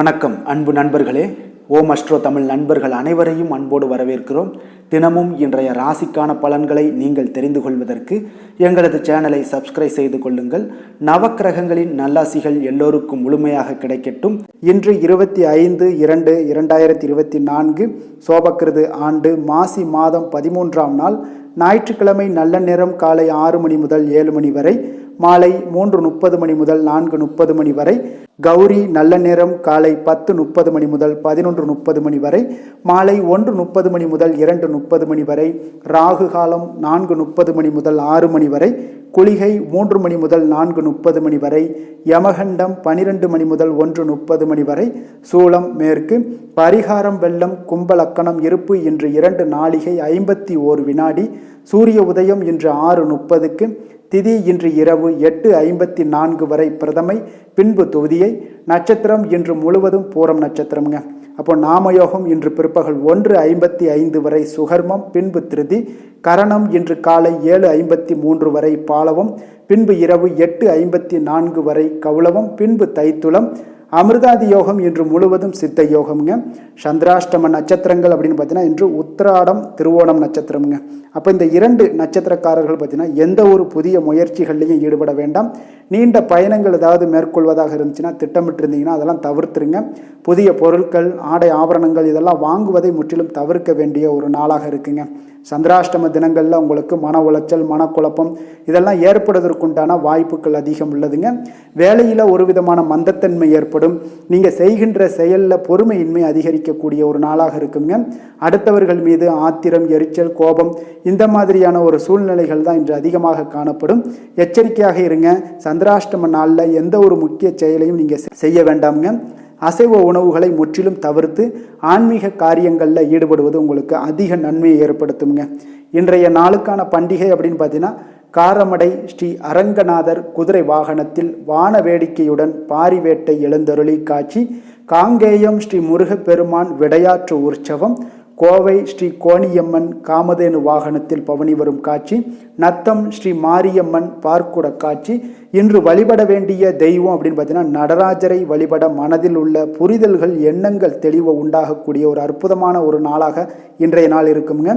வணக்கம் அன்பு நண்பர்களே. ஓம் அஸ்ட்ரோ தமிழ் நண்பர்கள் அனைவரையும் அன்போடு வரவேற்கிறோம். தினமும் இன்றைய ராசிக்கான பலன்களை நீங்கள் தெரிந்து கொள்வதற்கு எங்களது சேனலை சப்ஸ்கிரைப் செய்து கொள்ளுங்கள். நவக்கிரகங்களின் நல்லாசிகள் எல்லோருக்கும் முழுமையாக கிடைக்கட்டும். இன்று 25/2/2024 சோபக்கிருது ஆண்டு மாசி மாதம் 13ஆம் நாள் ஞாயிற்றுக்கிழமை. நல்ல நேரம் காலை 6 மணி முதல் 7 மணி வரை, மாலை 3:30 மணி முதல் 4:30 மணி வரை. கௌரி நல்ல நேரம் காலை 10:30 மணி முதல் 11:30 மணி வரை, மாலை 1:30 மணி முதல் 2:30 மணி வரை. ராகு காலம் 4:30 மணி முதல் 6 மணி வரை. குளிகை 3 மணி முதல் 4:30 மணி வரை. யமகண்டம் 12 மணி முதல் 1:30 மணி வரை. சூலம் மேற்கு. பரிகாரம் வெள்ளம். கும்பலக்கணம் இருப்பு இன்று 2 நாழிகை 51 வினாடி. சூரிய உதயம் இன்று 6:30க்கு. திதி இன்று இரவு 8:54 வரை பிரதமை, பின்பு துதியை. நட்சத்திரம் இன்று முழுவதும் பூரம் நட்சத்திரம்ங்க. அப்போ நாமயோகம் இன்று பிற்பகல் 1:55 வரை சுகர்மம், பின்பு திருதி. கரணம் இன்று காலை 7:53 வரை பாலவம், பின்பு இரவு 8:54 வரை கௌளவம், பின்பு தைத்துளம். அமிர்தாதி யோகம் இன்று முழுவதும் சித்த யோகம்ங்க. சந்திராஷ்டம நட்சத்திரங்கள் அப்படின்னு பார்த்தீங்கன்னா இன்று உத்திராடம் திருவோணம் நட்சத்திரம்ங்க. அப்போ இந்த 2 நட்சத்திரக்காரர்கள் பார்த்தீங்கன்னா எந்த ஒரு புதிய முயற்சிகள்லையும் ஈடுபட வேண்டாம். நீண்ட பயணங்கள் ஏதாவது மேற்கொள்வதாக இருந்துச்சுன்னா திட்டமிட்டு இருந்தீங்கன்னா அதெல்லாம் தவிர்த்துருங்க. புதிய பொருட்கள், ஆடை ஆபரணங்கள் இதெல்லாம் வாங்குவதை முற்றிலும் தவிர்க்க வேண்டிய ஒரு நாளாக இருக்குங்க. சந்திராஷ்டம தினங்களில் உங்களுக்கு மன உளைச்சல், மனக்குழப்பம் இதெல்லாம் ஏற்படுவதற்குண்டான வாய்ப்புகள் அதிகம் உள்ளதுங்க. வேலையில் ஒரு விதமான மந்தத்தன்மை ஏற்படும். நீங்கள் செய்கின்ற செயலில் பொறுமையின்மை அதிகரிக்கக்கூடிய ஒரு நாளாக இருக்குங்க. அடுத்தவர்கள் மீது ஆத்திரம், எரிச்சல், கோபம் இந்த மாதிரியான ஒரு சூழ்நிலைகள் தான் இன்று அதிகமாக காணப்படும். எச்சரிக்கையாக இருங்க. சந்திராஷ்டம நாளில் எந்த ஒரு முக்கிய செயலையும் நீங்கள் செய்ய வேண்டாம்ங்க. அசைவ உணவுகளை முற்றிலும் தவிர்த்து ஆன்மீக காரியங்களில் ஈடுபடுவது உங்களுக்கு அதிக நன்மையை ஏற்படுத்துங்க. இன்றைய நாளுக்கான பண்டிகை அப்படின்னு பார்த்தீங்கன்னா காரமடை ஸ்ரீ அரங்கநாதர் குதிரை வாகனத்தில் வான வேடிக்கையுடன் பாரிவேட்டை எழுந்தருளி காட்சி. காங்கேயம் ஸ்ரீ முருகப்பெருமான் விடையாற்று உற்சவம். கோவை ஸ்ரீ கோணியம்மன் காமதேனு வாகனத்தில் பவனி வரும் காட்சி. நத்தம் ஸ்ரீ மாரியம்மன் பார்க்குட காட்சி. இன்று வழிபட வேண்டிய தெய்வம் அப்படின்னு பார்த்தீங்கன்னா நடராஜரை வழிபட மனதில் உள்ள புரிதல்கள், எண்ணங்கள் தெளிவு உண்டாகக்கூடிய ஒரு அற்புதமான ஒரு நாளாக இன்றைய நாள் இருக்குங்க.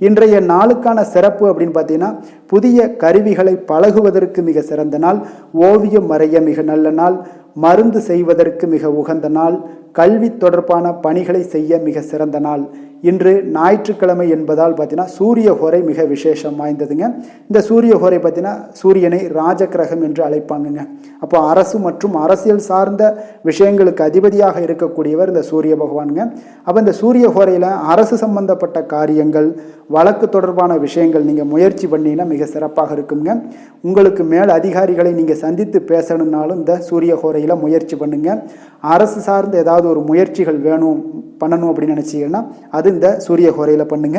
இன்றைய நாளுக்கான சிறப்பு அப்படின்னு பார்த்தீங்கன்னா புதிய கருவிகளை பழகுவதற்கு மிக சிறந்த நாள். ஓவியம் வரைய மிக நல்ல நாள். மருந்து செய்வதற்கு மிக உகந்த நாள். கல்வி தொடர்பான பணிகளை செய்ய மிக சிறந்த நாள். இன்று ஞாயிற்றுக்கிழமை என்பதால் பார்த்தீங்கன்னா சூரிய ஹோரை மிக விசேஷம் வாய்ந்ததுங்க. இந்த சூரிய ஹோரை பார்த்தீங்கன்னா சூரியனை ராஜகிரகம் என்று அழைப்பாங்கங்க. அப்போ அரசு மற்றும் அரசியல் சார்ந்த விஷயங்களுக்கு அதிபதியாக இருக்கக்கூடியவர் இந்த சூரிய பகவானுங்க. அப்போ இந்த சூரிய ஹோரையில் அரசு சம்பந்தப்பட்ட காரியங்கள், வழக்கு தொடர்பான விஷயங்கள் நீங்கள் முயற்சி பண்ணிங்கன்னா மிக சிறப்பாக இருக்குங்க. உங்களுக்கு மேல் அதிகாரிகளை நீங்கள் சந்தித்து பேசணுன்னாலும் இந்த சூரிய ஹோரையில் முயற்சி பண்ணுங்க. அரசு சார்ந்த ஏதாவது ஒரு முயற்சிகள் பண்ணணும் அப்படின்னு நினச்சிங்கன்னா அது இந்த சூரிய ஹோரையில் பண்ணுங்க.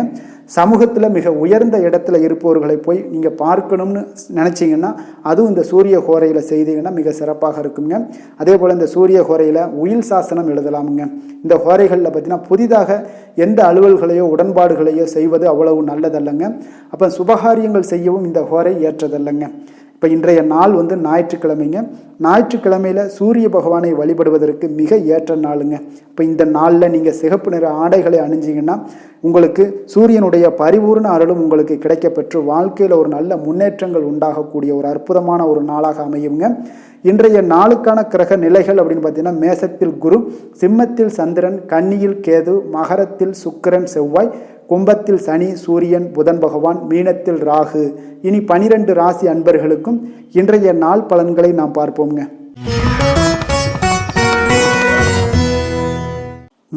சமூகத்தில் மிக உயர்ந்த இடத்துல இருப்பவர்களை போய் நீங்கள் பார்க்கணும்னு நினச்சிங்கன்னா அதுவும் இந்த சூரிய ஹோரையில் செய்தீங்கன்னா மிக சிறப்பாக இருக்குங்க. அதே போல் இந்த சூரிய ஹோரையில் உயில் சாசனம் எழுதலாமுங்க. இந்த ஹோரைகளில் பார்த்தீங்கன்னா புதிதாக எந்த அலுவல்களையோ உடன்பாடுகளையோ செய்வது அவ்வளவு நல்லதல்லங்க. அப்போ சுபகாரியங்கள் செய்யவும் இந்த ஹோரை ஏற்றதல்லங்க. இப்போ இன்றைய நாள் ஞாயிற்றுக்கிழமைங்க. ஞாயிற்றுக்கிழமையில் சூரிய பகவானை வழிபடுவதற்கு மிக ஏற்ற நாளுங்க. இப்போ இந்த நாளில் நீங்கள் சிகப்பு நிற ஆடைகளை அணிஞ்சிங்கன்னா உங்களுக்கு சூரியனுடைய பரிபூர்ண அருளும் உங்களுக்கு கிடைக்கப்பெற்று வாழ்க்கையில் ஒரு நல்ல முன்னேற்றங்கள் உண்டாகக்கூடிய ஒரு அற்புதமான ஒரு நாளாக அமையுங்க. இன்றைய நாளுக்கான கிரக நிலைகள் அப்படின்னு பார்த்தீங்கன்னா மேசத்தில் குரு, சிம்மத்தில் சந்திரன், கன்னியில் கேது, மகரத்தில் சுக்கிரன் செவ்வாய், கும்பத்தில் சனி சூரியன் புதன் பகவான், மீனத்தில் ராகு. இனி 12 ராசி அன்பர்களுக்கும் இன்றைய நாள் பலன்களை நாம் பார்ப்போம்ங்க.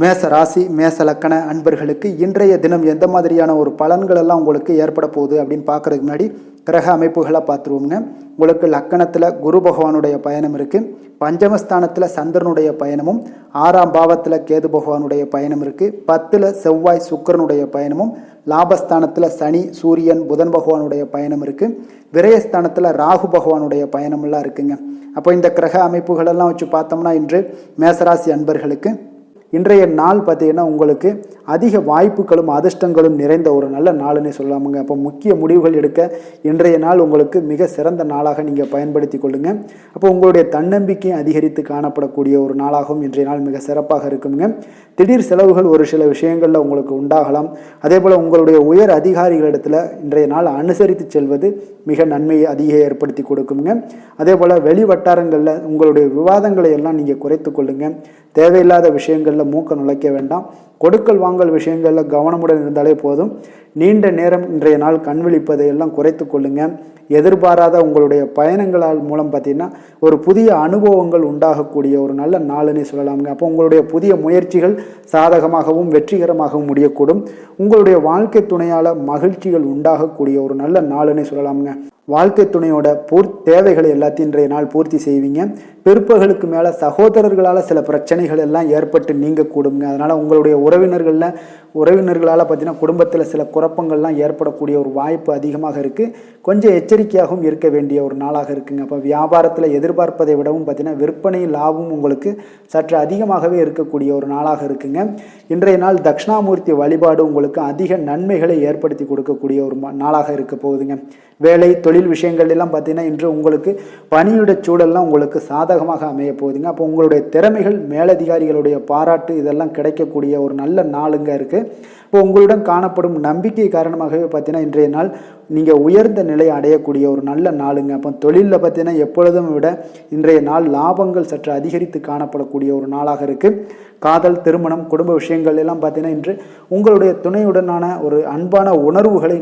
மேச ராசி மேச லக்கண அன்பர்களுக்கு இன்றைய தினம் எந்த மாதிரியான ஒரு பலன்கள் எல்லாம் உங்களுக்கு ஏற்பட போகுது அப்படின்னு பார்க்கறதுக்கு முன்னாடி கிரக அமைப்புகளை பார்த்துருவோங்க. உங்களுக்கு லக்கணத்தில் குரு பகவானுடைய பயணம் இருக்குது. பஞ்சமஸ்தானத்தில் சந்திரனுடைய பயணமும், 6ஆம் பாவத்தில் கேது பகவானுடைய பயணம் இருக்குது. 10ல் செவ்வாய் சுக்கிரனுடைய பயணமும், லாபஸ்தானத்தில் சனி சூரியன் புதன் பகவானுடைய பயணம் இருக்குது. விரயஸ்தானத்தில் ராகு பகவானுடைய பயணமெல்லாம் இருக்குங்க. அப்போ இந்த கிரக அமைப்புகளெல்லாம் வச்சு பார்த்தோம்னா இன்று மேசராசி அன்பர்களுக்கு இன்றைய நாள் பார்த்தீங்கன்னா உங்களுக்கு அதிக வாய்ப்புகளும் அதிர்ஷ்டங்களும் நிறைந்த ஒரு நல்ல நாளுன்னே சொல்லலாமுங்க. அப்போ முக்கிய முடிவுகள் எடுக்க இன்றைய நாள் உங்களுக்கு மிக சிறந்த நாளாக நீங்கள் பயன்படுத்தி கொள்ளுங்க. அப்போ உங்களுடைய தன்னம்பிக்கை அதிகரித்து காணப்படக்கூடிய ஒரு நாளாகவும் இன்றைய நாள் மிக சிறப்பாக இருக்குங்க. திடீர் செலவுகள் ஒரு சில விஷயங்களில் உங்களுக்கு உண்டாகலாம். அதே போல் உங்களுடைய உயர் அதிகாரிகளிடத்தில் இன்றைய நாள் அனுசரித்து செல்வது மிக நன்மையை அதிக ஏற்படுத்தி கொடுக்குங்க. அதே போல் வெளி வட்டாரங்களில் உங்களுடைய விவாதங்களை எல்லாம் நீங்கள் குறைத்து கொள்ளுங்க. தேவையில்லாத விஷயங்களில் மூக்க நுழைக்க வேண்டாம். கொடுக்கல் வாங்கல் விஷயங்களில் கவனமுடன் இருந்தாலே போதும். நீண்ட நேரம் இன்றைய நாள் கண் விழிப்பதை எல்லாம் குறைத்து கொள்ளுங்க. எதிர்பாராத உங்களுடைய பயணங்களால் மூலம் பார்த்தீங்கன்னா ஒரு புதிய அனுபவங்கள் உண்டாகக்கூடிய ஒரு நல்ல நாளுன்னே சொல்லலாமுங்க. அப்போ உங்களுடைய புதிய முயற்சிகள் சாதகமாகவும் வெற்றிகரமாகவும் முடியக்கூடும். உங்களுடைய வாழ்க்கை துணையால் மகிழ்ச்சிகள் உண்டாகக்கூடிய ஒரு நல்ல நாளுன்னே சொல்லலாமுங்க. வாழ்க்கை துணையோட தேவைகளை எல்லாத்தையும் இன்றைய நாள் பூர்த்தி செய்வீங்க. பிற்பகலுக்கு மேலே சகோதரர்களால் சில பிரச்சனைகள் எல்லாம் ஏற்பட்டு நீங்கக்கூடுங்க. அதனால் உங்களுடைய உறவினர்களால் பார்த்தீங்கன்னா குடும்பத்தில் சில குழப்பங்கள்லாம் ஏற்படக்கூடிய ஒரு வாய்ப்பு அதிகமாக இருக்குது. கொஞ்சம் எச்சரிக்கையாகவும் இருக்க வேண்டிய ஒரு நாளாக இருக்குங்க. அப்போ வியாபாரத்தில் எதிர்பார்ப்பதை விடவும் பார்த்தீங்கன்னா விற்பனை லாபம் உங்களுக்கு சற்று அதிகமாகவே இருக்கக்கூடிய ஒரு நாளாக இருக்குங்க. இன்றைய நாள் தட்சிணாமூர்த்தி வழிபாடு உங்களுக்கு அதிக நன்மைகளை ஏற்படுத்தி கொடுக்கக்கூடிய ஒரு நாளாக இருக்க போகுதுங்க. வேலை தொழில் விஷயங்கள் எல்லாம் பார்த்தீங்கன்னா இன்று உங்களுக்கு பணியுடைய சூழல்லாம் உங்களுக்கு சாதகமாக அமைய போகுதுங்க. அப்போ உங்களுடைய திறமைகள் மேலதிகாரிகளுடைய பாராட்டு இதெல்லாம் கிடைக்கக்கூடிய ஒரு நல்ல நாளுங்க இருக்குது. இப்போ உங்களுடன் காணப்படும் நம்பிக்கை காரணமாகவே பார்த்தீங்கன்னா இன்றைய நாள் நீங்கள் உயர்ந்த நிலை அடையக்கூடிய ஒரு நல்ல நாளுங்க. அப்போ தொழிலில் பார்த்தீங்கன்னா எப்பொழுதும் விட இன்றைய நாள் லாபங்கள் சற்று அதிகரித்து காணப்படக்கூடிய ஒரு நாளாக இருக்குது. காதல், திருமணம், குடும்ப விஷயங்கள் எல்லாம் பார்த்தீங்கன்னா இன்று உங்களுடைய துணையுடனான ஒரு அன்பான உணர்வுகளை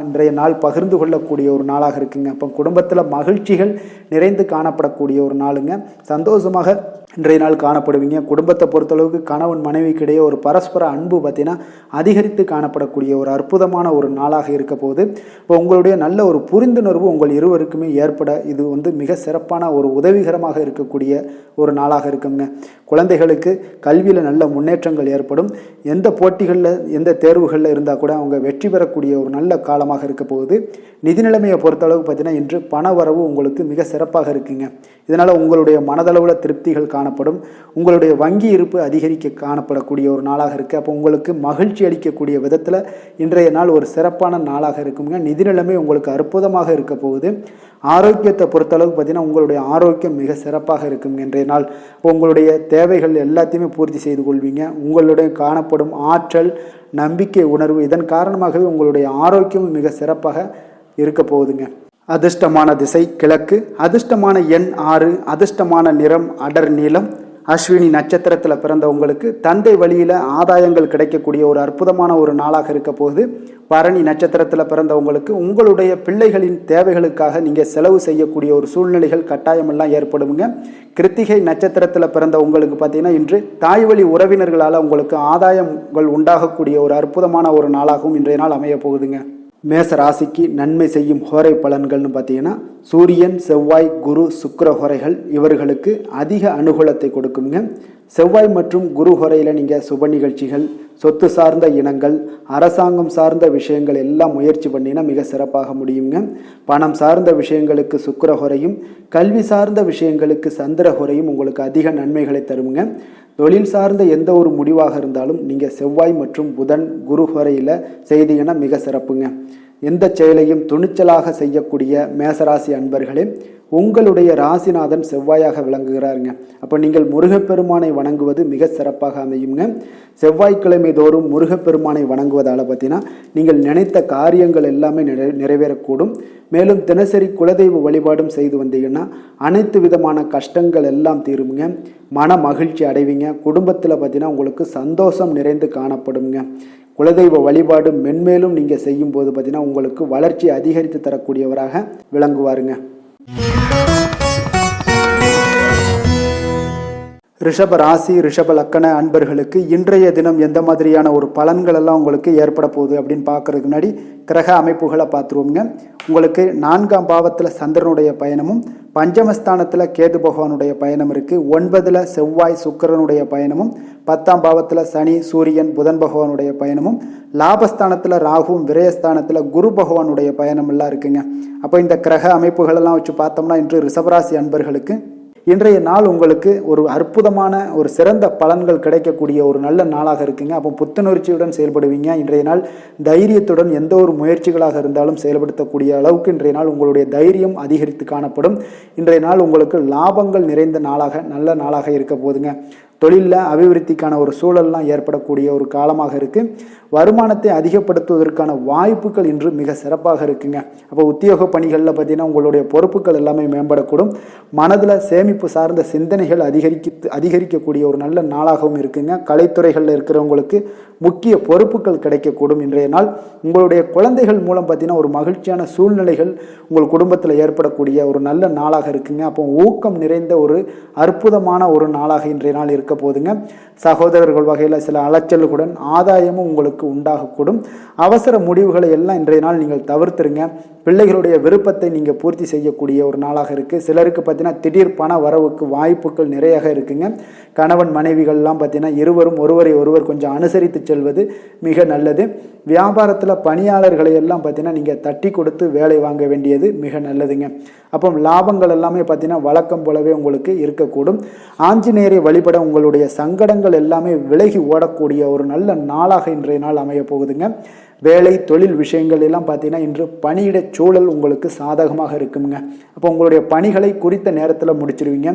இன்றைய நாள் பகிர்ந்து கொள்ளக்கூடிய ஒரு நாளாக இருக்குங்க. அப்போ குடும்பத்தில் மகிழ்ச்சிகள் நிறைந்து காணப்படக்கூடிய ஒரு நாளுங்க. சந்தோஷமாக இன்றைய நாள் காணப்படுவீங்க. குடும்பத்தை பொறுத்தளவுக்கு கணவன் மனைவிக்கிடையே ஒரு பரஸ்பர அன்பு பார்த்தீங்கன்னா அதிகரித்து காணப்படக்கூடிய ஒரு அற்புதமான ஒரு நாளாக இருக்க போது. இப்போ உங்களுடைய நல்ல ஒரு புரிந்துணர்வு உங்கள் இருவருக்குமே ஏற்பட இது மிக சிறப்பான ஒரு உதவிகரமாக இருக்கக்கூடிய ஒரு நாளாக இருக்குங்க. குழந்தைகளுக்கு கல்வியில் நல்ல முன்னேற்றங்கள் ஏற்படும். எந்த போட்டிகளில் எந்த தேர்வுகளில் இருந்தால் கூட அவங்க வெற்றி பெறக்கூடிய ஒரு நல்ல காலமாக இருக்க போகுது. நிதி நிலைமையை பொறுத்தளவுக்கு பார்த்தீங்கன்னா இன்று பண வரவு உங்களுக்கு மிக சிறப்பாக இருக்குங்க. இதனால் உங்களுடைய மனதளவில் திருப்திகள் காணப்படும். உங்களுடைய வங்கி இருப்பு அதிகரிக்க காணப்படக்கூடிய ஒரு நாளாக இருக்குது. அப்போ உங்களுக்கு மகிழ்ச்சி அளிக்கக்கூடிய விதத்தில் இன்றைய நாள் ஒரு சிறப்பான நாளாக இருக்குங்க. நிதி நிலைமை உங்களுக்கு அற்புதமாக இருக்க போகுது. ஆரோக்கியத்தை பொறுத்தளவுக்கு பார்த்தீங்கன்னா உங்களுடைய ஆரோக்கியம் மிக சிறப்பாக இருக்குங்க இன்றைய நாள். உங்களுடைய தேவைகள் எல்லாத்தையுமே பூர்த்தி செய்து கொள்வீங்க. உங்களுடைய காணப்படும் ஆற்றல், நம்பிக்கை, உணர்வு இதன் காரணமாகவே உங்களுடைய ஆரோக்கியம் மிக சிறப்பாக இருக்க போகுதுங்க. அதிர்ஷ்டமான திசை கிழக்கு, அதிர்ஷ்டமான எண் 6, அதிர்ஷ்டமான நிறம் அடர் நீலம். அஸ்வினி நட்சத்திரத்தில் பிறந்த உங்களுக்கு தந்தை வழியில் ஆதாயங்கள் கிடைக்கக்கூடிய ஒரு அற்புதமான ஒரு நாளாக இருக்க போகுது. பரணி நட்சத்திரத்தில் பிறந்தவங்களுக்கு உங்களுடைய பிள்ளைகளின் தேவைகளுக்காக நீங்கள் செலவு செய்யக்கூடிய ஒரு சூழ்நிலைகள் கட்டாயமெல்லாம் ஏற்படுங்க. கிருத்திகை நட்சத்திரத்தில் பிறந்த உங்களுக்கு பார்த்தீங்கன்னா இன்று தாய் வழி உறவினர்களால் உங்களுக்கு ஆதாயங்கள் உண்டாகக்கூடிய ஒரு அற்புதமான ஒரு நாளாகவும் இன்றைய நாள் அமைய போகுதுங்க. மேச ராசிக்கு நன்மை செய்யும் ஹோரை பலன்கள்னு பார்த்தீங்கன்னா சூரியன், செவ்வாய், குரு, சுக்கிர ஹோரைகள் இவர்களுக்கு அதிக அனுகூலத்தை கொடுக்குங்க. செவ்வாய் மற்றும் குரு ஹோரையில் நீங்கள் சுப நிகழ்ச்சிகள், சொத்து சார்ந்த இனங்கள், அரசாங்கம் சார்ந்த விஷயங்கள் எல்லாம் முயற்சி பண்ணினா மிக சிறப்பாக முடியுங்க. பணம் சார்ந்த விஷயங்களுக்கு சுக்கிர ஹோரையும், கல்வி சார்ந்த விஷயங்களுக்கு சந்திர ஹோரையும் உங்களுக்கு அதிக நன்மைகளை தருங்க. தொழில் சார்ந்த எந்த ஒரு முடிவாக இருந்தாலும் நீங்கள் செவ்வாய் மற்றும் புதன், குரு ஹோரையில் செய்தீங்கன்னா மிக சிறப்புங்க. எந்த செயலையும் துணிச்சலாக செய்யக்கூடிய மேசராசி அன்பர்களே, உங்களுடைய ராசிநாதன் செவ்வாயாக விளங்குகிறாருங்க. அப்போ நீங்கள் முருகப்பெருமானை வணங்குவது மிக சிறப்பாக அமையுங்க. செவ்வாய்க்கிழமை தோறும் முருகப்பெருமானை வணங்குவதால் பார்த்தீங்கன்னா நீங்கள் நினைத்த காரியங்கள் எல்லாமே நிறைவேறக்கூடும். மேலும் தினசரி குலதெய்வ வழிபாடும் செய்து வந்தீங்கன்னா அனைத்து விதமான கஷ்டங்கள் எல்லாம் தீருங்க. மன மகிழ்ச்சி அடைவீங்க. குடும்பத்தில் பார்த்தீங்கன்னா உங்களுக்கு சந்தோஷம் நிறைந்து காணப்படுங்க. குலதெய்வ வழிபாடு மென்மேலும் நீங்கள் செய்யும்போது பார்த்தீங்கன்னா உங்களுக்கு வளர்ச்சி அதிகரித்து தரக்கூடியவராக விளங்குவாருங்க. ரிஷப ராசி, ரிஷப லக்கண அன்பர்களுக்கு இன்றைய தினம் எந்த மாதிரியான ஒரு பலன்கள் எல்லாம் உங்களுக்கு ஏற்பட போகுது அப்படின்னு பார்க்கறதுக்கு முன்னாடி கிரக அமைப்புகளை பார்த்துருவோங்க. உங்களுக்கு 4ஆம் பாவத்தில் சந்திரனுடைய பயணமும், பஞ்சமஸ்தானத்தில் கேது பகவானுடைய பயணம் இருக்குது. 9ல் செவ்வாய் சுக்கிரனுடைய பயணமும், 10ஆம் பாவத்தில் சனி, சூரியன், புதன் பகவானுடைய பயணமும், லாபஸ்தானத்தில் ராகுவும், விரயஸ்தானத்தில் குரு பகவானுடைய பயணம் எல்லாம் இருக்குங்க. அப்போ இந்த கிரக அமைப்புகளெல்லாம் வச்சு பார்த்தோம்னா இன்று ரிஷபராசி அன்பர்களுக்கு இன்றைய நாள் உங்களுக்கு ஒரு அற்புதமான ஒரு சிறந்த பலன்கள் கிடைக்கக்கூடிய ஒரு நல்ல நாளாக இருக்குங்க. அப்போ புத்துணர்ச்சியுடன் செயல்படுவீங்க. இன்றைய நாள் தைரியத்துடன் எந்த ஒரு முயற்சிகளாக இருந்தாலும் செயல்படுத்தக்கூடிய அளவுக்கு இன்றைய நாள் உங்களுடைய தைரியம் அதிகரித்து காணப்படும். இன்றைய நாள் உங்களுக்கு லாபங்கள் நிறைந்த நாளாக நல்ல நாளாக இருக்க போதுங்க. தொழிலில் அபிவிருத்திக்கான ஒரு சூழல்லாம் ஏற்படக்கூடிய ஒரு காலமாக இருக்குது. வருமானத்தை அதிகப்படுத்துவதற்கான வாய்ப்புகள் இன்று மிக சிறப்பாக இருக்குங்க. அப்போ உத்தியோக பணிகளில் பார்த்தீங்கன்னா உங்களுடைய பொறுப்புகள் எல்லாமே மேம்படக்கூடும். மனதில் சேமிப்பு சார்ந்த சிந்தனைகள் அதிகரிக்கக்கூடிய ஒரு நல்ல நாளாகவும் இருக்குங்க. கலைத்துறைகளில் இருக்கிறவங்களுக்கு முக்கிய பொறுப்புகள் கிடைக்கக்கூடும். இன்றைய நாள் உங்களுடைய குழந்தைகள் மூலம் பார்த்தீங்கன்னா ஒரு மகிழ்ச்சியான சூழ்நிலைகள் உங்கள் குடும்பத்தில் ஏற்படக்கூடிய ஒரு நல்ல நாளாக இருக்குங்க. அப்போ ஊக்கம் நிறைந்த ஒரு அற்புதமான ஒரு நாளாக இன்றைய நாள் இருக்க போதுங்க. சகோதரர்கள் வகையில் சில அலைச்சல்களுடன் ஆதாயமும் உங்களுக்கு உண்டாகக்கூடும். அவசர முடிவுகளை எல்லாம் இன்றைய நாள் நீங்கள் தவிர்த்துருங்க. பிள்ளைகளுடைய விருப்பத்தை நீங்கள் பூர்த்தி செய்யக்கூடிய ஒரு நாளாக இருக்குது. சிலருக்கு பார்த்தீங்கன்னா திடீர் பண வரவுக்கு வாய்ப்புகள் நிறைய இருக்குங்க. கணவன் மனைவிகள்லாம் பார்த்தீங்கன்னா இருவரும் ஒருவரை ஒருவர் கொஞ்சம் அனுசரித்து செல்வது மிக நல்லது. வியாபாரத்தில் பணியாளர்களை எல்லாம் பார்த்தீங்கன்னா நீங்கள் தட்டி கொடுத்து வேலை வாங்க வேண்டியது மிக நல்லதுங்க. அப்போ லாபங்கள் எல்லாமே பார்த்தீங்கன்னா வழக்கம் போலவே உங்களுக்கு இருக்கக்கூடும். ஆஞ்சநேயரை வழிபட உங்களுடைய சங்கடங்கள் எல்லாமே விலகி ஓடக்கூடிய ஒரு நல்ல நாளாக இன்றைய நாள் அமைய போகுதுங்க. வேலை தொழில் விஷயங்கள் எல்லாம் பார்த்தீங்கன்னா இன்று பணியிட சூழல் உங்களுக்கு சாதகமாக இருக்குங்க. அப்போ உங்களுடைய பணிகளை குறித்த நேரத்தில் முடிச்சிருவீங்க.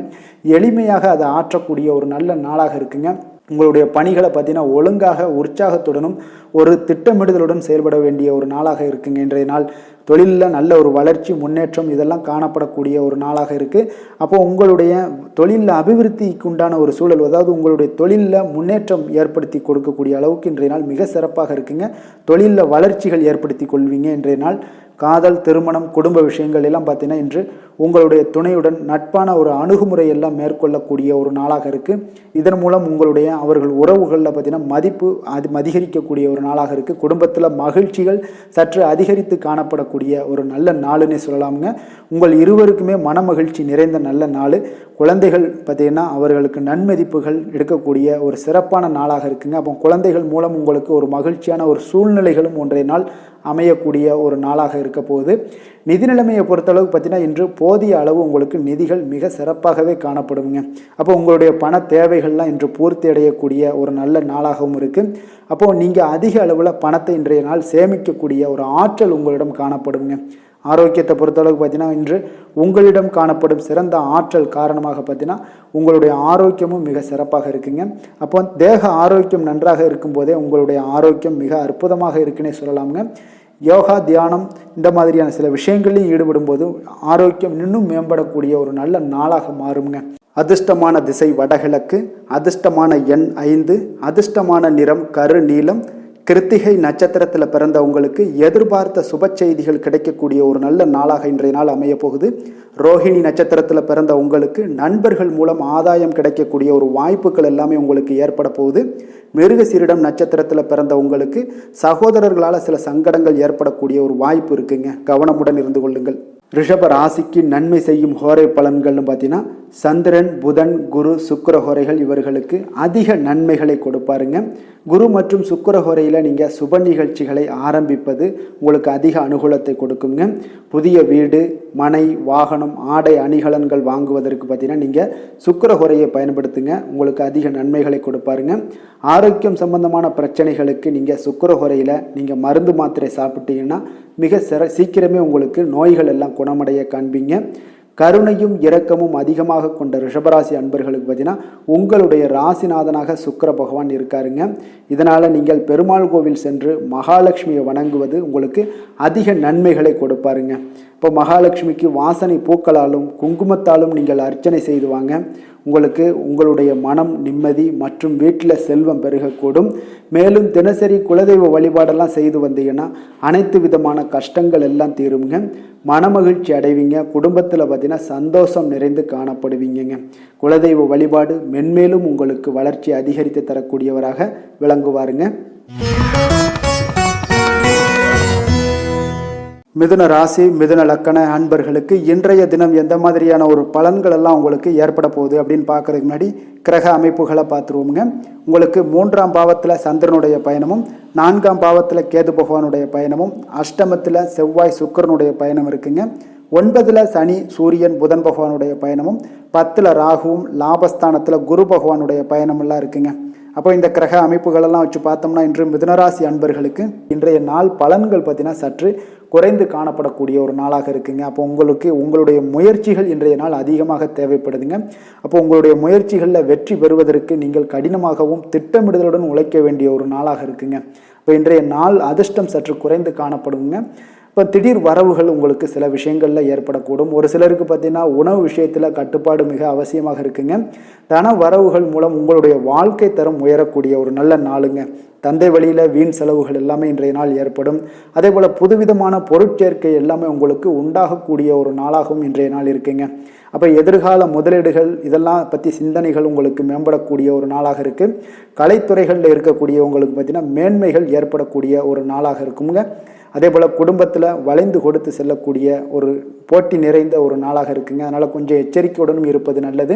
எளிமையாக அதை ஆற்றக்கூடிய ஒரு நல்ல நாளாக இருக்குங்க. உங்களுடைய பணிகளை பார்த்தீங்கன்னா ஒழுங்காக உற்சாகத்துடனும் ஒரு திட்டமிடுதலுடன் செயல்பட வேண்டிய ஒரு நாளாக இருக்குங்க. இன்றைய நாள் தொழிலில் நல்ல ஒரு வளர்ச்சி முன்னேற்றம் இதெல்லாம் காணப்படக்கூடிய ஒரு நாளாக இருக்குது. அப்போ உங்களுடைய தொழிலில் அபிவிருத்திக்கு உண்டான ஒரு சூழல், அதாவது உங்களுடைய தொழிலில் முன்னேற்றம் ஏற்படுத்தி கொடுக்கக்கூடிய அளவுக்கு இன்றைய நாள் மிக சிறப்பாக இருக்குங்க. தொழிலில் வளர்ச்சிகள் ஏற்படுத்தி கொள்வீங்க. இன்றைய நாள் காதல், திருமணம், குடும்ப விஷயங்கள் எல்லாம் பார்த்தீங்கன்னா இன்று உங்களுடைய துணையுடன் நட்பான ஒரு அணுகுமுறை எல்லாம் மேற்கொள்ளக்கூடிய ஒரு நாளாக இருக்குது. இதன் மூலம் உங்களுடைய அவர்கள் உறவுகளில் பார்த்தீங்கன்னா மதிப்பு அதிகரிக்கக்கூடிய ஒரு நாளாக இருக்குது. குடும்பத்தில் மகிழ்ச்சிகள் சற்று அதிகரித்து காணப்படக்கூடிய ஒரு நல்ல நாளுன்னே சொல்லலாமுங்க. உங்கள் இருவருக்குமே மன மகிழ்ச்சி நிறைந்த நல்ல நாள். குழந்தைகள் பார்த்தீங்கன்னா அவர்களுக்கு நன்மதிப்புகள் எடுக்கக்கூடிய ஒரு சிறப்பான நாளாக இருக்குங்க. அப்போ குழந்தைகள் மூலம் உங்களுக்கு ஒரு மகிழ்ச்சியான ஒரு சூழ்நிலைகளும் ஒன்றைய நாள் அமையக்கூடிய ஒரு நாளாக இருக்க போகுது. நிதி நிலைமையை பொறுத்தளவு பார்த்தீங்கன்னா இன்று போதிய அளவு உங்களுக்கு நிதிகள் மிக சிறப்பாகவே காணப்படுங்க. அப்போ உங்களுடைய பண தேவைகள்லாம் இன்று பூர்த்தி அடையக்கூடிய ஒரு நல்ல நாளாகவும் இருக்குது. அப்போது நீங்கள் அதிக அளவில் பணத்தை இன்றைய நாள் சேமிக்கக்கூடிய ஒரு ஆற்றல் உங்களிடம் காணப்படுங்க. ஆரோக்கியத்தை பொறுத்தளவுக்கு பார்த்தீங்கன்னா இன்று உங்களிடம் காணப்படும் சிறந்த ஆற்றல் காரணமாக பார்த்தீங்கன்னா உங்களுடைய ஆரோக்கியமும் மிக சிறப்பாக இருக்குங்க. அப்போ தேக ஆரோக்கியம் நன்றாக இருக்கும்போதே உங்களுடைய ஆரோக்கியம் மிக அற்புதமாக இருக்குன்னே சொல்லலாமுங்க. யோகா, தியானம் இந்த மாதிரியான சில விஷயங்களையும் ஈடுபடும் போது ஆரோக்கியம் இன்னும் மேம்படக்கூடிய ஒரு நல்ல நாளாக மாறுங்க. அதிர்ஷ்டமான திசை வடகிழக்கு, அதிர்ஷ்டமான எண் 5, அதிர்ஷ்டமான நிறம் கரு நீலம். கிருத்திகை நட்சத்திரத்தில் பிறந்த உங்களுக்கு எதிர்பார்த்த சுப செய்திகள் கிடைக்கக்கூடிய ஒரு நல்ல நாளாக இன்றைய நாள் அமைய போகுது. ரோஹிணி நட்சத்திரத்தில் பிறந்த உங்களுக்கு நண்பர்கள் மூலம் ஆதாயம் கிடைக்கக்கூடிய ஒரு வாய்ப்புகள் எல்லாமே உங்களுக்கு ஏற்பட போகுது. மிருகசீரிடம் நட்சத்திரத்தில் பிறந்த உங்களுக்கு சகோதரர்களால் சில சங்கடங்கள் ஏற்படக்கூடிய ஒரு வாய்ப்பு இருக்குங்க. கவனமுடன் இருந்து கொள்ளுங்கள். ரிஷப ராசிக்கு நன்மை செய்யும் ஹோரை பலன்கள்னு பார்த்தீங்கன்னா சந்திரன், புதன், குரு, சுக்கிர ஹோரைகள் இவர்களுக்கு அதிக நன்மைகளை கொடுப்பாருங்க. குரு மற்றும் சுக்கிர ஹோரையில் நீங்கள் சுப நிகழ்ச்சிகளை ஆரம்பிப்பது உங்களுக்கு அதிக அனுகூலத்தை கொடுக்குங்க. புதிய வீடு, மனை, வாகனம், ஆடை அணிகலன்கள் வாங்குவதற்கு பார்த்தீங்கன்னா நீங்கள் சுக்கிர ஹோரையை பயன்படுத்துங்க. உங்களுக்கு அதிக நன்மைகளை கொடுப்பாருங்க. ஆரோக்கியம் சம்பந்தமான பிரச்சனைகளுக்கு நீங்கள் சுக்கிர ஹோரையில் நீங்கள் மருந்து மாத்திரை சாப்பிட்டீங்கன்னா மிக சீக்கிரமே உங்களுக்கு நோய்கள் எல்லாம் குணமடைய காண்பீங்க. கருணையும் இரக்கமும் அதிகமாக கொண்ட ரிஷபராசி அன்பர்களுக்கு பார்த்தீங்கன்னா உங்களுடைய ராசிநாதனாக சுக்கிர பகவான் இருக்காருங்க. இதனால் நீங்கள் பெருமாள் கோவில் சென்று மகாலட்சுமியை வணங்குவது உங்களுக்கு அதிக நன்மைகளை கொடுப்பாருங்க. இப்போ மகாலட்சுமிக்கு வாசனை பூக்களாலும் குங்குமத்தாலும் நீங்கள் அர்ச்சனை செய்து வாங்க. உங்களுக்கு உங்களுடைய மனம் நிம்மதி மற்றும் வீட்டில் செல்வம் பெருகக்கூடும். மேலும் தினசரி குலதெய்வ வழிபாடெல்லாம் செய்து வந்தீங்கன்னா அனைத்து விதமான கஷ்டங்கள் எல்லாம் தீருங்க. மனமகிழ்ச்சி அடைவீங்க. குடும்பத்தில் பார்த்தீங்கன்னா சந்தோஷம் நிறைந்து காணப்படுவீங்க. குலதெய்வ வழிபாடு மென்மேலும் உங்களுக்கு வளர்ச்சி அதிகரித்து தரக்கூடியவராக விளங்குவாருங்க. மிதுன ராசி, மிதுன லக்கண அன்பர்களுக்கு இன்றைய தினம் எந்த மாதிரியான ஒரு பலன்கள் எல்லாம் உங்களுக்கு ஏற்பட போகுது அப்படின்னு பார்க்கறதுக்கு முன்னாடி கிரக அமைப்புகளை பார்த்துருவோமுங்க. உங்களுக்கு 3ஆம் பாவத்தில் சந்திரனுடைய பயணமும், 4ஆம் பாவத்தில் கேது பகவானுடைய பயணமும், அஷ்டமத்தில் செவ்வாய் சுக்கிரனுடைய பயணம் இருக்குங்க. 9ல் சனி சூரியன் புதன் பகவானுடைய பயணமும் 10ல் ராகுவும் லாபஸ்தானத்தில் குரு பகவானுடைய பயணமெல்லாம் இருக்குங்க. அப்போ இந்த கிரக அமைப்புகளெல்லாம் வச்சு பார்த்தோம்னா இன்று மிதுனராசி அன்பர்களுக்கு இன்றைய நாள் பலன்கள் பார்த்தீங்கன்னா சற்று குறைந்து காணப்படக்கூடிய ஒரு நாளாக இருக்குங்க. அப்போ உங்களுடைய முயற்சிகள் இன்றைய நாள் அதிகமாக தேவைப்படுதுங்க. அப்போ உங்களுடைய முயற்சிகளில் வெற்றி பெறுவதற்கு நீங்கள் கடினமாகவும் திட்டமிடுதலுடன் உழைக்க வேண்டிய ஒரு நாளாக இருக்குங்க. இப்போ இன்றைய நாள் அதிர்ஷ்டம் சற்று குறைந்து காணப்படுங்க. இப்போ திடீர் வரவுகள் உங்களுக்கு சில விஷயங்களில் ஏற்படக்கூடும். ஒரு சிலருக்கு பார்த்தீங்கன்னா உணவு விஷயத்தில் கட்டுப்பாடு மிக அவசியமாக இருக்குங்க. தன வரவுகள் மூலம் உங்களுடைய வாழ்க்கை தரம் உயரக்கூடிய ஒரு நல்ல நாளுங்க. தந்தை வழியில் வீண் செலவுகள் எல்லாமே இன்றைய நாள் ஏற்படும். அதே போல் புதுவிதமான பொருட்சேர்க்கை எல்லாமே உங்களுக்கு உண்டாகக்கூடிய ஒரு நாளாகவும் இன்றைய நாள் இருக்குங்க. அப்போ எதிர்கால முதலீடுகள் இதெல்லாம் பற்றி சிந்தனைகள் உங்களுக்கு மேம்படக்கூடிய ஒரு நாளாக இருக்குது. கலைத்துறைகளில் இருக்கக்கூடிய உங்களுக்கு பார்த்தீங்கன்னா மேன்மைகள் ஏற்படக்கூடிய ஒரு நாளாக இருக்குங்க. அதே போல் குடும்பத்தில் வளைந்து கொடுத்து செல்லக்கூடிய ஒரு போட்டி நிறைந்த ஒரு நாளாக இருக்குங்க. அதனால் கொஞ்சம் எச்சரிக்கையுடனும் இருப்பது நல்லது.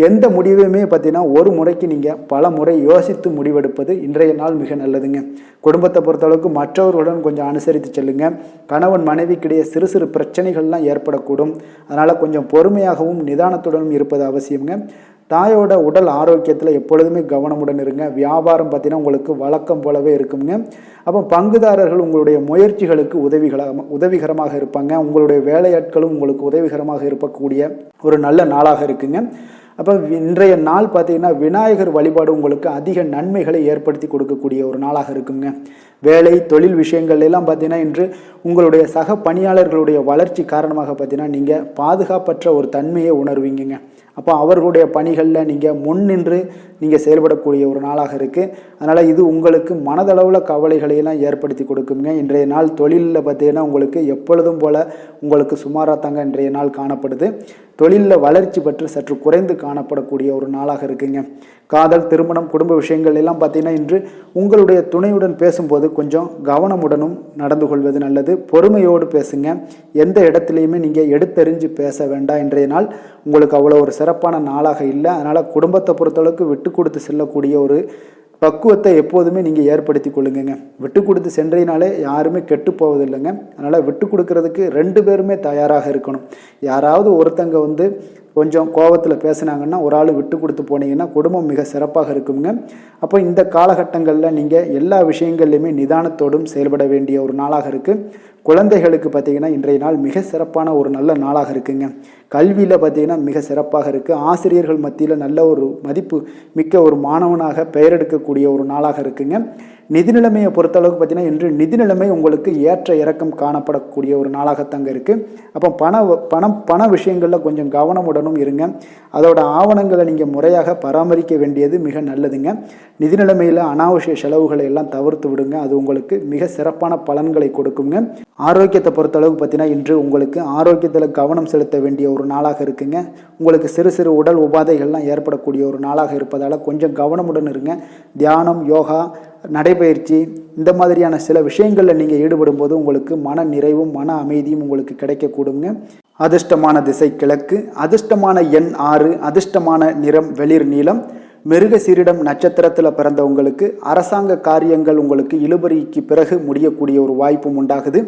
எந்த முடிவையுமே பார்த்தீங்கன்னா ஒரு முறைக்கு நீங்கள் பல முறை யோசித்து முடிவெடுப்பது இன்றைய நாள் மிக நல்லதுங்க. குடும்பத்தை பொறுத்தளவுக்கு மற்றவர்களுடன் கொஞ்சம் அனுசரித்து செல்லுங்க. கணவன் மனைவிக்கிடையே சிறு சிறு பிரச்சனைகள்லாம் ஏற்படக்கூடும். அதனால் கொஞ்சம் பொறுமையாகவும் நிதானத்துடனும் இருப்பது அவசியங்க. தாயோட உடல் ஆரோக்கியத்தில் எப்பொழுதுமே கவனமுடன் இருங்க. வியாபாரம் பார்த்தீங்கன்னா உங்களுக்கு வழக்கம் போலவே இருக்குங்க. அப்போ பங்குதாரர்கள் உங்களுடைய முயற்சிகளுக்கு உதவிகரமாக இருப்பாங்க. உங்களுடைய வேலையாட்களும் உங்களுக்கு உதவிகரமாக இருக்கக்கூடிய ஒரு நல்ல நாளாக இருக்குங்க. அப்போ இன்றைய நாள் பார்த்தீங்கன்னா விநாயகர் வழிபாடு உங்களுக்கு அதிக நன்மைகளை ஏற்படுத்தி கொடுக்கக்கூடிய ஒரு நாளாக இருக்குங்க. வேலை தொழில் விஷயங்கள் எல்லாம் பார்த்தீங்கன்னா இன்று உங்களுடைய சக பணியாளர்களுடைய வளர்ச்சி காரணமாக பார்த்தீங்கன்னா நீங்கள் பாதுகாப்பற்ற ஒரு தன்மையை உணர்வீங்க. அப்போ அவர்களுடைய பணிகளில் நீங்கள் முன்னின்று நீங்கள் செயல்படக்கூடிய ஒரு நாளாக இருக்குது. அதனால் இது உங்களுக்கு மனதளவில் கவலைகளையெல்லாம் ஏற்படுத்தி கொடுக்குங்க. இன்றைய நாள் தொழிலில் பார்த்தீங்கன்னா உங்களுக்கு எப்பொழுதும் போல் உங்களுக்கு சுமாராக தாங்க இன்றைய நாள் காணப்படுது. தொழிலில் வளர்ச்சி பற்றி சற்று குறைந்து காணப்படக்கூடிய ஒரு நாளாக இருக்குங்க. காதல் திருமணம் குடும்ப விஷயங்கள் எல்லாம் பார்த்தீங்கன்னா இன்று உங்களுடைய துணையுடன் பேசும்போது கொஞ்சம் கவனமுடனும் நடந்து கொள்வது நல்லது. பொறுமையோடு பேசுங்க. எந்த இடத்துலையுமே நீங்கள் எடுத்தெறிஞ்சு பேச வேண்டாம். இன்றைய நாள் உங்களுக்கு அவ்வளோ ஒரு சிறப்பான நாளாக இல்லை. அதனால் குடும்பத்தை பொறுத்தளவுக்கு விட்டு கொடுத்து செல்லக்கூடிய ஒரு பக்குவத்தை எப்போதுமே நீங்கள் ஏற்படுத்தி கொள்ளுங்க. விட்டு கொடுத்து சென்றீனாலே யாருமே கெட்டு போவதில்லைங்க. அதனால் விட்டு கொடுக்கறதுக்கு 2 பேருமே தயாராக இருக்கணும். யாராவது ஒருத்தங்க கொஞ்சம் கோபத்தில் பேசுனாங்கன்னா ஒரு ஆள் விட்டு கொடுத்து போனீங்கன்னா குடும்பம் மிக சிறப்பாக இருக்குங்க. அப்போ இந்த காலகட்டங்களில் நீங்கள் எல்லா விஷயங்கள்லையுமே நிதானத்தோடும் செயல்பட வேண்டிய ஒரு நாளாக இருக்குது. குழந்தைகளுக்கு பார்த்தீங்கன்னா இன்றைய நாள் மிக சிறப்பான ஒரு நல்ல நாளாக இருக்குங்க. கல்வியில் பார்த்தீங்கன்னா மிக சிறப்பாக இருக்குது. ஆசிரியர்கள் மத்தியில் நல்ல ஒரு மதிப்பு மிக்க ஒரு மாணவனாக பெயர் எடுக்கக்கூடிய ஒரு நாளாக இருக்குங்க. நிதி நிலைமையை பொறுத்தளவுக்கு பார்த்தீங்கன்னா இன்று நிதி நிலைமை உங்களுக்கு ஏற்ற இறக்கம் காணப்படக்கூடிய ஒரு நாளாகத்தாங்க இருக்குது. அப்போ பண விஷயங்களில் கொஞ்சம் கவனமுடனும் இருங்க. அதோட ஆவணங்களை நீங்கள் முறையாக பராமரிக்க வேண்டியது மிக நல்லதுங்க. நிதி நிலைமையில் அனாவசிய செலவுகளை எல்லாம் தவிர்த்து விடுங்க. அது உங்களுக்கு மிக சிறப்பான பலன்களை கொடுக்குங்க. ஆரோக்கியத்தை பொறுத்தளவுக்கு பார்த்தீங்கன்னா இன்று உங்களுக்கு ஆரோக்கியத்தில் கவனம் செலுத்த வேண்டிய ஒரு நாளாக இருக்குங்க. உங்களுக்கு சிறு சிறு உடல் உபாதைகள்லாம் ஏற்படக்கூடிய ஒரு நாளாக இருப்பதால் கொஞ்சம் கவனமுடன் இருங்க. தியானம் யோகா நடைபயிற்சி இந்த மாதிரியான சில விஷயங்களில் நீங்கள் ஈடுபடும் போது உங்களுக்கு மன நிறைவும் மன அமைதியும் உங்களுக்கு கிடைக்கக்கூடுங்க. அதிர்ஷ்டமான திசை கிழக்கு, அதிர்ஷ்டமான எண் 6, அதிர்ஷ்டமான நிறம் வெளிர் நீலம். மிருகசீரிடம் நட்சத்திரத்தில் பிறந்தவங்களுக்கு அரசாங்க காரியங்கள் உங்களுக்கு இழுபறிக்கு பிறகு முடியக்கூடிய ஒரு வாய்ப்பும் உண்டாகுது.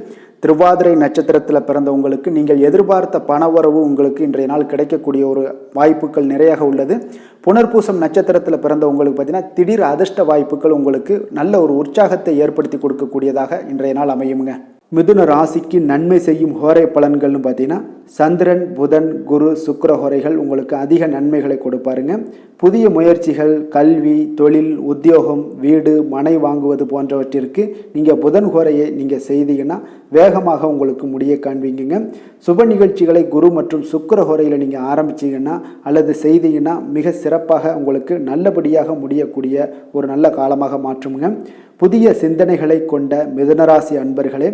திருவாதிரை நட்சத்திரத்தில் பிறந்தவங்களுக்கு நீங்கள் எதிர்பார்த்த பணவரவு உங்களுக்கு இன்றைய நாள் கிடைக்கக்கூடிய ஒரு வாய்ப்புகள் நிறையாக உள்ளது. புனர்பூசம் நட்சத்திரத்தில் பிறந்தவங்களுக்கு பார்த்தீங்கன்னா திடீர் அதிர்ஷ்ட வாய்ப்புகள் உங்களுக்கு நல்ல ஒரு உற்சாகத்தை ஏற்படுத்தி கொடுக்கக்கூடியதாக இன்றைய நாள் அமையுங்க. மிதுன ராசிக்கு நன்மை செய்யும் ஹோரை பலன்கள்னு பார்த்தீங்கன்னா சந்திரன் புதன் குரு சுக்கிர ஹோரைகள் உங்களுக்கு அதிக நன்மைகளை கொடுப்பாருங்க. புதிய முயற்சிகள் கல்வி தொழில் உத்தியோகம் வீடு மனை வாங்குவது போன்றவற்றிற்கு நீங்கள் புதன் ஹோரையை நீங்கள் செய்தீங்கன்னா வேகமாக உங்களுக்கு முடிய காண்பீங்க. சுப நிகழ்ச்சிகளை குரு மற்றும் சுக்கிர ஹோரையில் நீங்கள் ஆரம்பிச்சிங்கன்னா அல்லது செய்தீங்கன்னா மிக சிறப்பாக உங்களுக்கு நல்லபடியாக முடியக்கூடிய ஒரு நல்ல காலமாக மாற்றுங்க. புதிய சிந்தனைகளை கொண்ட மிதுனராசி அன்பர்களே,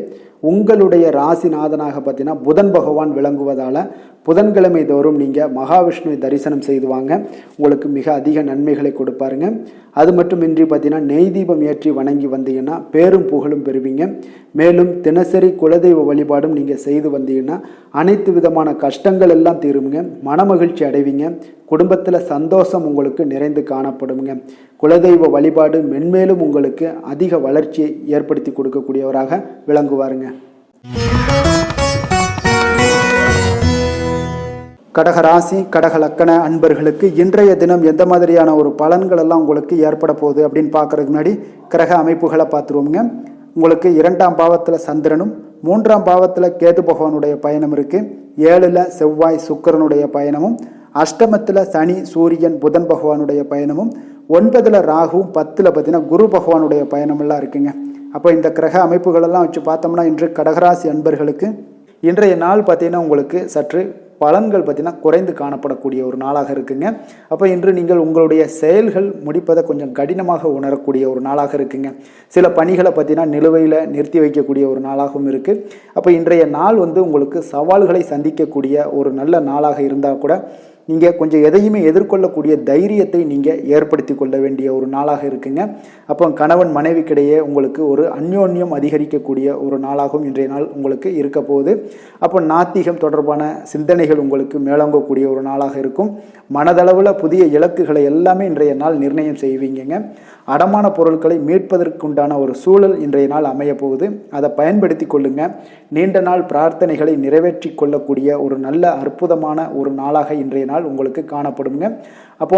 உங்களுடைய ராசிநாதனாக பார்த்தீங்கன்னா புதன் பகவான் விளங்குவதால் புதன்கிழமை தோறும் நீங்கள் மகாவிஷ்ணுவை தரிசனம் செய்து வாங்க. உங்களுக்கு மிக அதிக நன்மைகளை கொடுப்பாருங்க. அது மட்டுமின்றி பார்த்தீங்கன்னா நெய் தீபம் ஏற்றி வணங்கி வந்தீங்கன்னா பேரும் புகழும் பெறுவீங்க. மேலும் தினசரி குலதெய்வ வழிபாடும் நீங்கள் செய்து வந்தீங்கன்னா அனைத்து விதமான கஷ்டங்கள் எல்லாம் தீருங்க. மனமகிழ்ச்சி அடைவீங்க. குடும்பத்தில் சந்தோஷம் உங்களுக்கு நிறைந்து காணப்படுங்க. குலதெய்வ வழிபாடு மென்மேலும் உங்களுக்கு அதிக வளர்ச்சியை ஏற்படுத்தி கொடுக்கக்கூடியவராக விளங்குவாருங்க. கடகராசி கடக லக்கண அன்பர்களுக்கு இன்றைய தினம் எந்த மாதிரியான ஒரு பலன்கள் எல்லாம் உங்களுக்கு ஏற்பட போகுது அப்படின்னு பார்க்கறதுக்கு முன்னாடி கிரக அமைப்புகளை பார்த்துருவோங்க. உங்களுக்கு 2ஆம் பாவத்தில் சந்திரனும் 3ஆம் பாவத்தில் கேது பகவானுடைய பயணம் இருக்குது. 7ல் செவ்வாய் சுக்கிரனுடைய பயணமும், அஷ்டமத்தில் சனி சூரியன் புதன் பகவானுடைய பயணமும், 9ல் ராகுவும், 10ல் பார்த்தீங்கன்னா குரு பகவானுடைய பயணமெல்லாம் இருக்குங்க. அப்போ இந்த கிரக அமைப்புகளெல்லாம் வச்சு பார்த்தோம்னா இன்று கடகராசி அன்பர்களுக்கு இன்றைய நாள் பார்த்தீங்கன்னா உங்களுக்கு சற்று பலன்கள் பார்த்தீங்கன்னா குறைந்து காணப்படக்கூடிய ஒரு நாளாக இருக்குங்க. அப்போ இன்று நீங்கள் உங்களுடைய செயல்கள் முடிப்பதை கொஞ்சம் கடினமாக உணரக்கூடிய ஒரு நாளாக இருக்குங்க. சில பணிகளை பார்த்தீங்கன்னா நிலுவையில் நிறுத்தி வைக்கக்கூடிய ஒரு நாளாகவும் இருக்குது. அப்போ இன்றைய நாள் உங்களுக்கு சவால்களை சந்திக்கக்கூடிய ஒரு நல்ல நாளாக இருந்தால் கூட நீங்கள் கொஞ்சம் எதையுமே எதிர்கொள்ளக்கூடிய தைரியத்தை நீங்கள் ஏற்படுத்தி கொள்ள வேண்டிய ஒரு நாளாக இருக்குங்க. அப்போ கணவன் மனைவிக்கிடையே உங்களுக்கு ஒரு அந்யோன்யம் அதிகரிக்கக்கூடிய ஒரு நாளாகவும் இன்றைய நாள் உங்களுக்கு இருக்க போகுது. அப்போ நாத்திகம் தொடர்பான சிந்தனைகள் உங்களுக்கு மேலோங்கக்கூடிய ஒரு நாளாக இருக்கும். மனதளவில் புதிய இலக்குகளை எல்லாமே இன்றைய நாள் நிர்ணயம் செய்வீங்க. அடமான பொருட்களை மீட்பதற்குண்டான ஒரு சூழல் இன்றைய நாள் அமைய போகுது. அதை பயன்படுத்தி கொள்ளுங்க. நீண்ட நாள் பிரார்த்தனைகளை நிறைவேற்றி கொள்ளக்கூடிய ஒரு நல்ல அற்புதமான ஒரு நாளாக இன்றைய நாள் உங்களுக்கு காணப்படுங்க. அப்போ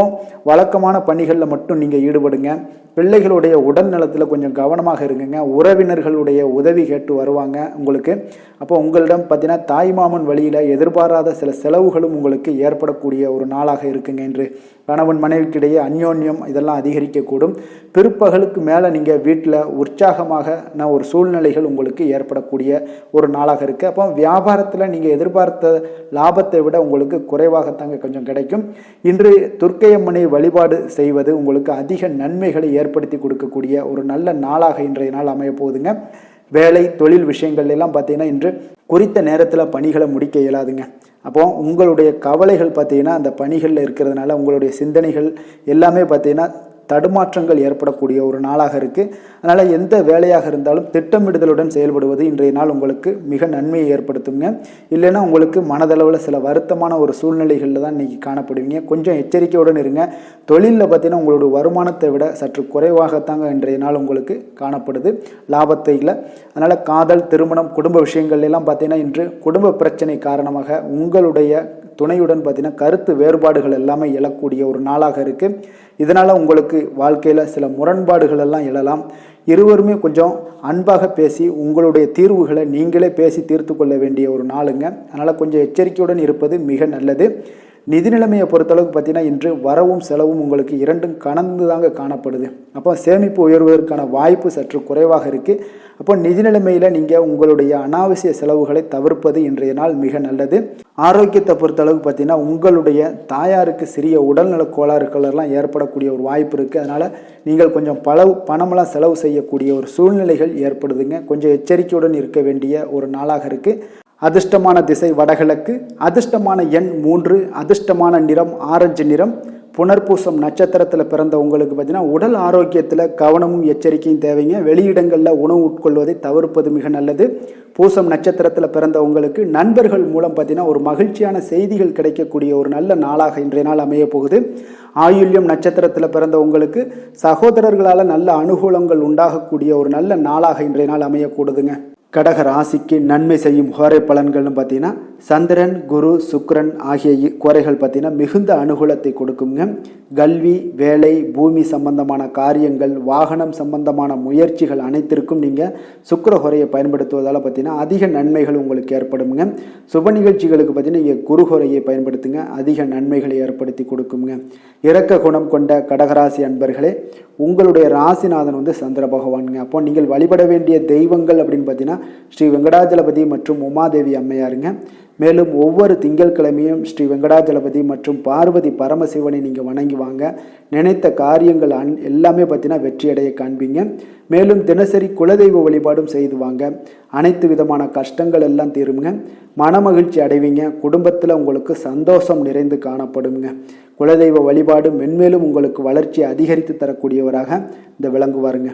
வழக்கமான பணிகளில் மட்டும் நீங்கள் ஈடுபடுங்க. பிள்ளைகளுடைய உடல் நலத்தில் கொஞ்சம் கவனமாக இருங்குங்க. உறவினர்களுடைய உதவி கேட்டு வருவாங்க உங்களுக்கு. அப்போ உங்களிடம் பார்த்தீங்கன்னா தாய்மாமன் வழியில் எதிர்பாராத சில செலவுகளும் உங்களுக்கு ஏற்படக்கூடிய ஒரு நாளாக இருக்குங்க. என்று கணவன் மனைவிக்கிடையே அந்யோன்யம் இதெல்லாம் அதிகரிக்கக்கூடும். பிற்பகலுக்கு மேலே நீங்கள் வீட்டில் உற்சாகமான ஒரு சூழ்நிலைகள் உங்களுக்கு ஏற்படக்கூடிய ஒரு நாளாக இருக்குது. அப்போ வியாபாரத்தில் நீங்கள் எதிர்பார்த்த லாபத்தை விட உங்களுக்கு குறைவாகத்தாங்க கொஞ்சம் கிடைக்கும். இன்று துர்க்கையம்மனை வழிபாடு செய்வது உங்களுக்கு அதிக நன்மைகளை ஏற்படுத்தி கொடுக்கக்கூடிய ஒரு நல்ல நாளாக இன்றைய நாள் அமைய போகுதுங்க. வேலை தொழில் விஷயங்கள் எல்லாம் பார்த்தீங்கன்னா இன்று குறித்த நேரத்தில் பணிகளை முடிக்க இயலாதுங்க. அப்போ உங்களுடைய கவலைகள் பார்த்தீங்கன்னா அந்த பணிகளில் இருக்கிறதுனால உங்களுடைய சிந்தனைகள் எல்லாமே பார்த்தீங்கன்னா தடுமாற்றங்கள் ஏற்படக்கூடிய ஒரு நாளாக இருக்குது. அதனால் எந்த வேலையாக இருந்தாலும் திட்டமிடுதலுடன் செயல்படுவது இன்றைய நாள் உங்களுக்கு மிக நன்மையை ஏற்படுத்துங்க. இல்லைன்னா உங்களுக்கு மனதளவில் சில வருத்தமான ஒரு சூழ்நிலைகளில் தான் இன்றைக்கி காணப்படுவீங்க. கொஞ்சம் எச்சரிக்கையுடன் இருங்க. தொழிலில் பார்த்தீங்கன்னா உங்களுடைய வருமானத்தை விட சற்று குறைவாகத்தாங்க இன்றைய நாள் உங்களுக்கு காணப்படுது லாபத்தை இல்லை. அதனால் காதல் திருமணம் குடும்ப விஷயங்கள் எல்லாம் பார்த்தீங்கன்னா இன்று குடும்ப பிரச்சனை காரணமாக உங்களுடைய துணையுடன் பார்த்தீங்கன்னா கருத்து வேறுபாடுகள் எல்லாமே எழக்கூடிய ஒரு நாளாக இருக்குது. இதனால் உங்களுக்கு வாழ்க்கையில் சில முரண்பாடுகள் எல்லாம் எழலாம். இருவருமே கொஞ்சம் அன்பாக பேசி உங்களுடைய தீர்வுகளை நீங்களே பேசி தீர்த்து கொள்ள வேண்டிய ஒரு நாளுங்க. அதனால் கொஞ்சம் எச்சரிக்கையுடன் இருப்பது மிக நல்லது. நிதி நிலைமையை பொறுத்தளவுக்கு பார்த்தீங்கன்னா இன்று வரவும் செலவும் உங்களுக்கு இரண்டும் கலந்து தாங்க காணப்படுது. அப்போ சேமிப்பு உயர்வதற்கான வாய்ப்பு சற்று குறைவாக இருக்குது. அப்போ நிதி நிலைமையில் நீங்கள் உங்களுடைய அனாவசிய செலவுகளை தவிர்ப்பது இன்றைய நாள் மிக நல்லது. ஆரோக்கியத்தை பொறுத்தளவுக்கு பார்த்தீங்கன்னா உங்களுடைய தாயாருக்கு சிறிய உடல்நல கோளாறுகள் எல்லாம் ஏற்படக்கூடிய ஒரு வாய்ப்பு இருக்குது. அதனால் நீங்கள் கொஞ்சம் பணமெல்லாம் செலவு செய்யக்கூடிய ஒரு சூழ்நிலைகள் ஏற்படுதுங்க. கொஞ்சம் எச்சரிக்கையுடன் இருக்க வேண்டிய ஒரு நாளாக இருக்குது. அதிர்ஷ்டமான திசை வடகிழக்கு, அதிர்ஷ்டமான எண் 3, அதிர்ஷ்டமான நிறம் ஆரஞ்சு நிறம். புனர்பூசம் நட்சத்திரத்தில் பிறந்த உங்களுக்கு பார்த்தீங்கன்னா உடல் ஆரோக்கியத்தில் கவனமும் எச்சரிக்கையும் தேவைங்க. வெளியிடங்களில் உணவு உட்கொள்வதை தவிர்ப்பது மிக நல்லது. பூசம் நட்சத்திரத்தில் பிறந்த உங்களுக்கு நண்பர்கள் மூலம் பார்த்தீங்கன்னா ஒரு மகிழ்ச்சியான செய்திகள் கிடைக்கக்கூடிய ஒரு நல்ல நாளாக இன்றைய நாள் அமைய போகுது. ஆயுள்யம் நட்சத்திரத்தில் பிறந்த உங்களுக்கு சகோதரர்களால் நல்ல அனுகூலங்கள் உண்டாகக்கூடிய ஒரு நல்ல நாளாக இன்றைய நாள் அமையக்கூடுதுங்க. கடக ராசிக்கு நன்மை செய்யும் ஹோரை பலன்கள்னு பார்த்தீங்கன்னா சந்திரன் குரு சுக்கிரன் ஆகிய குறைகள் பார்த்தீங்கன்னா மிகுந்த அனுகூலத்தை கொடுக்குங்க. கல்வி வேலை பூமி சம்பந்தமான காரியங்கள் வாகனம் சம்பந்தமான முயற்சிகள் அனைத்திற்கும் நீங்கள் சுக்கிர ஹோரையை பயன்படுத்துவதால் பார்த்தீங்கன்னா அதிக நன்மைகள் உங்களுக்கு ஏற்படுங்க. சுப நிகழ்ச்சிகளுக்கு பார்த்தீங்கன்னா நீங்கள் குரு ஹோரையை பயன்படுத்துங்க, அதிக நன்மைகளை ஏற்படுத்தி கொடுக்குங்க. இரக்க குணம் கொண்ட கடகராசி அன்பர்களே, உங்களுடைய ராசிநாதன் சந்திர பகவானுங்க. அப்போ நீங்கள் வழிபட வேண்டிய தெய்வங்கள் அப்படின்னு பார்த்தீங்கன்னா ஸ்ரீ வெங்கடாஜலபதி மற்றும் உமாதேவி அம்மையாருங்க. மேலும் ஒவ்வொரு திங்கட்கிழமையும் ஸ்ரீ வெங்கடாஜலபதி மற்றும் பார்வதி பரமசிவனை நீங்கள் வணங்கி வாங்க. நினைத்த காரியங்கள் எல்லாமே பார்த்தீங்கன்னா வெற்றியடைய காண்பீங்க. மேலும் தினசரி குலதெய்வ வழிபாடும் செய்து வாங்க. அனைத்து விதமான கஷ்டங்கள் எல்லாம் தீருங்க. மனமகிழ்ச்சி அடைவீங்க. குடும்பத்தில் உங்களுக்கு சந்தோஷம் நிறைந்து காணப்படுங்க. குலதெய்வ வழிபாடு மென்மேலும் உங்களுக்கு வளர்ச்சி அதிகரித்து தரக்கூடியவராக இந்த விளங்குவாருங்க.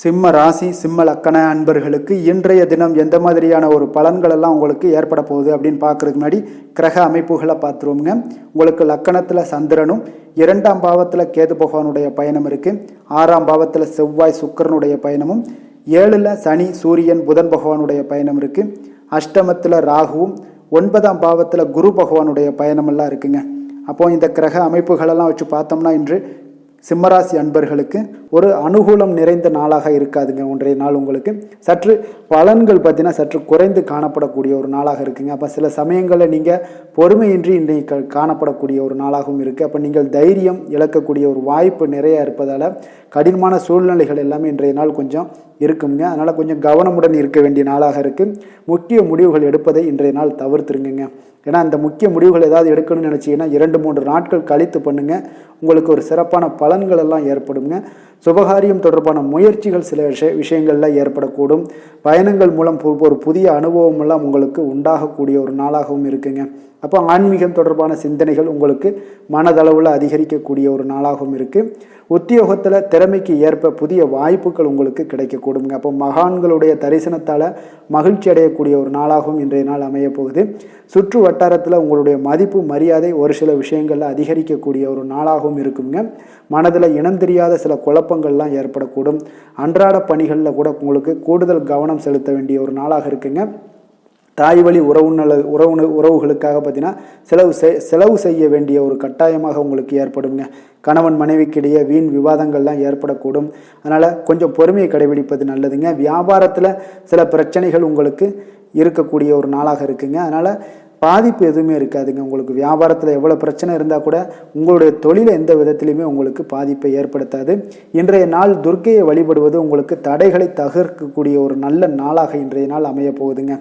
சிம்ம ராசி சிம்ம லக்கண அன்பர்களுக்கு இன்றைய தினம் எந்த மாதிரியான ஒரு பலன்கள் எல்லாம் உங்களுக்கு ஏற்பட போகுது அப்படின்னு பார்க்கறதுக்கு முன்னாடி கிரக அமைப்புகளை பார்த்துருவோங்க. உங்களுக்கு லக்கணத்தில் சந்திரனும் 2ஆம் பாவத்தில் கேது பகவானுடைய பயணம் இருக்குது. 6ஆம் பாவத்தில் செவ்வாய் சுக்கிரனுடைய பயணமும் 7ல் சனி சூரியன் புதன் பகவானுடைய பயணம் இருக்குது. அஷ்டமத்தில் ராகுவும் 9ஆம் பாவத்தில் குரு பகவானுடைய பயணமெல்லாம் இருக்குங்க. அப்போது இந்த கிரக அமைப்புகளெல்லாம் வச்சு பார்த்தோம்னா இன்று சிம்மராசி அன்பர்களுக்கு ஒரு அனுகூலம் நிறைந்த நாளாக இருக்காதுங்க. ஒன்றைய நாள் உங்களுக்கு சற்று பலன்கள் பார்த்தீங்கன்னா சற்று குறைந்து காணப்படக்கூடிய ஒரு நாளாக இருக்குங்க. அப்போ சில சமயங்களில் நீங்கள் பொறுமையின்றி இன்றைக்கு காணப்படக்கூடிய ஒரு நாளாகவும் இருக்குது. அப்போ நீங்கள் தைரியம் இழக்கக்கூடிய ஒரு வாய்ப்பு நிறையா இருப்பதால் கடினமான சூழ்நிலைகள் எல்லாமே இன்றைய நாள் கொஞ்சம் இருக்குங்க. அதனால் கொஞ்சம் கவனமுடன் இருக்க வேண்டிய நாளாக இருக்குது. முக்கிய முடிவுகள் எடுப்பதை இன்றைய நாள் தவிர்த்துருங்க. ஏன்னா அந்த முக்கிய முடிவுகள் ஏதாவது எடுக்கணும்னு நினச்சிங்கன்னா 2-3 நாட்கள் கழித்து பண்ணுங்கள். உங்களுக்கு ஒரு சிறப்பான பலன்கள் எல்லாம் ஏற்படுங்க. சுபகாரியம் தொடர்பான முயற்சிகள் சில விஷயங்களில் ஏற்படக்கூடும். பயணங்கள் மூலம் ஒரு புதிய அனுபவம் எல்லாம் உங்களுக்கு உண்டாகக்கூடிய ஒரு நாளாகவும் இருக்குங்க. அப்போ ஆன்மீகம் தொடர்பான சிந்தனைகள் உங்களுக்கு மனதளவில் அதிகரிக்கக்கூடிய ஒரு நாளாகவும் இருக்குது. உத்தியோகத்தில் திறமைக்கு ஏற்ப புதிய வாய்ப்புகள் உங்களுக்கு கிடைக்கக்கூடுங்க. அப்போ மகான்களுடைய தரிசனத்தால் மகிழ்ச்சி அடையக்கூடிய ஒரு நாளாகவும் இன்றைய நாள் அமைய போகுது. சுற்று வட்டாரத்தில் உங்களுடைய மதிப்பு மரியாதை ஒரு சில விஷயங்களில் அதிகரிக்கக்கூடிய ஒரு நாளாகவும் இருக்குங்க. மனதில் இனம் தெரியாத சில குழப்பங்கள்லாம் ஏற்படக்கூடும். அன்றாட பணிகளில் கூட உங்களுக்கு கூடுதல் கவனம் செலுத்த வேண்டிய ஒரு நாளாக இருக்குங்க. தாய் வழி உறவுகளுக்காக பார்த்தீங்கன்னா செலவு செய்ய வேண்டிய ஒரு கட்டாயமாக உங்களுக்கு ஏற்படுங்க. கணவன் மனைவிக்கிடையே வீண் விவாதங்கள்லாம் ஏற்படக்கூடும். அதனால் கொஞ்சம் பொறுமையை கடைபிடிப்பது நல்லதுங்க. வியாபாரத்தில் சில பிரச்சனைகள் உங்களுக்கு இருக்கக்கூடிய ஒரு நாளாக இருக்குங்க. அதனால் பாதிப்பு எதுவுமே இருக்காதுங்க. உங்களுக்கு வியாபாரத்தில் எவ்வளோ பிரச்சனை இருந்தால் கூட உங்களுடைய தொழிலை எந்த விதத்திலையுமே உங்களுக்கு பாதிப்பை ஏற்படுத்தாது. இன்றைய நாள் துர்க்கையை வழிபடுவது உங்களுக்கு தடைகளை தகர்க்கக்கூடிய ஒரு நல்ல நாளாக இன்றைய நாள் அமைய போகுதுங்க.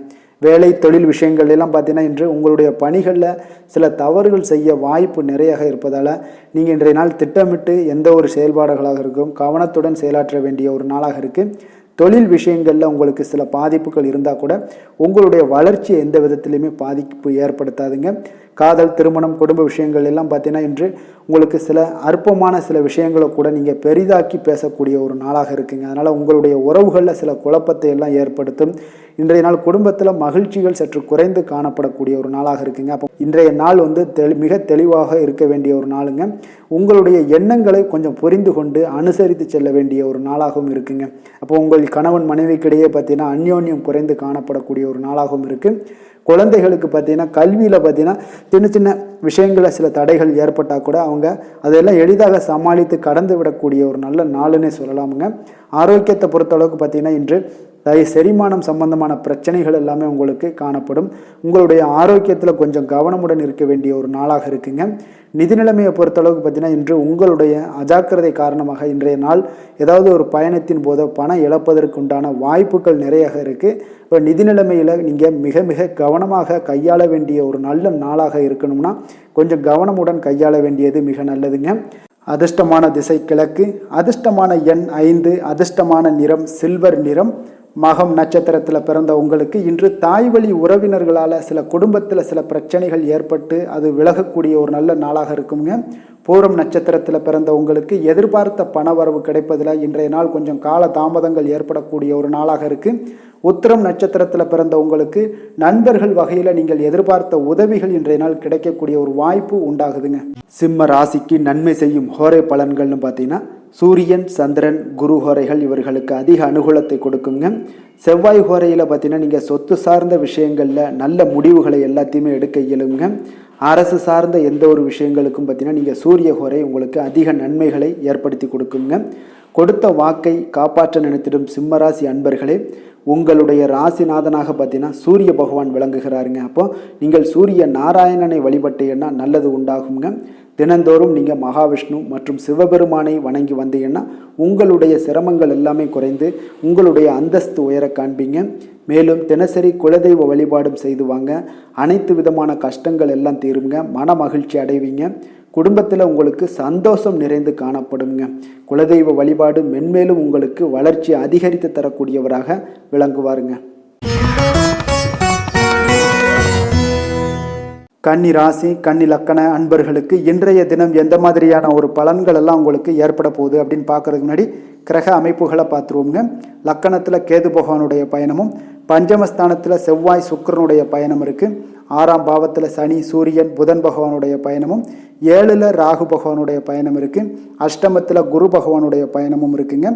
வேலை தொழில் விஷயங்கள் எல்லாம் பார்த்தீங்கன்னா இன்று உங்களுடைய பணிகளில் சில தவறுகள் செய்ய வாய்ப்பு நிறையாக இருப்பதால் நீங்கள் இன்றைய நாள் திட்டமிட்டு எந்த ஒரு செயல்பாடுகளாக இருக்கும் கவனத்துடன் செயலாற்ற வேண்டிய ஒரு நாளாக இருக்குது. தொழில் விஷயங்களில் உங்களுக்கு சில பாதிப்புகள் இருந்தால் கூட உங்களுடைய வளர்ச்சியை எந்த விதத்திலையுமே பாதிப்பு ஏற்படுத்தாதுங்க. காதல், திருமணம், குடும்ப விஷயங்கள் எல்லாம் பார்த்தீங்கன்னா இன்று உங்களுக்கு சில அற்பமான சில விஷயங்களை கூட நீங்கள் பெரிதாக்கி பேசக்கூடிய ஒரு நாளாக இருக்குங்க. அதனால் உங்களுடைய உறவுகளில் சில குழப்பத்தை எல்லாம் ஏற்படுத்தும். இன்றைய நாள் குடும்பத்தில் மகிழ்ச்சிகள் சற்று குறைந்து காணப்படக்கூடிய ஒரு நாளாக இருக்குங்க. அப்போ இன்றைய நாள் மிக தெளிவாக இருக்க வேண்டிய ஒரு நாளுங்க. உங்களுடைய எண்ணங்களை கொஞ்சம் புரிந்து கொண்டு அனுசரித்து செல்ல வேண்டிய ஒரு நாளாகவும் இருக்குங்க. அப்போ உங்கள் கணவன் மனைவிக்கிடையே பார்த்தீங்கன்னா அந்யோன்யம் குறைந்து காணப்படக்கூடிய ஒரு நாளாகவும் இருக்குது. குழந்தைகளுக்கு பார்த்தீங்கன்னா கல்வியில் பார்த்தீங்கன்னா சின்ன சின்ன விஷயங்களில் சில தடைகள் ஏற்பட்டால் கூட அவங்க அதெல்லாம் எளிதாக சமாளித்து கடந்து விடக்கூடிய ஒரு நல்ல நாளுன்னே சொல்லலாமுங்க. ஆரோக்கியத்தை பொறுத்தளவுக்கு பார்த்தீங்கன்னா இன்று செரிமானம் சம்பந்தமான பிரச்சனைகள் எல்லாமே உங்களுக்கு காணப்படும். உங்களுடைய ஆரோக்கியத்தில் கொஞ்சம் கவனமுடன் இருக்க வேண்டிய ஒரு நாளாக இருக்குங்க. நிதி நிலைமையை பொறுத்தளவுக்கு பார்த்தீங்கன்னா இன்று உங்களுடைய அஜாக்கிரதை காரணமாக இன்றைய நாள் ஏதாவது ஒரு பயணத்தின் போது பணம் இழப்பதற்கு உண்டான வாய்ப்புகள் நிறையாக இருக்குது. இப்போ நிதி நிலைமையில் நீங்கள் மிக மிக கவனமாக கையாள வேண்டிய ஒரு நல்ல நாளாக இருக்கணும்னா கொஞ்சம் கவனமுடன் கையாள வேண்டியது மிக நல்லதுங்க. அதிர்ஷ்டமான திசை கிழக்கு, அதிர்ஷ்டமான எண் 5, அதிர்ஷ்டமான நிறம் சில்வர் நிறம். மகம் நட்சத்திரத்தில் பிறந்த உங்களுக்கு இன்று தாய் வழி உறவினர்களால் சில குடும்பத்தில் சில பிரச்சனைகள் ஏற்பட்டு அது விலகக்கூடிய ஒரு நல்ல நாளாக இருக்குங்க. பூரம் நட்சத்திரத்தில் பிறந்த உங்களுக்கு எதிர்பார்த்த பணவரவு கிடைப்பதில் இன்றைய நாள் கொஞ்சம் கால தாமதங்கள் ஏற்படக்கூடிய ஒரு நாளாக இருக்குது. உத்திரம் நட்சத்திரத்தில் பிறந்த உங்களுக்கு நண்பர்கள் வகையில் நீங்கள் எதிர்பார்த்த உதவிகள் இன்றைய நாள் கிடைக்கக்கூடிய ஒரு வாய்ப்பு உண்டாகுதுங்க. சிம்ம ராசிக்கு நன்மை செய்யும் ஹோரை பலன்கள்னு பார்த்தீங்கன்னா சூரியன், சந்திரன், குரு ஹோரைகள் இவர்களுக்கு அதிக அனுகூலத்தை கொடுக்குங்க. செவ்வாய் ஹோரையில் பார்த்தீங்கன்னா நீங்கள் சொத்து சார்ந்த விஷயங்களில் நல்ல முடிவுகளை எல்லாத்தையுமே எடுக்க இயலுங்க. அரசு சார்ந்த எந்த ஒரு விஷயங்களுக்கும் பார்த்தீங்கன்னா நீங்கள் சூரிய ஹோரை உங்களுக்கு அதிக நன்மைகளை ஏற்படுத்தி கொடுக்குங்க. கொடுத்த வாக்கை காப்பாற்ற நினைத்திடும் சிம்மராசி அன்பர்களே, உங்களுடைய ராசிநாதனாக பார்த்தீங்கன்னா சூரிய பகவான் விளங்குகிறாருங்க. அப்போ நீங்கள் சூரிய நாராயணனை வழிபட்டீங்கன்னா நல்லது உண்டாகுங்க. தினந்தோறும் நீங்கள் மகாவிஷ்ணு மற்றும் சிவபெருமானை வணங்கி வந்தீங்கன்னா உங்களுடைய சிரமங்கள் எல்லாமே குறைந்து உங்களுடைய அந்தஸ்து உயர காண்பீங்க. மேலும் தினசரி குலதெய்வ வழிபாடும் செய்து வாங்க. அனைத்து விதமான கஷ்டங்கள் எல்லாம் தீருங்க. மன மகிழ்ச்சி அடைவீங்க. குடும்பத்தில் உங்களுக்கு சந்தோஷம் நிறைந்து காணப்படுங்க. குலதெய்வ வழிபாடு மென்மேலும் உங்களுக்கு வளர்ச்சி அதிகரித்து தரக்கூடியவராக விளங்குவாருங்க. கன்னி ராசி, கன்னி லக்கண அன்பர்களுக்கு இன்றைய தினம் எந்த மாதிரியான ஒரு பலன்கள் எல்லாம் உங்களுக்கு ஏற்பட போகுது அப்படின்னு பார்க்கறதுக்கு முன்னாடி கிரக அமைப்புகளை பார்த்துருவோங்க. லக்கணத்தில் கேது பகவானுடைய பயணமும் பஞ்சமஸ்தானத்தில் செவ்வாய் சுக்கிரனுடைய பயணம் இருக்குது. 6ஆம் பாவத்தில் சனி சூரியன் புதன் பகவானுடைய பயணமும், 7ல் ராகு பகவானுடைய பயணம் இருக்குது. அஷ்டமத்தில் குரு பகவானுடைய பயணமும் இருக்குங்க.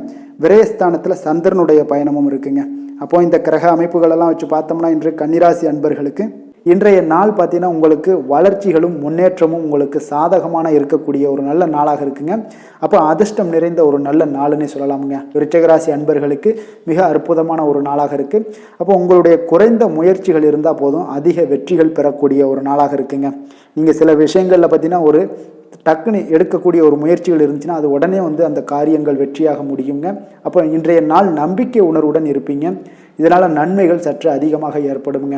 விரயஸ்தானத்தில் சந்திரனுடைய பயணமும் இருக்குங்க. அப்போ இந்த கிரக அமைப்புகளெல்லாம் வச்சு பார்த்தோம்னா இன்று கன்னிராசி அன்பர்களுக்கு இன்றைய நாள் பார்த்தீங்கன்னா உங்களுக்கு வளர்ச்சிகளும் முன்னேற்றமும் உங்களுக்கு சாதகமான இருக்கக்கூடிய ஒரு நல்ல நாளாக இருக்குங்க. அப்போ அதிர்ஷ்டம் நிறைந்த ஒரு நல்ல நாளுன்னே சொல்லலாமுங்க. விருச்சிகராசி அன்பர்களுக்கு மிக அற்புதமான ஒரு நாளாக இருக்குது. அப்போ உங்களுடைய குறைந்த முயற்சிகள் இருந்தால் போதும் அதிக வெற்றிகள் பெறக்கூடிய ஒரு நாளாக இருக்குங்க. நீங்கள் சில விஷயங்களில் பார்த்தீங்கன்னா ஒரு டக்குன்னு எடுக்கக்கூடிய ஒரு முயற்சிகள் இருந்துச்சுன்னா அது உடனே அந்த காரியங்கள் வெற்றியாக முடியுங்க. அப்போ இன்றைய நாள் நம்பிக்கை உணர்வுடன் இருப்பீங்க. இதனால் நன்மைகள் சற்று அதிகமாக ஏற்படுங்க.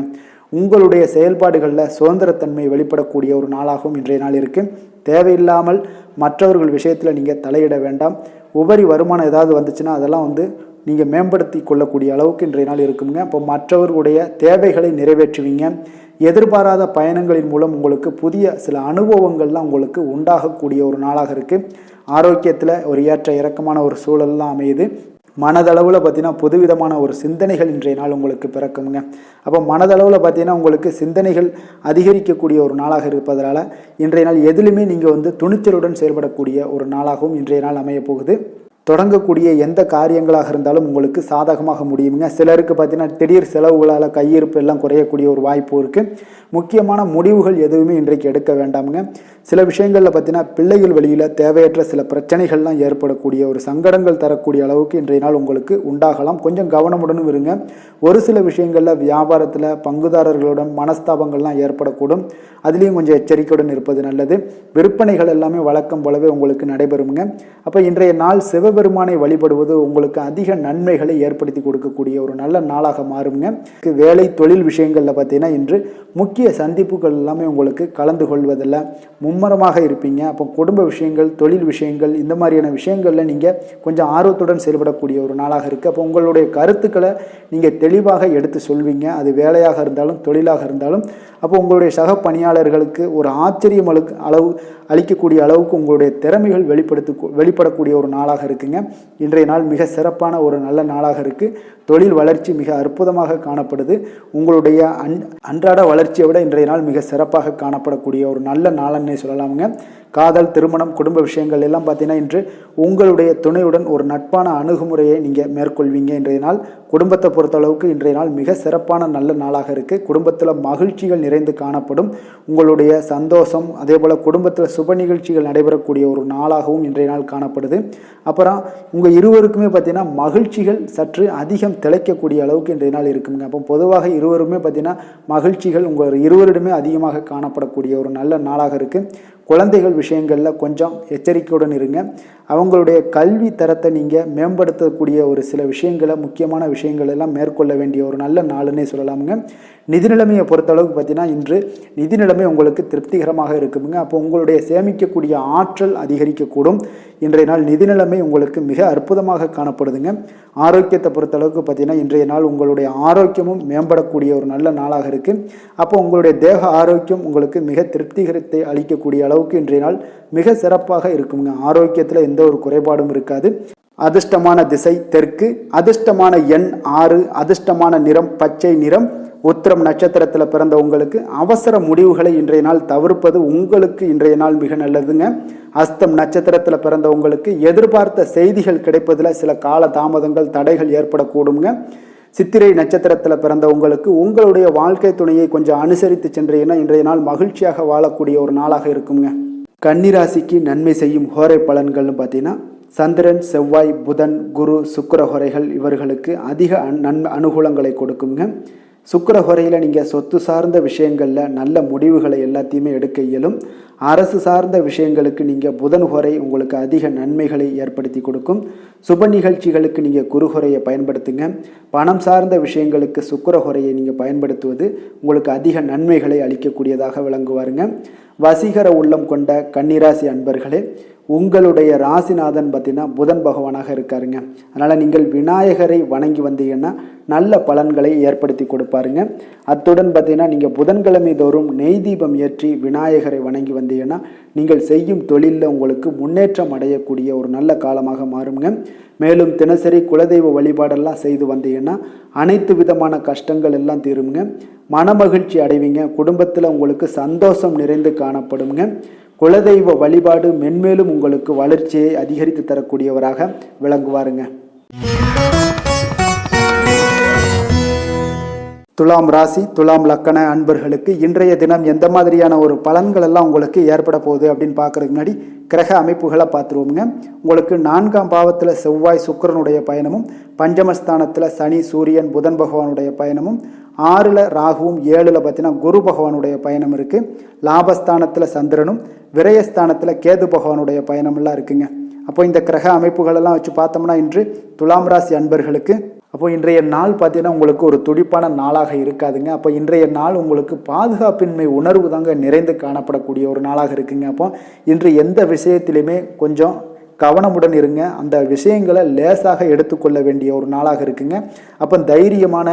உங்களுடைய செயல்பாடுகளில் சுதந்திரத்தன்மை வெளிப்படக்கூடிய ஒரு நாளாகவும் இன்றைய நாள் இருக்குது. தேவையில்லாமல் மற்றவர்கள் விஷயத்தில் நீங்கள் தலையிட வேண்டாம். உபரி வருமானம் ஏதாவது வந்துச்சுன்னா அதெல்லாம் நீங்கள் மேம்படுத்தி கொள்ளக்கூடிய அளவுக்கு இன்றைய நாள் இருக்குங்க. இப்போ மற்றவர்களுடைய தேவைகளை நிறைவேற்றுவீங்க. எதிர்பாராத பயணங்களின் மூலம் உங்களுக்கு புதிய சில அனுபவங்கள்லாம் உங்களுக்கு உண்டாகக்கூடிய ஒரு நாளாக இருக்குது. ஆரோக்கியத்தில் ஒரு ஏற்ற இறக்கமான ஒரு சூழல்லாம் அமையுது. மனதளவில் பார்த்தீங்கன்னா புதுவிதமான ஒரு சிந்தனைகள் இன்றைய நாள் உங்களுக்கு பிறக்குங்க. அப்போ மனதளவில் பார்த்தீங்கன்னா உங்களுக்கு சிந்தனைகள் அதிகரிக்கக்கூடிய ஒரு நாளாக இருப்பதனால இன்றைய நாள் எதிலுமே நீங்கள் துணிச்சலுடன் செயல்படக்கூடிய ஒரு நாளாகவும் இன்றைய நாள் அமையப் போகுது. தொடங்கக்கூடிய எந்த காரியங்களாக இருந்தாலும் உங்களுக்கு சாதகமாக முடியுங்க. சிலருக்கு பார்த்தீங்கன்னா திடீர் செலவுகளால் கையிருப்பு எல்லாம் குறையக்கூடிய ஒரு வாய்ப்பு இருக்குது. முக்கியமான முடிவுகள் எதுவுமே இன்றைக்கு எடுக்க வேண்டாமுங்க. சில விஷயங்களில் பார்த்தீங்கன்னா பிள்ளைகள் வழியில் தேவையற்ற சில பிரச்சனைகள்லாம் ஏற்படக்கூடிய ஒரு சங்கடங்கள் தரக்கூடிய அளவுக்கு இன்றைய நாள் உங்களுக்கு உண்டாகலாம். கொஞ்சம் கவனமுடனும் இருங்க. ஒரு சில விஷயங்களில் வியாபாரத்தில் பங்குதாரர்களுடன் மனஸ்தாபங்கள்லாம் ஏற்படக்கூடும். அதுலேயும் கொஞ்சம் எச்சரிக்கையுடன் இருப்பது நல்லது. விற்பனைகள் எல்லாமே வழக்கம் போலவே உங்களுக்கு நடைபெறுங்க. அப்போ இன்றைய நாள் சிவபெருமானை வழிபடுவது உங்களுக்கு அதிக நன்மைகளை ஏற்படுத்தி கொடுக்கக்கூடிய ஒரு நல்ல நாளாக மாறுங்க. வேலை தொழில் விஷயங்களில் பார்த்தீங்கன்னா இன்று முக்கிய சந்திப்புகள் எல்லாமே உங்களுக்கு கலந்து கொள்வதில் மும்மரமாக இருப்பீங்க. அப்போ குடும்ப விஷயங்கள் தொழில் விஷயங்கள் இந்த மாதிரியான விஷயங்களில் நீங்கள் கொஞ்சம் ஆர்வத்துடன் செயல்படக்கூடிய ஒரு நாளாக இருக்குது. அப்போ உங்களுடைய கருத்துக்களை நீங்கள் தெளிவாக எடுத்து சொல்வீங்க. அது வேலையாக இருந்தாலும் தொழிலாக இருந்தாலும். அப்போ உங்களுடைய சக பணியாளர்களுக்கு ஒரு ஆச்சரியம் அளவு அளிக்கக்கூடிய அளவுக்கு உங்களுடைய திறமைகள் வெளிப்படக்கூடிய ஒரு நாளாக இருக்குங்க. இன்றைய நாள் மிக சிறப்பான ஒரு நல்ல நாளாக இருக்குது. தொழில் வளர்ச்சி மிக அற்புதமாக காணப்படுது. உங்களுடைய அன்றாட வளர்ச்சியை விட இன்றைய நாள் மிக சிறப்பாக காணப்படக்கூடிய ஒரு நல்ல நாளன்னே சொல்லலாமுங்க. காதல் திருமணம் குடும்ப விஷயங்கள் எல்லாம் பார்த்தீங்கன்னா இன்று உங்களுடைய துணையுடன் ஒரு நட்பான அணுகுமுறையை நீங்கள் மேற்கொள்வீங்க. இன்றைய நாள் குடும்பத்தை பொறுத்தளவுக்கு இன்றைய நாள் மிக சிறப்பான நல்ல நாளாக இருக்குது. குடும்பத்தில் மகிழ்ச்சிகள் நிறைந்து காணப்படும். உங்களுடைய சந்தோஷம் அதே போல் குடும்பத்தில் சுப நிகழ்ச்சிகள் நடைபெறக்கூடிய ஒரு நாளாகவும் இன்றைய நாள் காணப்படுது. அப்புறம் உங்கள் இருவருக்குமே பார்த்தீங்கன்னா மகிழ்ச்சிகள் சற்று அதிகம் திளைக்கக்கூடிய அளவுக்கு இன்றைய நாள் இருக்குங்க. அப்போ பொதுவாக இருவருமே பார்த்தீங்கன்னா மகிழ்ச்சிகள் உங்கள் இருவரிடமே அதிகமாக காணப்படக்கூடிய ஒரு நல்ல நாளாக இருக்குது. குழந்தைகள் விஷயங்களில் கொஞ்சம் எச்சரிக்கையுடன் இருங்க. அவங்களுடைய கல்வி தரத்தை நீங்கள் மேம்படுத்தக்கூடிய ஒரு சில விஷயங்களை முக்கியமான விஷயங்கள் எல்லாம் மேற்கொள்ள வேண்டிய ஒரு நல்ல நாளுன்னே சொல்லலாமுங்க. நிதி நிலைமையை பொறுத்தளவுக்கு பார்த்தீங்கன்னா இன்று நிதி நிலைமை உங்களுக்கு திருப்திகரமாக இருக்குங்க. அப்போ உங்களுடைய சேமிக்கக்கூடிய ஆற்றல் அதிகரிக்கக்கூடும். இன்றைய நாள் நிதி நிலைமை உங்களுக்கு மிக அற்புதமாக காணப்படுதுங்க. ஆரோக்கியத்தை பொறுத்தளவுக்கு பார்த்தீங்கன்னா இன்றைய நாள் உங்களுடைய ஆரோக்கியமும் மேம்படக்கூடிய ஒரு நல்ல நாளாக இருக்குது. அப்போ உங்களுடைய தேக ஆரோக்கியம் உங்களுக்கு மிக திருப்திகரத்தை அளிக்கக்கூடிய அளவுக்கு இன்றைய நாள் மிக சிறப்பாக இருக்குங்க. ஆரோக்கியத்தில் எந்த ஒரு குறைபாடும் இருக்காது. அதிர்ஷ்டமான திசை தெற்கு, அதிர்ஷ்டமான எண் 6, அதிர்ஷ்டமான நிறம் பச்சை நிறம். உத்திரம் நட்சத்திரத்தில் பிறந்த உங்களுக்கு அவசர முடிவுகளை இன்றைய நாள் தவிர்ப்பது உங்களுக்கு இன்றைய நாள் மிக நல்லதுங்க. அஸ்தம் நட்சத்திரத்தில் பிறந்த உங்களுக்கு எதிர்பார்த்த செய்திகள் கிடைப்பதில் சில கால தாமதங்கள் தடைகள் ஏற்படக்கூடுங்க. சித்திரை நட்சத்திரத்தில் பிறந்த உங்களுக்கு உங்களுடைய வாழ்க்கை துணையை கொஞ்சம் அனுசரித்து சென்றீங்கன்னா இன்றைய நாள் மகிழ்ச்சியாக வாழக்கூடிய ஒரு நாளாக இருக்குங்க. கன்னிராசிக்கு நன்மை செய்யும் ஹோரை பலன்கள்னு பார்த்தீங்கன்னா சந்திரன் செவ்வாய் புதன் குரு சுக்கிர ஹோரைகள் இவர்களுக்கு அதிக அனுகூலங்களை கொடுக்குங்க. சுக்கிர ஹோரையில் நீங்கள் சொத்து சார்ந்த விஷயங்களில் நல்ல முடிவுகளை எல்லாத்தையுமே எடுக்க இயலும். அரசு சார்ந்த விஷயங்களுக்கு நீங்கள் புதன் ஹோரை உங்களுக்கு அதிக நன்மைகளை ஏற்படுத்தி கொடுக்கும். சுப நிகழ்ச்சிகளுக்கு நீங்கள் குரு ஹோரையை பயன்படுத்துங்க. பணம் சார்ந்த விஷயங்களுக்கு சுக்கிர ஹோரையை நீங்கள் பயன்படுத்துவது உங்களுக்கு அதிக நன்மைகளை அளிக்கக்கூடியதாக விளங்குவாருங்க. வசீகர உள்ளம் கொண்ட கன்னிராசி அன்பர்களே, உங்களுடைய ராசிநாதன் பார்த்தீங்கன்னா புதன் பகவானாக இருக்காருங்க. அதனால் நீங்கள் விநாயகரை வணங்கி வந்தீங்கன்னா நல்ல பலன்களை ஏற்படுத்தி கொடுப்பாருங்க. அத்துடன் பார்த்தீங்கன்னா நீங்கள் புதன்கிழமை தோறும் நெய் தீபம் ஏற்றி விநாயகரை வணங்கி வந்தீங்கன்னா நீங்கள் செய்யும் தொழிலில் உங்களுக்கு முன்னேற்றம் அடையக்கூடிய ஒரு நல்ல காலமாக மாறுங்க. மேலும் தினசரி குலதெய்வ வழிபாடெல்லாம் செய்து வந்தீங்கன்னா அனைத்து விதமான கஷ்டங்கள் எல்லாம் தீருங்க. மனமகிழ்ச்சி அடைவீங்க. குடும்பத்தில் உங்களுக்கு சந்தோஷம் நிறைந்து காணப்படுங்க. குலதெய்வ வழிபாடு மென்மேலும் உங்களுக்கு வளர்ச்சியை அதிகரித்து தரக்கூடியவராக விளங்குவாருங்க. துலாம் ராசி துலாம் லக்கண அன்பர்களுக்கு இன்றைய தினம் எந்த மாதிரியான ஒரு பலன்கள் எல்லாம் உங்களுக்கு ஏற்பட போகுது அப்படின்னு பார்க்கறதுக்கு முன்னாடி கிரக அமைப்புகளை பார்த்துருவோமுங்க. உங்களுக்கு 4ஆம் பாவத்தில் செவ்வாய் சுக்கிரனுடைய பயணமும், பஞ்சமஸ்தானத்தில் சனி சூரியன் புதன் பகவானுடைய பயணமும், 6ல் ராகுவும் 7ல் பார்த்தீங்கன்னா குரு பகவானுடைய பயணம் இருக்குது. லாபஸ்தானத்தில் சந்திரனும் விரயஸ்தானத்தில் கேது பகவானுடைய பயணமெல்லாம் இருக்குங்க. அப்போ இந்த கிரக அமைப்புகளெல்லாம் வச்சு பார்த்தோம்னா இன்று துலாம் ராசி அன்பர்களுக்கு அப்போ இன்றைய நாள் பார்த்தீங்கன்னா உங்களுக்கு ஒரு துடிப்பான நாளாக இருக்காதுங்க. அப்போ இன்றைய நாள் உங்களுக்கு பாதுகாப்பின்மை உணர்வு தாங்க நிறைந்து காணப்படக்கூடிய ஒரு நாளாக இருக்குங்க. அப்போ இன்று எந்த விஷயத்திலையுமே கொஞ்சம் கவனமுடன் இருங்க. அந்த விஷயங்களை லேசாக எடுத்துக்கொள்ள வேண்டிய ஒரு நாளாக இருக்குங்க. அப்போ தைரியமான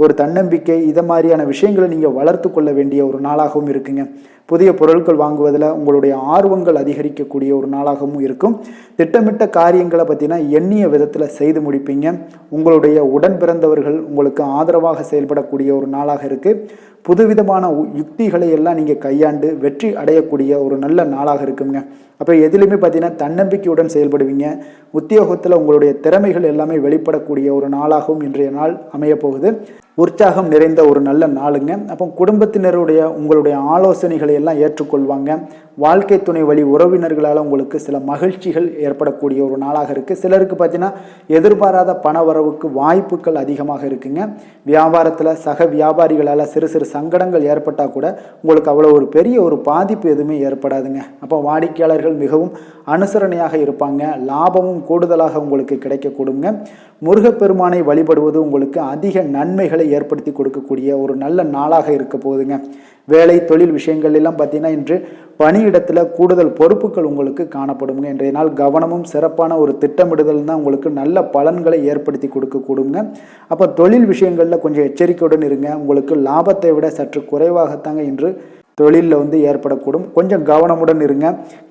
ஒரு தன்னம்பிக்கை இதை மாதிரியான விஷயங்களை நீங்கள் வளர்த்து கொள்ள வேண்டிய ஒரு நாளாகவும் இருக்குங்க. புதிய பொருட்கள் வாங்குவதில் உங்களுடைய ஆர்வங்கள் அதிகரிக்கக்கூடிய ஒரு நாளாகவும் இருக்கும். திட்டமிட்ட காரியங்களை பார்த்தீங்கன்னா எண்ணிய விதத்தில் செய்து முடிப்பீங்க. உங்களுடைய உடன் பிறந்தவர்கள் உங்களுக்கு ஆதரவாக செயல்படக்கூடிய ஒரு நாளாக இருக்குது. புதுவிதமான யுக்திகளை எல்லாம் நீங்கள் கையாண்டு வெற்றி அடையக்கூடிய ஒரு நல்ல நாளாக இருக்குங்க. அப்போ எதிலுமே பார்த்தீங்கன்னா தன்னம்பிக்கையுடன் செயல்படுவீங்க. உத்தியோகத்தில் உங்களுடைய திறமைகள் எல்லாமே வெளிப்படக்கூடிய ஒரு நாளாகவும் இன்றைய நாள் அமையப்போகுது. உற்சாகம் நிறைந்த ஒரு நல்ல நாளுங்க. அப்போ குடும்பத்தினருடைய உங்களுடைய ஆலோசனைகளை எல்லாம் ஏற்றுக்கொள்வாங்க. வாழ்க்கை துணை வழி உறவினர்களால் உங்களுக்கு சில மகிழ்ச்சிகள் ஏற்படக்கூடிய ஒரு நாளாக இருக்குது. சிலருக்கு பார்த்தீங்கன்னா எதிர்பாராத பண வரவுக்கு வாய்ப்புகள் அதிகமாக இருக்குங்க. வியாபாரத்தில் சக வியாபாரிகளால் சிறு சிறு சங்கடங்கள் ஏற்பட்டால் கூட உங்களுக்கு அவ்வளோ ஒரு பெரிய ஒரு பாதிப்பு எதுவுமே ஏற்படாதுங்க. அப்போ வாடிக்கையாளர்கள் மிகவும் அனுசரணையாக இருப்பாங்க. லாபமும் கூடுதலாக உங்களுக்கு கிடைக்கக்கூடுங்க. முருகப்பெருமானை வழிபடுவது உங்களுக்கு அதிக நன்மைகளை ஏற்படுத்தி கொடுக்கக்கூடிய ஒரு நல்ல நாளாக இருக்க போகுதுங்க. வேலை தொழில் விஷயங்கள் எல்லாம் பார்த்தீங்கன்னா இன்று பணியிடத்தில் கூடுதல் பொறுப்புகள் உங்களுக்கு காணப்படுங்க. இன்றைய நாள் கவனமும் சிறப்பான ஒரு திட்டமிடுதல் தான் உங்களுக்கு நல்ல பலன்களை ஏற்படுத்தி கொடுக்கக்கூடுங்க. அப்போ தொழில் விஷயங்களில் கொஞ்சம் எச்சரிக்கையுடன் இருங்க. உங்களுக்கு லாபத்தை விட சற்று குறைவாகத்தாங்க இன்று தொழிலில் ஏற்படக்கூடும். கொஞ்சம் கவனமுடன் இருங்க.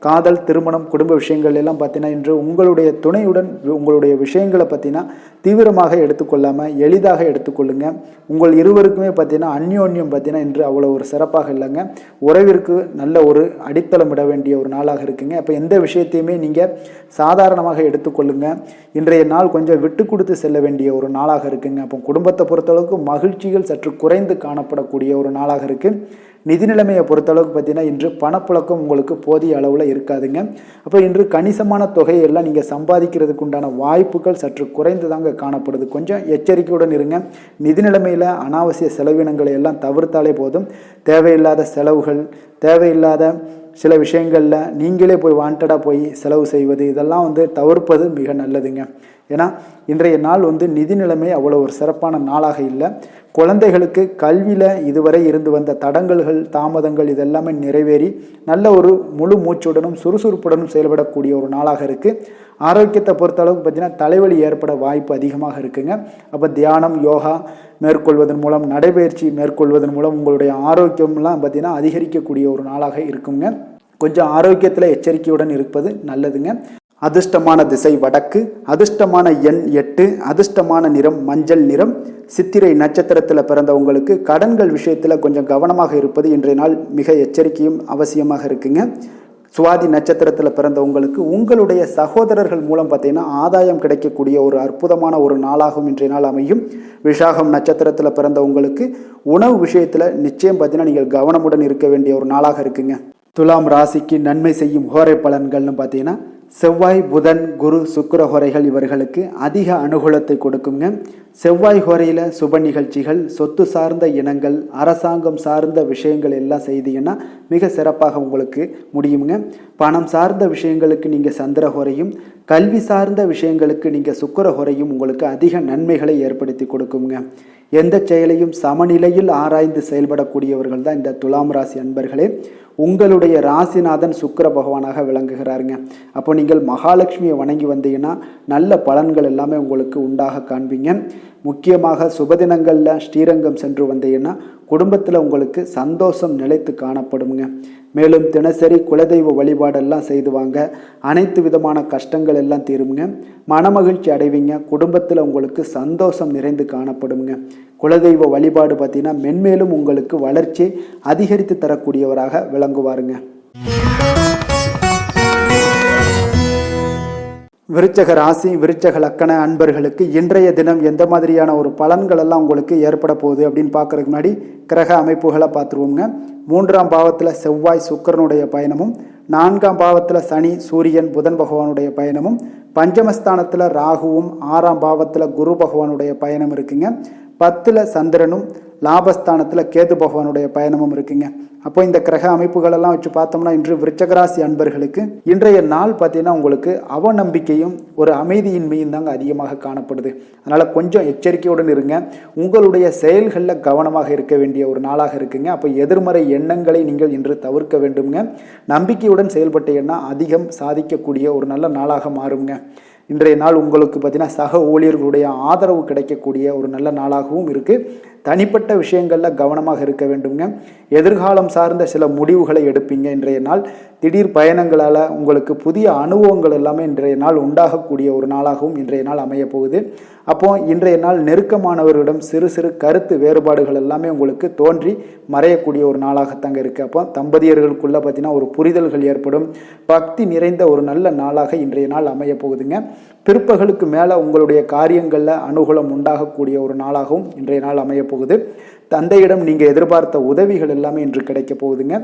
காதல் திருமணம் குடும்ப விஷயங்கள் எல்லாம் பார்த்தீங்கன்னா இன்று உங்களுடைய துணையுடன் உங்களுடைய விஷயங்களை பார்த்தீங்கன்னா தீவிரமாக எடுத்துக்கொள்ளாமல் எளிதாக எடுத்துக்கொள்ளுங்க. உங்கள் இருவருக்குமே பார்த்தீங்கன்னா அந்யோன்யம் பார்த்தீங்கன்னா இன்று அவ்வளோ ஒரு சிறப்பாக இல்லைங்க. உறவிற்கு நல்ல ஒரு அடித்தளம் இட வேண்டிய ஒரு நாளாக இருக்குங்க. அப்போ எந்த விஷயத்தையுமே நீங்கள் சாதாரணமாக எடுத்துக்கொள்ளுங்க. இன்றைய நாள் கொஞ்சம் விட்டு கொடுத்து செல்ல வேண்டிய ஒரு நாளாக இருக்குங்க. அப்போ குடும்பத்தை பொறுத்தளவுக்கு மகிழ்ச்சிகள் சற்று குறைந்து காணப்படக்கூடிய ஒரு நாளாக இருக்குது. நிதி நிலைமையை பொறுத்தளவுக்கு பார்த்தீங்கன்னா இன்று பணப்புழக்கம் உங்களுக்கு போதிய அளவில் இருக்காதுங்க. அப்போ இன்று கணிசமான தொகையெல்லாம் நீங்கள் சம்பாதிக்கிறதுக்கு உண்டான வாய்ப்புகள் சற்று குறைந்து தாங்க காணப்படுது. கொஞ்சம் எச்சரிக்கையுடன் இருங்க. நிதி நிலைமையில் அனாவசிய செலவினங்களை எல்லாம் தவிர்த்தாலே போதும். தேவையில்லாத செலவுகள், தேவையில்லாத சில விஷயங்களில் நீங்களே போய் வாண்டடாக போய் செலவு செய்வது இதெல்லாம் தவிர்ப்பது மிக நல்லதுங்க. ஏன்னா இன்றைய நாள் நிதி நிலைமை அவ்வளோ ஒரு சிறப்பான நாளாக இல்லை. குழந்தைகளுக்கு கல்வியில் இதுவரை இருந்து வந்த தடங்கல்கள் தாமதங்கள் இதெல்லாமே நிறைவேறி நல்ல ஒரு முழு மூச்சுடனும் சுறுசுறுப்புடனும் செயல்படக்கூடிய ஒரு நாளாக இருக்குது. ஆரோக்கியத்தை பொறுத்தளவுக்கு பார்த்தீங்கன்னா தலைவலி ஏற்பட வாய்ப்பு அதிகமாக இருக்குங்க. அப்போ தியானம் யோகா மேற்கொள்வதன் மூலம் நடைபயிற்சி மேற்கொள்வதன் மூலம் உங்களுடைய ஆரோக்கியம்லாம் பார்த்தீங்கன்னா அதிகரிக்கக்கூடிய ஒரு நாளாக இருக்குங்க. கொஞ்சம் ஆரோக்கியத்தில் எச்சரிக்கையுடன் இருப்பது நல்லதுங்க. அதிர்ஷ்டமான திசை வடக்கு, அதிர்ஷ்டமான எண் 8, அதிர்ஷ்டமான நிறம் மஞ்சள் நிறம். சித்திரை நட்சத்திரத்தில் பிறந்தவங்களுக்கு கடன்கள் விஷயத்தில் கொஞ்சம் கவனமாக இருப்பது இன்றைய நாள் மிக எச்சரிக்கையும் அவசியமாக இருக்குங்க. சுவாதி நட்சத்திரத்தில் பிறந்தவங்களுக்கு உங்களுடைய சகோதரர்கள் மூலம் பார்த்தீங்கன்னா ஆதாயம் கிடைக்கக்கூடிய ஒரு அற்புதமான ஒரு நாளாகவும் இன்றைய நாள் அமையும். விஷாகம் நட்சத்திரத்தில் பிறந்தவங்களுக்கு உணவு விஷயத்தில் நிச்சயம் பார்த்தீங்கன்னா நீங்கள் கவனமுடன் இருக்க வேண்டிய ஒரு நாளாக இருக்குங்க. துலாம் ராசிக்கு நன்மை செய்யும் ஹோரை பலன்கள்னு பார்த்தீங்கன்னா செவ்வாய் புதன் குரு சுக்கிர ஹோரைகள் இவர்களுக்கு அதிக அனுகூலத்தை கொடுக்குங்க. செவ்வாய் ஹோரையில் சுப நிகழ்ச்சிகள், சொத்து சார்ந்த இனங்கள், அரசாங்கம் சார்ந்த விஷயங்கள் எல்லாம் செய்தீங்கன்னா மிக சிறப்பாக உங்களுக்கு முடியுங்க. பணம் சார்ந்த விஷயங்களுக்கு நீங்கள் சந்திர ஹோரையும், கல்வி சார்ந்த விஷயங்களுக்கு நீங்கள் சுக்கிர ஹோரையும் உங்களுக்கு அதிக நன்மைகளை ஏற்படுத்தி கொடுக்குங்க. எந்த செயலையும் சமநிலையில் ஆராய்ந்து செயல்படக்கூடியவர்கள் தான் இந்த துலாம் ராசி அன்பர்களே. உங்களுடைய ராசிநாதன் சுக்கிர பகவானாக விளங்குகிறாருங்க. அப்போ நீங்கள் மகாலட்சுமியை வணங்கி வந்தீங்கன்னா நல்ல பலன்கள் எல்லாமே உங்களுக்கு உண்டாக காண்பீங்க. முக்கியமாக சுபதினங்களில் ஸ்ரீரங்கம் சென்று வந்தீங்கன்னா குடும்பத்தில் உங்களுக்கு சந்தோஷம் நிலைத்து காணப்படுங்க. மேலும் தினசரி குலதெய்வ வழிபாடெல்லாம் செய்து வாங்க, அனைத்து விதமான கஷ்டங்கள் எல்லாம் தீருங்க, மனமகிழ்ச்சி அடைவீங்க, குடும்பத்தில் உங்களுக்கு சந்தோஷம் நிறைந்து காணப்படுங்க. குலதெய்வ வழிபாடு பார்த்தீங்கன்னா மென்மேலும் உங்களுக்கு வளர்ச்சி அதிகரித்து தரக்கூடியவராக விளங்குவாருங்க. விருச்சக ராசி விருச்சக லக்கண அன்பர்களுக்கு இன்றைய தினம் எந்த மாதிரியான ஒரு பலன்கள் எல்லாம் உங்களுக்கு ஏற்பட போகுது அப்படின்னு பார்க்கறதுக்கு முன்னாடி கிரக அமைப்புகளை பார்த்துருவோங்க. 3ஆம் பாவத்தில் செவ்வாய் சுக்கிரனுடைய பயணமும், 4ஆம் பாவத்தில் சனி சூரியன் புதன் பகவானுடைய பயணமும், பஞ்சமஸ்தானத்தில் ராகுவும், 6ஆம் பாவத்தில் குரு பகவானுடைய பயணம் இருக்குங்க. 10ல் சந்திரனும், லாபஸ்தானத்தில் கேது பகவானுடைய பயணமும் இருக்குங்க. அப்போ இந்த கிரக அமைப்புகளெல்லாம் வச்சு பார்த்தோம்னா இன்று விருச்சகராசி அன்பர்களுக்கு இன்றைய நாள் பார்த்தீங்கன்னா உங்களுக்கு அவநம்பிக்கையும் ஒரு அமைதியின்மையும் தாங்க அதிகமாக காணப்படுது. அதனால் கொஞ்சம் எச்சரிக்கையுடன் இருங்க. உங்களுடைய செயல்களில் கவனமாக இருக்க வேண்டிய ஒரு நாளாக இருக்குங்க. அப்போ எதிர்மறை எண்ணங்களை நீங்கள் இன்று தவிர்க்க வேண்டுங்க. நம்பிக்கையுடன் செயல்பட்டீங்கன்னா அதிகம் சாதிக்கக்கூடிய ஒரு நல்ல நாளாக மாறுங்க. இன்றைய நாள் உங்களுக்கு பார்த்தீங்கன்னா சக ஊழியர்களுடைய ஆதரவு கிடைக்கக்கூடிய ஒரு நல்ல நாளாகவும் இருக்குது. தனிப்பட்ட விஷயங்களில் கவனமாக இருக்க வேண்டுங்க. எதிர்காலம் சார்ந்த சில முடிவுகளை எடுப்பீங்க. இன்றைய நாள் திடீர் பயணங்களால் உங்களுக்கு புதிய அனுபவங்கள் எல்லாமே இன்றைய நாள் உண்டாகக்கூடிய ஒரு நாளாகவும் இன்றைய நாள் அமைய போகுது. அப்போ இன்றைய நாள் நெருக்கமானவர்களிடம் சிறு சிறு கருத்து வேறுபாடுகள் எல்லாமே உங்களுக்கு தோன்றி மறையக்கூடிய ஒரு நாளாகத்தாங்க இருக்குது. அப்போ தம்பதியர்களுக்குள்ளே பார்த்தீங்கன்னா ஒரு புரிதல்கள் ஏற்படும். பக்தி நிறைந்த ஒரு நல்ல நாளாக இன்றைய நாள் அமைய போகுதுங்க. பிற்பகலுக்கு மேலே உங்களுடைய காரியங்களில் அனுகூலம் உண்டாகக்கூடிய ஒரு நாளாகவும் இன்றைய நாள் அமைய போகுது. தந்தையிடம் நீங்கள் எதிர்பார்த்த உதவிகள் எல்லாமே இன்று கிடைக்க போகுதுங்க.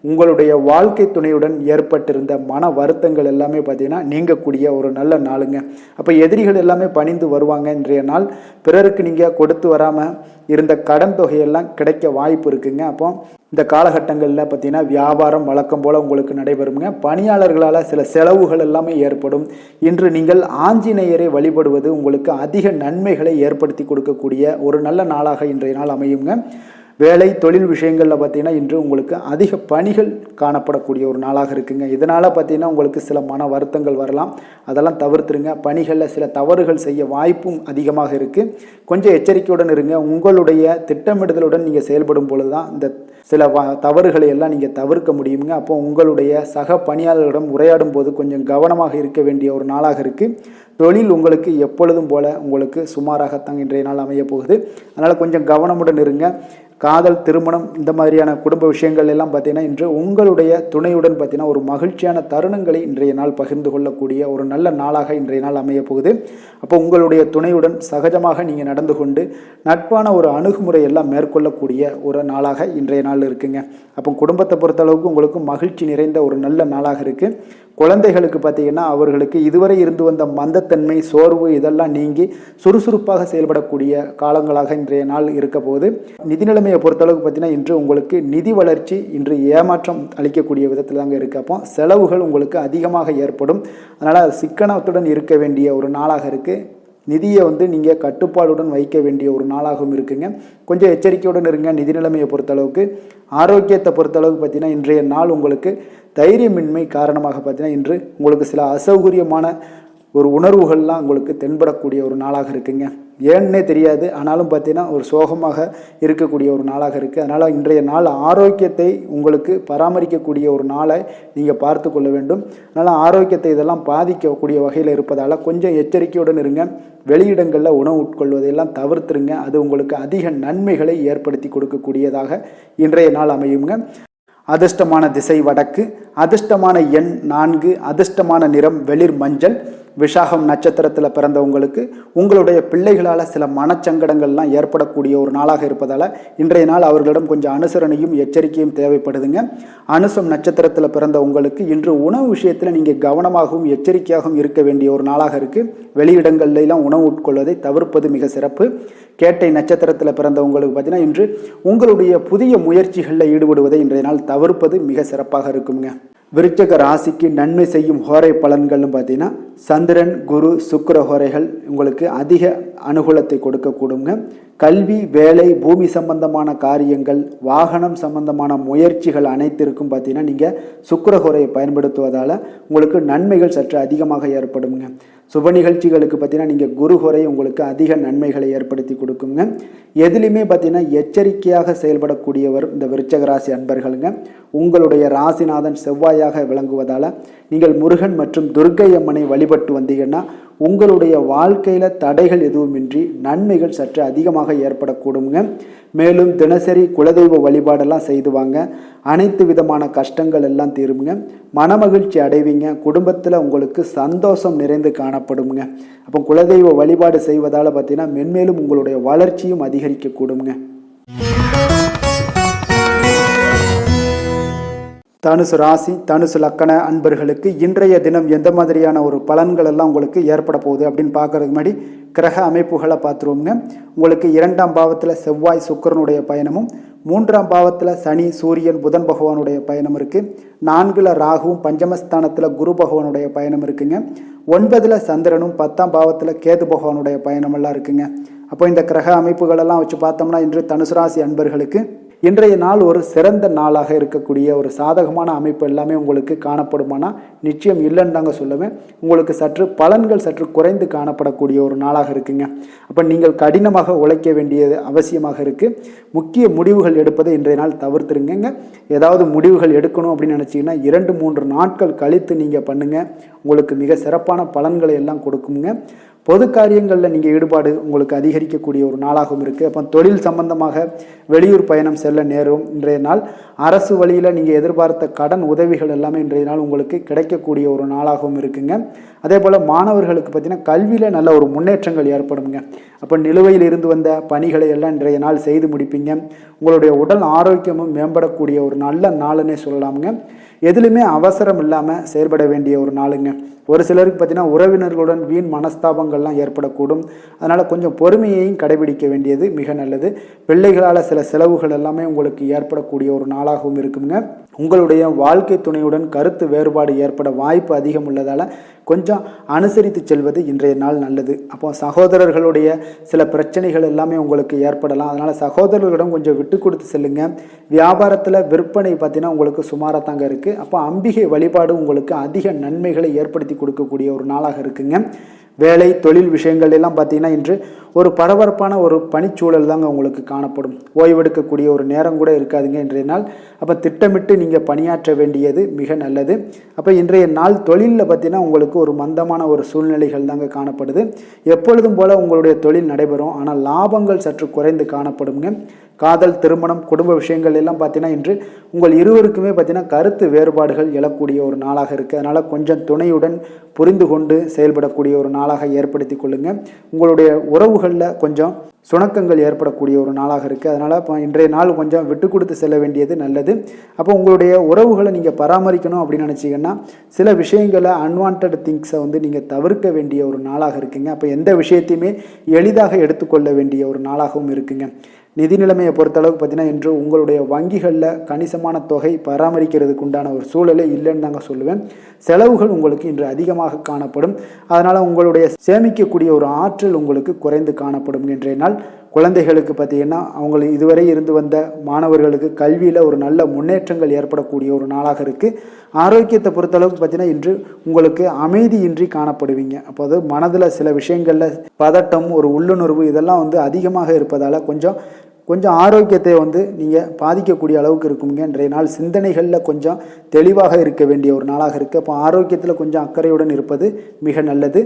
உங்களுடைய வாழ்க்கை துணையுடன் ஏற்பட்டிருந்த மன வருத்தங்கள் எல்லாமே பார்த்தீங்கன்னா நீங்கக்கூடிய ஒரு நல்ல நாளுங்க. அப்போ எதிரிகள் எல்லாமே பணிந்து வருவாங்க இன்றைய நாள். பிறருக்கு நீங்கள் கொடுத்து வராமல் இருந்த கடன் தொகையெல்லாம் கிடைக்க வாய்ப்பு இருக்குங்க. அப்போ இந்த காலகட்டங்களில் பார்த்தீங்கன்னா வியாபாரம் வழக்கம் போல் உங்களுக்கு நடைபெறுங்க. பணியாளர்களால் சில செலவுகள் எல்லாமே ஏற்படும். இன்று நீங்கள் ஆஞ்சநேயரை வழிபடுவது உங்களுக்கு அதிக நன்மைகளை ஏற்படுத்தி கொடுக்கக்கூடிய ஒரு நல்ல நாளாக இன்றைய நாள் அமையுங்க. வேலை தொழில் விஷயங்களில் பார்த்தீங்கன்னா இன்று உங்களுக்கு அதிக பணிகள் காணப்படக்கூடிய ஒரு நாளாக இருக்குங்க. இதனால் பார்த்தீங்கன்னா உங்களுக்கு சில மன வருத்தங்கள் வரலாம். அதெல்லாம் தவிர்த்துருங்க. பணிகளில் சில தவறுகள் செய்ய வாய்ப்பும் அதிகமாக இருக்குது. கொஞ்சம் எச்சரிக்கையுடன் இருங்க. உங்களுடைய திட்டமிடுதலுடன் நீங்கள் செயல்படும் பொழுது தான் இந்த சில தவறுகளை எல்லாம் நீங்கள் தவிர்க்க முடியுங்க. அப்போ உங்களுடைய சக பணியாளர்களிடம் உரையாடும் போது கொஞ்சம் கவனமாக இருக்க வேண்டிய ஒரு நாளாக இருக்குது. தொழில் உங்களுக்கு எப்பொழுதும் போல உங்களுக்கு சுமாராகத்தான் இன்றைய நாள் அமைய போகுது. அதனால் கொஞ்சம் கவனமுடன் இருங்க. காதல், திருமணம் இந்த மாதிரியான குடும்ப விஷயங்கள் எல்லாம் பார்த்தீங்கன்னா இன்று உங்களுடைய துணையுடன் பார்த்தீங்கன்னா ஒரு மகிழ்ச்சியான தருணங்களை இன்றைய நாள் பகிர்ந்து கொள்ளக்கூடிய ஒரு நல்ல நாளாக இன்றைய நாள் அமைய போகுது. அப்போ உங்களுடைய துணையுடன் சகஜமாக நீங்கள் நடந்து கொண்டு நட்பான ஒரு அணுகுமுறை எல்லாம் மேற்கொள்ளக்கூடிய ஒரு நாளாக இன்றைய நாள் இருக்குங்க. அப்போ குடும்பத்தை பொறுத்தளவுக்கு உங்களுக்கு மகிழ்ச்சி நிறைந்த ஒரு நல்ல நாளாக இருக்குது. குழந்தைகளுக்கு பார்த்தீங்கன்னா அவர்களுக்கு இதுவரை இருந்து வந்த மந்தத்தன்மை, சோர்வு இதெல்லாம் நீங்கி சுறுசுறுப்பாக செயல்படக்கூடிய காலங்களாக இன்றைய நாள் இருக்க போது. நிதி நிலைமையை பொறுத்தளவுக்கு பார்த்தீங்கன்னா இன்று உங்களுக்கு நிதி வளர்ச்சி இன்று ஏமாற்றம் அளிக்கக்கூடிய விதத்தில் தாங்க இருக்குது. அப்போ செலவுகள் உங்களுக்கு அதிகமாக ஏற்படும். அதனால் சிக்கனத்துடன் இருக்க வேண்டிய ஒரு நாளாக இருக்குது. நிதியை நீங்கள் கட்டுப்பாடுடன் வைக்க வேண்டிய ஒரு நாளாகவும் இருக்குங்க. கொஞ்சம் எச்சரிக்கையுடன் இருங்க. நிதி நிலைமையை பொறுத்தளவுக்கு ஆரோக்கியத்தை பொறுத்தளவுக்கு பார்த்தீங்கன்னா இன்றைய நாள் உங்களுக்கு தைரியமின்மை காரணமாக பார்த்தீங்கன்னா இன்று உங்களுக்கு சில அசௌகரியமான ஒரு உணர்வுகள்லாம் உங்களுக்கு தென்படக்கூடிய ஒரு நாளாக இருக்குங்க. ஏன்னே தெரியாது, ஆனாலும் பார்த்தீங்கன்னா ஒரு சோகமாக இருக்கக்கூடிய ஒரு நாளாக இருக்குது. அதனால் இன்றைய நாள் ஆரோக்கியத்தை உங்களுக்கு பராமரிக்கக்கூடிய ஒரு நாளை நீங்கள் பார்த்து கொள்ள வேண்டும். அதனால் ஆரோக்கியத்தை இதெல்லாம் பாதிக்கக்கூடிய வகையில் இருப்பதால் கொஞ்சம் எச்சரிக்கையுடன் இருங்க. வெளியிடங்களில் உணவு உட்கொள்வதையெல்லாம் தவிர்த்துருங்க. அது உங்களுக்கு அதிக நன்மைகளை ஏற்படுத்தி கொடுக்கக்கூடியதாக இன்றைய நாள் அமையுங்க. அதிர்ஷ்டமான திசை வடக்கு, அதிர்ஷ்டமான எண் 4, அதிர்ஷ்டமான நிறம் வெளிர் மஞ்சள். விஷாகம் நட்சத்திரத்தில் பிறந்தவங்களுக்கு உங்களுடைய பிள்ளைகளால் சில மனச்சங்கடங்கள்லாம் ஏற்படக்கூடிய ஒரு நாளாக இருப்பதால் இன்றைய நாள் அவர்களிடம் கொஞ்சம் அனுசரணையும் எச்சரிக்கையும் தேவைப்படுதுங்க. அனுசம் நட்சத்திரத்தில் பிறந்த உங்களுக்கு இன்று உணவு விஷயத்தில் நீங்கள் கவனமாகவும் எச்சரிக்கையாகவும் இருக்க வேண்டிய ஒரு நாளாக இருக்குது. வெளியிடங்கள்லாம் உணவு உட்கொள்வதை தவிர்ப்பது மிக சிறப்பு. கேட்டை நட்சத்திரத்தில் பிறந்தவங்களுக்கு பார்த்தீங்கன்னா இன்று உங்களுடைய புதிய முயற்சிகளில் ஈடுபடுவதை இன்றைய நாள் தவிர்ப்பது மிக சிறப்பாக இருக்குங்க. விருச்சக ராசிக்கு நன்மை செய்யும் ஹோரை பலன்கள்னு பார்த்தீங்கன்னா சந்திரன், குரு, சுக்கிர ஹோரைகள் உங்களுக்கு அதிக அனுகூலத்தை கொடுக்கக்கூடுங்க. கல்வி, வேலை, பூமி சம்பந்தமான காரியங்கள், வாகனம் சம்பந்தமான முயற்சிகள் அனைத்திற்கும் பார்த்தீங்கன்னா நீங்கள் சுக்கிர ஹோரையை பயன்படுத்துவதால் உங்களுக்கு நன்மைகள் சற்று அதிகமாக ஏற்படுங்க. சுப நிகழ்ச்சிகளுக்கு பார்த்தீங்கன்னா நீங்கள் குரு ஹோரை உங்களுக்கு அதிக நன்மைகளை ஏற்படுத்தி கொடுக்குங்க. எதுலையுமே பார்த்தீங்கன்னா எச்சரிக்கையாக செயல்படக்கூடியவர் இந்த விருச்சக ராசி அன்பர்களுங்க. உங்களுடைய ராசிநாதன் செவ்வாயாக விளங்குவதால் நீங்கள் முருகன் மற்றும் துர்க்கை அம்மனை வழிபட்டு வந்தீங்கன்னா உங்களுடைய வாழ்க்கையில் தடைகள் எதுவுமின்றி நன்மைகள் சற்று அதிகமாக ஏற்படக்கூடுங்க. மேலும் தினசரி குலதெய்வ வழிபாடெல்லாம் செய்து வாங்க. அனைத்து விதமான கஷ்டங்கள் எல்லாம் தீருங்க. மனமகிழ்ச்சி அடைவீங்க. குடும்பத்தில் உங்களுக்கு சந்தோஷம் நிறைந்து காணப்படுங்க. அப்போ குலதெய்வ வழிபாடு செய்வதால் பார்த்தீங்கன்னா மென்மேலும் உங்களுடைய வளர்ச்சியும் அதிகரிக்கக்கூடுங்க. தனுசு ராசி, தனுசு லக்கண அன்பர்களுக்கு இன்றைய தினம் எந்த மாதிரியான ஒரு பலன்கள் எல்லாம் உங்களுக்கு ஏற்பட போகுது அப்படின்னு பார்க்கறதுக்கு முன்னாடி கிரக அமைப்புகளை பார்த்துருவோங்க. உங்களுக்கு 2ஆம் பாவத்தில் செவ்வாய் சுக்கிரனுடைய பயணமும், 3ஆம் பாவத்தில் சனி, சூரியன், புதன் பகவானுடைய பயணம் இருக்குது. 4ல் ராகுவும், பஞ்சமஸ்தானத்தில் குரு பகவானுடைய பயணம் இருக்குங்க. 9ல் சந்திரனும், 10ஆம் பாவத்தில் கேது பகவானுடைய பயணமெல்லாம் இருக்குங்க. அப்போ இந்த கிரக அமைப்புகளெல்லாம் வச்சு பார்த்தோம்னா இன்று தனுசு ராசி அன்பர்களுக்கு இன்றைய நாள் ஒரு சிறந்த நாளாக இருக்கக்கூடிய ஒரு சாதகமான அமைப்பு எல்லாமே உங்களுக்கு காணப்படுமானா நிச்சயம் இல்லைன்னு தாங்க சொல்லுவேன். உங்களுக்கு சற்று பலன்கள் சற்று குறைந்து காணப்படக்கூடிய ஒரு நாளாக இருக்குங்க. அப்போ நீங்கள் கடினமாக உழைக்க வேண்டியது அவசியமாக இருக்குது. முக்கிய முடிவுகள் எடுப்பதை இன்றைய நாள் தவிர்த்துருங்க. ஏதாவது முடிவுகள் எடுக்கணும் அப்படின்னு நினச்சிங்கன்னா 2-3 நாட்கள் கழித்து நீங்கள் பண்ணுங்கள். உங்களுக்கு மிக சிறப்பான பலன்களை எல்லாம் கொடுக்குங்க. பொது காரியங்களில் நீங்கள் ஈடுபாடு உங்களுக்கு அதிகரிக்கக்கூடிய ஒரு நாளாகவும் இருக்குது. அப்போ தொழில் சம்பந்தமாக வெளியூர் பயணம் செல்ல நேரும் இன்றைய நாள். அரசு வழியில் நீங்கள் எதிர்பார்த்த கடன் உதவிகள் எல்லாமே இன்றைய நாள் உங்களுக்கு கிடைக்கக்கூடிய ஒரு நாளாகவும் இருக்குங்க. அதே போல் மாணவர்களுக்கு பார்த்தீங்கன்னா கல்வியில் நல்ல ஒரு முன்னேற்றங்கள் ஏற்படுங்க. அப்போ நிலுவையில் இருந்து வந்த பணிகளை எல்லாம் இன்றைய நாள் செய்து முடிப்பீங்க. உங்களுடைய உடல் ஆரோக்கியமும் மேம்படக்கூடிய ஒரு நல்ல நாளுன்னே சொல்லலாமுங்க. எதுலையுமே அவசரம் இல்லாமல் செயல்பட வேண்டிய ஒரு நாளுங்க. ஒரு சிலருக்கு பார்த்தீங்கன்னா உறவினர்களுடன் வீண் மனஸ்தாபங்கள்லாம் ஏற்படக்கூடும். அதனால் கொஞ்சம் பொறுமையையும் கடைபிடிக்க வேண்டியது மிக நல்லது. பிள்ளைகளால் சில செலவுகள் எல்லாமே உங்களுக்கு ஏற்படக்கூடிய ஒரு நாளாகவும் இருக்குங்க. உங்களுடைய வாழ்க்கை துணையுடன் கருத்து வேறுபாடு ஏற்பட வாய்ப்பு அதிகம் உள்ளதால் கொஞ்சம் அனுசரித்து செல்வது இன்றைய நாள் நல்லது. அப்போ சகோதரர்களுடைய சில பிரச்சனைகள் எல்லாமே உங்களுக்கு ஏற்படலாம். அதனால் சகோதரர்களிடம் கொஞ்சம் விட்டு கொடுத்து செல்லுங்க. வியாபாரத்தில் விற்பனை பார்த்தீங்கன்னா உங்களுக்கு சுமாராக தாங்க இருக்குது. அப்போ அம்பிகை வழிபாடு உங்களுக்கு அதிக நன்மைகளை ஏற்படுத்தி கொடுக்கக்கூடிய ஒரு நாளாக இருக்குங்க. வேலை, தொழில் விஷயங்கள் எல்லாம் பார்த்தீங்கன்னா இன்று ஒரு பரபரப்பான ஒரு பணிச்சூழல் தாங்க உங்களுக்கு காணப்படும். ஓய்வெடுக்கக்கூடிய ஒரு நேரம் கூட இருக்காதுங்க இன்றைய நாள். அப்போ திட்டமிட்டு நீங்கள் பணியாற்ற வேண்டியது மிக நல்லது. அப்போ இன்றைய நாள் தொழிலில் பார்த்தீங்கன்னா உங்களுக்கு ஒரு மந்தமான ஒரு சூழ்நிலைகள் தாங்க காணப்படுது. எப்பொழுதும் போல் உங்களுடைய தொழில் நடைபெறும். ஆனால் லாபங்கள் சற்று குறைந்து காணப்படுங்க. காதல், திருமணம், குடும்ப விஷயங்கள் எல்லாம் பார்த்தீங்கன்னா இன்று உங்கள் இருவருக்குமே பார்த்தீங்கன்னா கருத்து வேறுபாடுகள் எழக்கூடிய ஒரு நாளாக இருக்குது. அதனால் கொஞ்சம் துணையுடன் புரிந்து கொண்டு செயல்படக்கூடிய ஒரு நாளாக ஏற்படுத்தி கொள்ளுங்கள். உங்களுடைய உறவுகளில் கொஞ்சம் சுணக்கங்கள் ஏற்படக்கூடிய ஒரு நாளாக இருக்குது. அதனால் இப்போ இன்றைய நாள் கொஞ்சம் விட்டு கொடுத்து செல்ல வேண்டியது நல்லது. அப்போ உங்களுடைய உறவுகளை நீங்கள் பராமரிக்கணும் அப்படின்னு நினச்சிங்கன்னா சில விஷயங்களை அன்வான்ட் திங்ஸை நீங்கள் தவிர்க்க வேண்டிய ஒரு நாளாக இருக்குங்க. அப்போ எந்த விஷயத்தையுமே எளிதாக எடுத்துக்கொள்ள வேண்டிய ஒரு நாளாகவும் இருக்குங்க. நிதி நிலைமையை பொறுத்தளவுக்கு பார்த்தீங்கன்னா இன்று உங்களுடைய வங்கிகளில் கணிசமான தொகை பராமரிக்கிறதுக்கு உண்டான ஒரு சூழலே இல்லைன்னு தாங்க சொல்லுவேன். செலவுகள் உங்களுக்கு இன்று அதிகமாக காணப்படும். அதனால் உங்களுடைய சேமிக்கக்கூடிய ஒரு ஆற்றல் உங்களுக்கு குறைந்து காணப்படும். இன்றைய நாள் குழந்தைகளுக்கு பார்த்தீங்கன்னா அவங்க இதுவரை இருந்து வந்த மாணவர்களுக்கு கல்வியில் ஒரு நல்ல முன்னேற்றங்கள் ஏற்படக்கூடிய ஒரு நாளாக இருக்குது. ஆரோக்கியத்தை பொறுத்தளவுக்கு பார்த்தீங்கன்னா இன்று உங்களுக்கு அமைதியின்றி காணப்படுவீங்க. அப்போது மனதில் சில விஷயங்களில் பதட்டம், ஒரு உள்ளுணர்வு இதெல்லாம் அதிகமாக இருப்பதால் கொஞ்சம் ஆரோக்கியத்தை நீங்கள் பாதிக்கக்கூடிய அளவுக்கு இருக்குங்க. இன்றைய நாள் சிந்தனைகளில் கொஞ்சம் தெளிவாக இருக்க வேண்டிய ஒரு நாளாக இருக்குது. அப்போ ஆரோக்கியத்தில் கொஞ்சம் அக்கறையுடன் இருப்பது மிக நல்லது.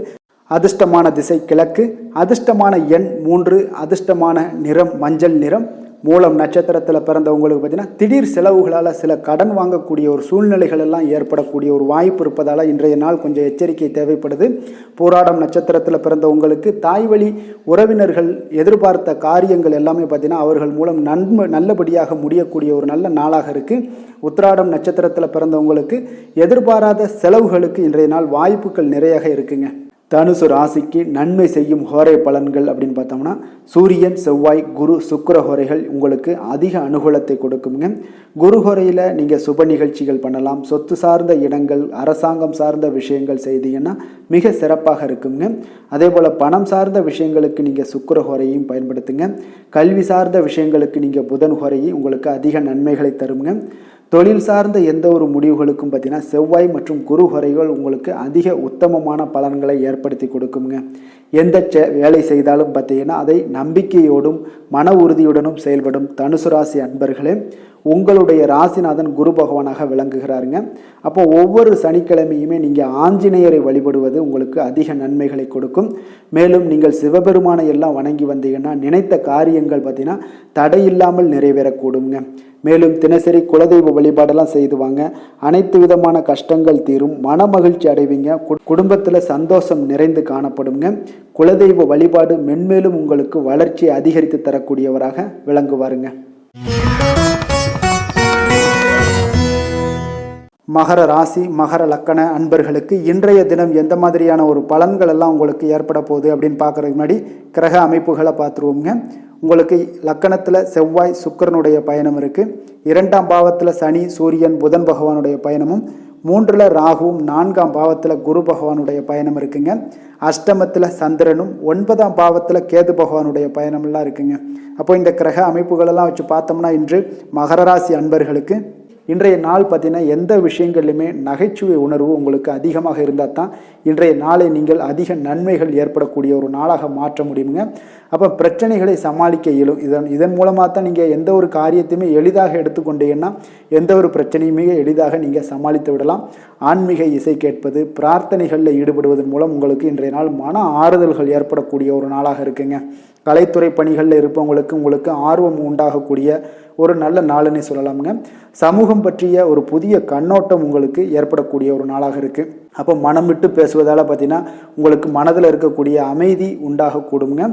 அதிர்ஷ்டமான திசை கிழக்கு, அதிர்ஷ்டமான எண் 3, அதிர்ஷ்டமான நிறம் மஞ்சள் நிறம். மூலம் நட்சத்திரத்தில் பிறந்தவங்களுக்கு பார்த்தீங்கன்னா திடீர் செலவுகளால் சில கடன் வாங்கக்கூடிய ஒரு சூழ்நிலைகள் எல்லாம் ஏற்படக்கூடிய ஒரு வாய்ப்பு இருப்பதால் இன்றைய நாள் கொஞ்சம் எச்சரிக்கை தேவைப்படுது. பூராடம் நட்சத்திரத்தில் பிறந்தவங்களுக்கு தாய் வழி உறவினர்கள் எதிர்பார்த்த காரியங்கள் எல்லாமே பார்த்தீங்கன்னா அவர்கள் மூலம் நல்லபடியாக முடியக்கூடிய ஒரு நல்ல நாளாக இருக்குது. உத்திராடம் நட்சத்திரத்தில் பிறந்தவங்களுக்கு எதிர்பாராத செலவுகளுக்கு இன்றைய நாள் வாய்ப்புகள் நிறையாக இருக்குங்க. தனுசு ராசிக்கு நன்மை செய்யும் ஹோரை பலன்கள் அப்படின்னு பார்த்தோம்னா சூரியன், செவ்வாய், குரு, சுக்கிர ஹோரைகள் உங்களுக்கு அதிக அனுகூலத்தை கொடுக்குங்க. குரு ஹோரையில் நீங்கள் சுப நிகழ்ச்சிகள் பண்ணலாம். சொத்து சார்ந்த இடங்கள், அரசாங்கம் சார்ந்த விஷயங்கள் செய்தீங்கன்னா மிக சிறப்பாக இருக்குங்க. அதே போல் பணம் சார்ந்த விஷயங்களுக்கு நீங்கள் சுக்கிர ஹோரையும் பயன்படுத்துங்க. கல்வி சார்ந்த விஷயங்களுக்கு நீங்கள் புதன் ஹோரையும் உங்களுக்கு அதிக நன்மைகளை தருங்க. தொழில் சார்ந்த எந்த ஒரு முடிவுகளுக்கும் பார்த்தீங்கன்னா செவ்வாய் மற்றும் குரு ஹோரைகள் உங்களுக்கு அதிக உத்தமமான பலன்களை ஏற்படுத்தி கொடுக்குங்க. எந்த வேலை செய்தாலும் பார்த்தீங்கன்னா அதை நம்பிக்கையோடும் மன உறுதியுடனும் செயல்படும் தனுசு ராசி அன்பர்களே, உங்களுடைய ராசிநாதன் குரு பகவானாக விளங்குகிறாருங்க. அப்போ ஒவ்வொரு சனிக்கிழமையுமே நீங்கள் ஆஞ்சநேயரை வழிபடுவது உங்களுக்கு அதிக நன்மைகளை கொடுக்கும். மேலும் நீங்கள் சிவபெருமானை எல்லாம் வணங்கி வந்தீங்கன்னா நினைத்த காரியங்கள் பார்த்தீங்கன்னா தடையில்லாமல் நிறைவேறக்கூடுங்க. மேலும் தினசரி குலதெய்வ வழிபாடெல்லாம் செய்துவாங்க. அனைத்து விதமான கஷ்டங்கள் தீரும், மன மகிழ்ச்சி அடைவீங்க, குடும்பத்தில் சந்தோஷம் நிறைந்து காணப்படுங்க. குலதெய்வ வழிபாடு மென்மேலும் உங்களுக்கு வளர்ச்சியை அதிகரித்து தரக்கூடியவராக விளங்குவாருங்க. மகர ராசி, மகர லக்கண அன்பர்களுக்கு இன்றைய தினம் எந்த மாதிரியான ஒரு பலன்கள் எல்லாம் உங்களுக்கு ஏற்பட போகுது அப்படின்னு பார்க்குறதுக்கு முன்னாடி கிரக அமைப்புகளை பார்த்துருவோங்க. உங்களுக்கு லக்கணத்தில் செவ்வாய் சுக்கிரனுடைய பயணம் இருக்குது. 2ஆம் பாவத்தில் சனி, சூரியன், புதன் பகவானுடைய பயணமும், 3ல் ராகுவும், 4ஆம் பாவத்தில் குரு பகவானுடைய பயணம் இருக்குங்க. அஷ்டமத்தில் சந்திரனும், 9ஆம் பாவத்தில் கேது பகவானுடைய பயணமெல்லாம் இருக்குங்க. அப்போ இந்த கிரக அமைப்புகளெல்லாம் வச்சு பார்த்தோம்னா இன்று மகர ராசி அன்பர்களுக்கு இன்றைய நாள் பார்த்தீங்கன்னா எந்த விஷயங்கள்லையுமே நகைச்சுவை உணர்வு உங்களுக்கு அதிகமாக இருந்தால் தான் இன்றைய நாளை நீங்கள் அதிக நன்மைகள் ஏற்படக்கூடிய ஒரு நாளாக மாற்ற முடியுங்க. அப்போ பிரச்சனைகளை சமாளிக்க இயலும். இதன் மூலமாக தான் நீங்கள் எந்த ஒரு காரியத்தையுமே எளிதாக எடுத்துக்கொண்டீங்கன்னா எந்த ஒரு பிரச்சனையுமே எளிதாக நீங்கள் சமாளித்து விடலாம். ஆன்மீக இசை கேட்பது, பிரார்த்தனைகளில் ஈடுபடுவதன் மூலம் உங்களுக்கு இன்றைய நாள் மன ஆறுதல்கள் ஏற்படக்கூடிய ஒரு நாளாக இருக்குங்க. கலைத்துறை பணிகளில் இருப்பவங்களுக்கு உங்களுக்கு ஆர்வம் உண்டாகக்கூடிய ஒரு நல்ல நாளுன்னு சொல்லலாமுங்க. சமூகம் பற்றிய ஒரு புதிய கண்ணோட்டம் உங்களுக்கு ஏற்படக்கூடிய ஒரு நாளாக இருக்குது. அப்போ மனம் விட்டு பேசுவதால் பார்த்தீங்கன்னா உங்களுக்கு மனதில் இருக்கக்கூடிய அமைதி உண்டாகக்கூடுங்க.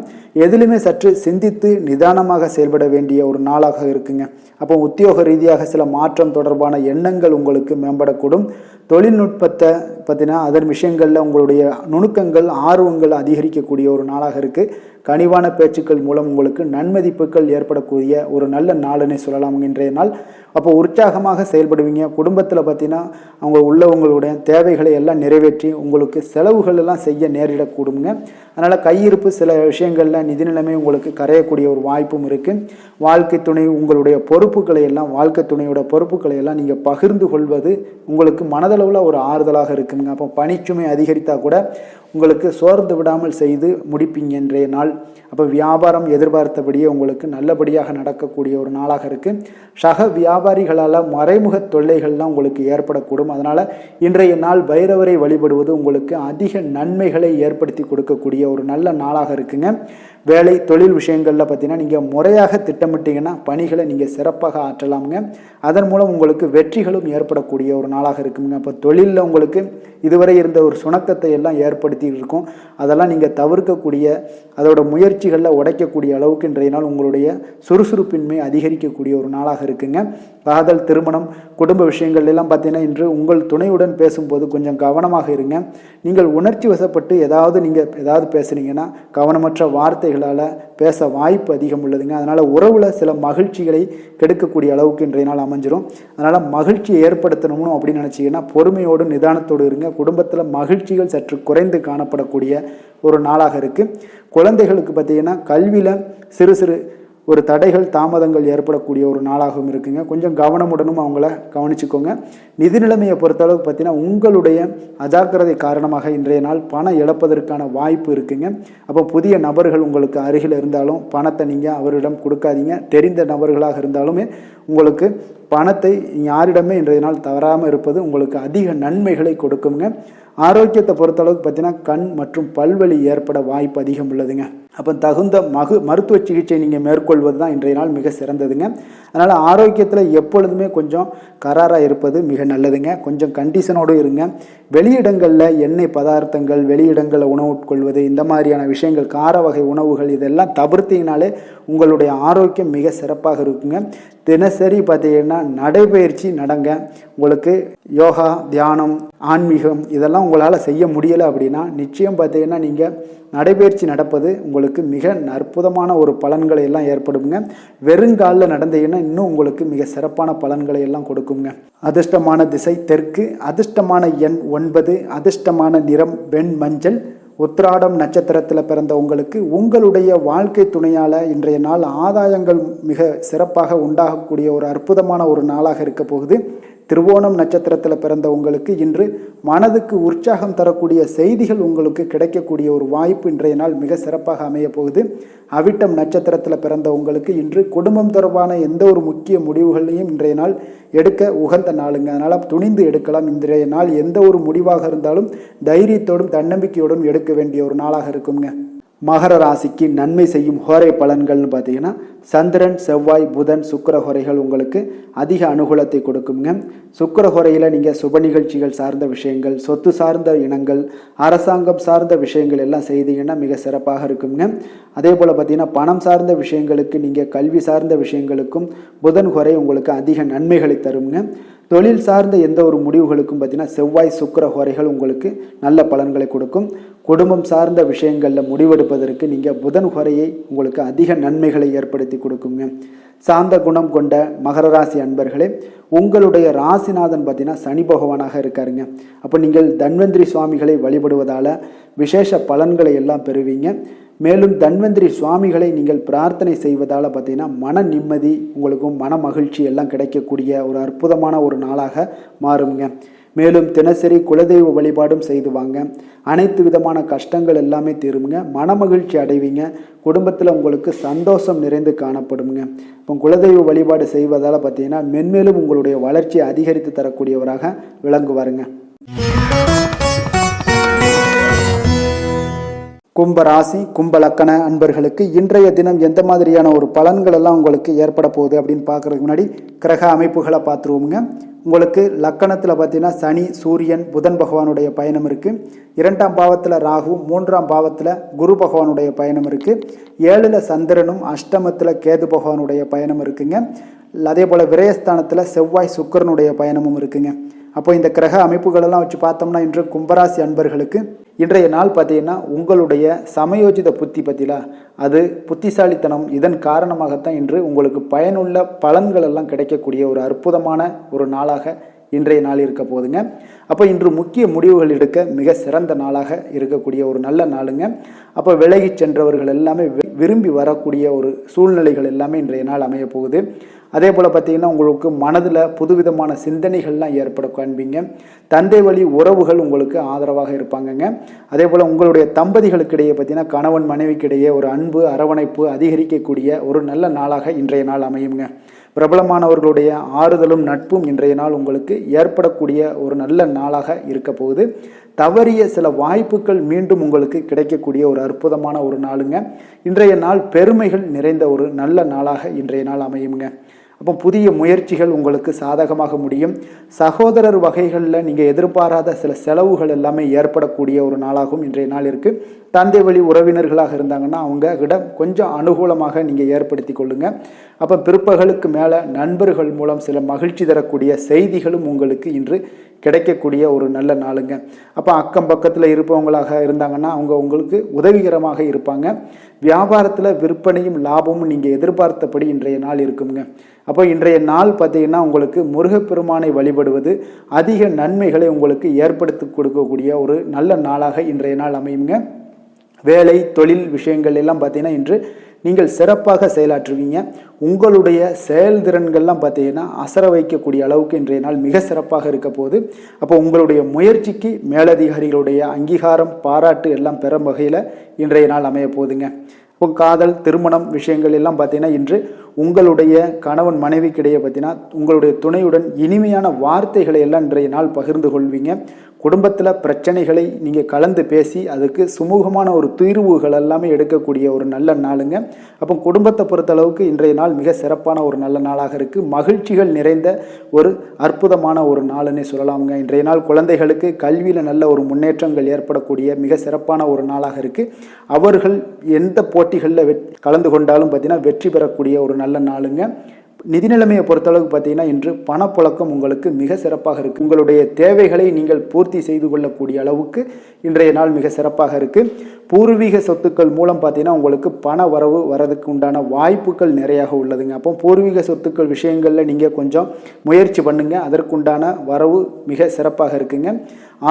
எதிலுமே சற்று சிந்தித்து நிதானமாக செயல்பட வேண்டிய ஒரு நாளாக இருக்குங்க. அப்போ உத்தியோக ரீதியாக சில மாற்றம் தொடர்பான எண்ணங்கள் உங்களுக்கு மேம்படக்கூடும். தொழில்நுட்பத்தை பார்த்தீங்கன்னா அதன் விஷயங்களில் உங்களுடைய நுணுக்கங்கள், ஆர்வங்கள் அதிகரிக்கக்கூடிய ஒரு நாளாக இருக்குது. கனிவான பேச்சுக்கள் மூலம் உங்களுக்கு நன்மதிப்புகள் ஏற்படக்கூடிய ஒரு நல்ல நாளுன்னு சொல்லலாம் இன்றைய நாள். அப்போ உற்சாகமாக செயல்படுவீங்க. குடும்பத்தில் பார்த்தீங்கன்னா அவங்க உள்ளவங்களுடைய தேவைகளை எல்லாம் நிறைவேற்றி உங்களுக்கு செலவுகள் எல்லாம் செய்ய நேரிடக்கூடுங்க. அதனால் கையிருப்பு சில விஷயங்களில் நிதி நிலைமை உங்களுக்கு கரையக்கூடிய ஒரு வாய்ப்பும் இருக்குது. வாழ்க்கை துணை உங்களுடைய பொறுப்புகளை எல்லாம், வாழ்க்கை துணையோட பொறுப்புகளை எல்லாம் நீங்கள் பகிர்ந்து கொள்வது உங்களுக்கு மனதளவில் ஒரு ஆறுதலாக இருக்குங்க. அப்போ பணிச்சுமை அதிகரித்தா கூட உங்களுக்கு சோர்ந்து விடாமல் செய்து முடிப்பீங்க இன்றைய நாள். அப்போ வியாபாரம் எதிர்பார்த்தபடியே உங்களுக்கு நல்லபடியாக நடக்கக்கூடிய ஒரு நாளாக இருக்குது. சக வியாபாரிகளால் மறைமுக தொல்லைகள்லாம் உங்களுக்கு ஏற்படக்கூடும். அதனால் இன்றைய நாள் பைரவரை வழிபடுவது உங்களுக்கு அதிக நன்மைகளை ஏற்படுத்தி கொடுக்கக்கூடிய ஒரு நல்ல நாளாக இருக்குங்க. வேலை தொழில் விஷயங்களில் பார்த்தீங்கன்னா நீங்கள் முறையாக திட்டமிட்டீங்கன்னா பணிகளை நீங்கள் சிறப்பாக ஆற்றலாமுங்க. அதன் மூலம் உங்களுக்கு வெற்றிகளும் ஏற்படக்கூடிய ஒரு நாளாக இருக்குங்க. அப்போ தொழிலில் உங்களுக்கு இதுவரை இருந்த ஒரு சுணக்கத்தை எல்லாம் ஏற்படுத்தி இருக்கும். அதெல்லாம் நீங்கள் தவிர்க்கக்கூடிய, அதோட முயற்சிகளில் உடைக்கக்கூடிய அளவுக்கு இன்றைய நாள் உங்களுடைய சுறுசுறுப்பின்மை அதிகரிக்கக்கூடிய ஒரு நாளாக இருக்குங்க. காதல், திருமணம், குடும்ப விஷயங்கள் எல்லாம் பார்த்தீங்கன்னா இன்று உங்கள் துணையுடன் பேசும்போது கொஞ்சம் கவனமாக இருங்க. நீங்கள் உணர்ச்சி வசப்பட்டு ஏதாவது பேசுனீங்கன்னா கவனமற்ற வார்த்தைகளால் பேச வாய்ப்பு அதிகம் உள்ளதுங்க. அதனால் உறவில் சில மகிழ்ச்சிகளை கெடுக்கக்கூடிய அளவுக்கு இன்றைய நாள் அமைஞ்சிரும். அதனால் மகிழ்ச்சியை ஏற்படுத்தணும்னு அப்படின்னு நினச்சிங்கன்னா பொறுமையோடு நிதானத்தோடு இருங்க. குடும்பத்தில் மகிழ்ச்சிகள் சற்று குறைந்து காணப்படக்கூடிய ஒரு நாளாக இருக்குது. குழந்தைகளுக்கு பார்த்தீங்கன்னா கல்வியில் சிறு சிறு ஒரு தடைகள், தாமதங்கள் ஏற்படக்கூடிய ஒரு நாளாகவும் இருக்குங்க. கொஞ்சம் கவனமுடனும் அவங்கள கவனிச்சுக்கோங்க. நிதி நிலைமையை பொறுத்தளவுக்கு பார்த்தீங்கன்னா உங்களுடைய அஜாக்கிரதை காரணமாக இன்றைய நாள் பணம் இழப்பதற்கான வாய்ப்பு இருக்குங்க. அப்போ புதிய நபர்கள் உங்களுக்கு அருகில் இருந்தாலும் பணத்தை நீங்கள் அவரிடம் கொடுக்காதீங்க. தெரிந்த நபர்களாக இருந்தாலுமே உங்களுக்கு பணத்தை யாரிடமே இன்றைய நாள் தவறாமல் இருப்பது உங்களுக்கு அதிக நன்மைகளை கொடுக்குங்க. ஆரோக்கியத்தை பொறுத்தளவுக்கு பார்த்தீங்கன்னா கண் மற்றும் பல்வலி ஏற்பட வாய்ப்பு அதிகம் உள்ளதுங்க. அப்போ தகுந்த மருத்துவ சிகிச்சை நீங்கள் மேற்கொள்வது தான் இன்றைய நாள் மிக சிறந்ததுங்க. அதனால் ஆரோக்கியத்தில் எப்பொழுதுமே கொஞ்சம் கராராக இருப்பது மிக நல்லதுங்க. கொஞ்சம் கண்டிஷனோடு இருங்க. வெளியிடங்களில் எண்ணெய் பதார்த்தங்கள், வெளியிடங்களில் உணவு உட்கொள்வது, இந்த மாதிரியான விஷயங்கள், கார வகை உணவுகள் இதெல்லாம் தவிர்த்தீங்கனாலே உங்களுடைய ஆரோக்கியம் மிக சிறப்பாக இருக்குங்க. தினசரி பார்த்தீங்கன்னா நடைபயிற்சி நடங்க. உங்களுக்கு யோகா, தியானம், ஆன்மீகம் இதெல்லாம் உங்களால் செய்ய முடியலை அப்படின்னா நிச்சயம் பார்த்தீங்கன்னா நீங்கள் நடைபயிற்சி நடப்பது உங்களுக்கு மிக அற்புதமான ஒரு பலன்களை எல்லாம் ஏற்படுங்க. வெறுங்காலில் நடந்தீங்கன்னா இன்னும் உங்களுக்கு மிக சிறப்பான பலன்களை எல்லாம் கொடுக்குங்க. அதிர்ஷ்டமான திசை தெற்கு, அதிர்ஷ்டமான எண் 9, அதிர்ஷ்டமான நிறம் வெண் மஞ்சள். உத்திராடம் நட்சத்திரத்தில் பிறந்த உங்களுக்கு உங்களுடைய வாழ்க்கை துணையால் இன்றைய நாள் ஆதாயங்கள் மிக சிறப்பாக உண்டாகக்கூடிய ஒரு அற்புதமான ஒரு நாளாக இருக்க போகுது. திருவோணம் நட்சத்திரத்தில் பிறந்த உங்களுக்கு இன்று மனதுக்கு உற்சாகம் தரக்கூடிய செய்திகள் உங்களுக்கு கிடைக்கக்கூடிய ஒரு வாய்ப்பு இன்றைய நாள் மிக சிறப்பாக அமைய போகுது. அவிட்டம் நட்சத்திரத்தில் பிறந்த உங்களுக்கு இன்று குடும்பம் தொடர்பான எந்த ஒரு முக்கிய முடிவுகளையும் இன்றைய நாள் எடுக்க உகந்த நாளுங்க. அதனால் துணிந்து எடுக்கலாம். இன்றைய நாள் எந்த ஒரு முடிவாக இருந்தாலும் தைரியத்தோடும் தன்னம்பிக்கையோடும் எடுக்க வேண்டிய ஒரு நாளாக இருக்குங்க. மகர ராசிக்கு நன்மை செய்யும் ஹோரை பலன்கள்னு பார்த்தீங்கன்னா சந்திரன், செவ்வாய், புதன், சுக்கிர ஹோரைகள் உங்களுக்கு அதிக அனுகூலத்தை கொடுக்குங்க. சுக்கிர ஹோரையில் நீங்கள் சுப நிகழ்ச்சிகள் சார்ந்த விஷயங்கள், சொத்து சார்ந்த இனங்கள், அரசாங்கம் சார்ந்த விஷயங்கள் எல்லாம் செய்தீங்கன்னா மிக சிறப்பாக இருக்குங்க. அதே போல் பார்த்தீங்கன்னா பணம் சார்ந்த விஷயங்களுக்கு, நீங்கள் கல்வி சார்ந்த விஷயங்களுக்கும் புதன் ஹோரை உங்களுக்கு அதிக நன்மைகளை தருங்க. தொழில் சார்ந்த எந்த ஒரு முடிவுகளுக்கும் பார்த்தீங்கன்னா செவ்வாய், சுக்கிர ஹோரைகள் உங்களுக்கு நல்ல பலன்களை கொடுக்கும். குடும்பம் சார்ந்த விஷயங்களில் முடிவெடுப்பதற்கு நீங்கள் புதன் ஹோரையை உங்களுக்கு அதிக நன்மைகளை ஏற்படுத்தி கொடுக்குங்க. சாந்த குணம் கொண்ட மகர ராசி அன்பர்களே, உங்களுடைய ராசிநாதன் பார்த்தீங்கன்னா சனி பகவானாக இருக்காருங்க. அப்போ நீங்கள் தன்வந்திரி சுவாமிகளை வழிபடுவதால் விசேஷ பலன்களை எல்லாம் பெறுவீங்க. மேலும் தன்வந்திரி சுவாமிகளை நீங்கள் பிரார்த்தனை செய்வதால் பார்த்தீங்கன்னா மன நிம்மதி, உங்களுக்கும் மன மகிழ்ச்சி எல்லாம் கிடைக்கக்கூடிய ஒரு அற்புதமான ஒரு நாளாக மாறுங்க. மேலும் தினசரி குலதெய்வ வழிபாடும் செய்து வாங்க. அனைத்து விதமான கஷ்டங்கள் எல்லாமே தீருங்க. மன மகிழ்ச்சி அடைவீங்க. குடும்பத்தில் உங்களுக்கு சந்தோஷம் நிறைந்து காணப்படுங்க. இப்போ குலதெய்வ வழிபாடு செய்வதால் பார்த்தீங்கன்னா மென்மேலும் உங்களுடைய வளர்ச்சியை அதிகரித்து தரக்கூடியவராக விளங்குவாருங்க. கும்பராசி, கும்பலக்கண அன்பர்களுக்கு இன்றைய தினம் எந்த மாதிரியான ஒரு பலன்கள் எல்லாம் உங்களுக்கு ஏற்பட போகுது அப்படின்னு பார்க்கறதுக்கு முன்னாடி கிரக அமைப்புகளை பார்த்துருவோங்க. உங்களுக்கு லக்கணத்தில் பார்த்தீங்கன்னா சனி, சூரியன், புதன் பகவானுடைய பயணம் இருக்குது. 2ஆம் பாவத்தில் ராகு, 3ஆம் பாவத்தில் குரு பகவானுடைய பயணம் இருக்குது. 7ல் சந்திரனும், அஷ்டமத்தில் கேது பகவானுடைய பயணம் இருக்குங்க. அதே போல் விரயஸ்தானத்தில் செவ்வாய், சுக்கிரனுடைய பயணமும் இருக்குங்க. அப்போ இந்த கிரக அமைப்புகளெல்லாம் வச்சு பார்த்தோம்னா இன்று கும்பராசி அன்பர்களுக்கு இன்றைய நாள் பார்த்தீங்கன்னா உங்களுடைய சமயோஜித புத்தி பற்றிலா அது புத்திசாலித்தனம், இதன் காரணமாகத்தான் இன்று உங்களுக்கு பயனுள்ள பலன்கள் எல்லாம் கிடைக்கக்கூடிய ஒரு அற்புதமான ஒரு நாளாக இன்றைய நாள் இருக்க போதுங்க. அப்போ இன்று முக்கிய முடிவுகள் எடுக்க மிக சிறந்த நாளாக இருக்கக்கூடிய ஒரு நல்ல நாளுங்க. அப்போ விலகி சென்றவர்கள் எல்லாமே விரும்பி வரக்கூடிய ஒரு சூழ்நிலைகள் எல்லாமே இன்றைய நாள் அமைய போகுது. அதே போல் பார்த்தீங்கன்னா உங்களுக்கு மனதில் புதுவிதமான சிந்தனைகள்லாம் ஏற்பட காண்பீங்க. தந்தை வழி உறவுகள் உங்களுக்கு ஆதரவாக இருப்பாங்கங்க. அதே போல் உங்களுடைய தம்பதிகளுக்கிடையே பார்த்தீங்கன்னா கணவன் மனைவிக்கிடையே ஒரு அன்பு, அரவணைப்பு அதிகரிக்கக்கூடிய ஒரு நல்ல நாளாக இன்றைய நாள் அமையுங்க. பிரபலமானவர்களுடைய ஆறுதலும் நட்பும் இன்றைய நாள் உங்களுக்கு ஏற்படக்கூடிய ஒரு நல்ல நாளாக இருக்க போகுது. தவறிய சில வாய்ப்புகள் மீண்டும் உங்களுக்கு கிடைக்கக்கூடிய ஒரு அற்புதமான ஒரு நாளுங்க. இன்றைய நாள் பெருமைகள் நிறைந்த ஒரு நல்ல நாளாக இன்றைய நாள் அமையுங்க. அப்போ புதிய முயற்சிகள் உங்களுக்கு சாதகமாக முடியும். சகோதரர் வகைகளில் நீங்கள் எதிர்பாராத சில செலவுகள் எல்லாமே ஏற்படக்கூடிய ஒரு நாளாகவும் இன்றைய நாள் இருக்குது. தந்தை வழி உறவினர்களாக இருந்தாங்கன்னா அவங்க கிட்ட கொஞ்சம் அனுகூலமாக நீங்கள் ஏற்படுத்தி கொள்ளுங்க. அப்போ பிற்பகலுக்கு மேலே நண்பர்கள் மூலம் சில மகிழ்ச்சி தரக்கூடிய செய்திகளும் உங்களுக்கு இன்று கிடைக்கக்கூடிய ஒரு நல்ல நாளுங்க. அப்போ அக்கம் பக்கத்தில் இருப்பவங்களாக இருந்தாங்கன்னா அவங்க உங்களுக்கு உதவிகரமாக இருப்பாங்க. வியாபாரத்தில் விற்பனையும் லாபமும் நீங்கள் எதிர்பார்த்தபடி இன்றைய நாள் இருக்குங்க. அப்போ இன்றைய நாள் பார்த்தீங்கன்னா உங்களுக்கு முருகப்பெருமானை வழிபடுவது அதிக நன்மைகளை உங்களுக்கு ஏற்படுத்தி கொடுக்கக்கூடிய ஒரு நல்ல நாளாக இன்றைய நாள் அமையுங்க. வேலை, தொழில் விஷயங்கள் எல்லாம் பார்த்தீங்கன்னா இன்று நீங்கள் சிறப்பாக செயலாற்றுவீங்க. உங்களுடைய செயல்திறன்கள்லாம் பார்த்தீங்கன்னா அசர வைக்கக்கூடிய அளவுக்கு இன்றைய நாள் மிக சிறப்பாக இருக்க போகுது. அப்போ உங்களுடைய முயற்சிக்கு மேலதிகாரிகளுடைய அங்கீகாரம், பாராட்டு எல்லாம் பெறும் வகையில் இன்றைய நாள் அமைய போகுதுங்க. இப்போ காதல், திருமணம் விஷயங்கள் எல்லாம் பார்த்தீங்கன்னா இன்று உங்களுடைய கணவன் மனைவிக்கிடையே பார்த்தீங்கன்னா உங்களுடைய துணையுடன் இனிமையான வார்த்தைகளை எல்லாம் இன்றைய நாள் பகிர்ந்து கொள்வீங்க. குடும்பத்தில் பிரச்சனைகளை நீங்கள் கலந்து பேசி அதுக்கு சுமூகமான ஒரு தீர்வுகள் எல்லாமே எடுக்கக்கூடிய ஒரு நல்ல நாளுங்க. அப்போ குடும்பத்தை பொறுத்தளவுக்கு இன்றைய நாள் மிக சிறப்பான ஒரு நல்ல நாளாக இருக்குது. மகிழ்ச்சிகள் நிறைந்த ஒரு அற்புதமான ஒரு நாளுன்னே சொல்லலாமுங்க. இன்றைய நாள் குழந்தைகளுக்கு கல்வியில் நல்ல ஒரு முன்னேற்றங்கள் ஏற்படக்கூடிய மிக சிறப்பான ஒரு நாளாக இருக்குது. அவர்கள் எந்த போட்டிகளில் கலந்து கொண்டாலும் பார்த்தீங்கன்னா வெற்றி பெறக்கூடிய ஒரு நல்ல நாளுங்க. நிதி நிலைமையை பொறுத்தளவுக்கு பார்த்தீங்கன்னா இன்று பணப்புழக்கம் உங்களுக்கு மிக சிறப்பாக இருக்குது. உங்களுடைய தேவைகளை நீங்கள் பூர்த்தி செய்து கொள்ளக்கூடிய அளவுக்கு இன்றைய நாள் மிக சிறப்பாக இருக்குது. பூர்வீக சொத்துக்கள் மூலம் பார்த்தீங்கன்னா உங்களுக்கு பண வரவு வரதுக்கு உண்டான வாய்ப்புகள் நிறையாக உள்ளதுங்க. அப்போ பூர்வீக சொத்துக்கள் விஷயங்களில் நீங்கள் கொஞ்சம் முயற்சி பண்ணுங்க, அதற்குண்டான வரவு மிக சிறப்பாக இருக்குங்க.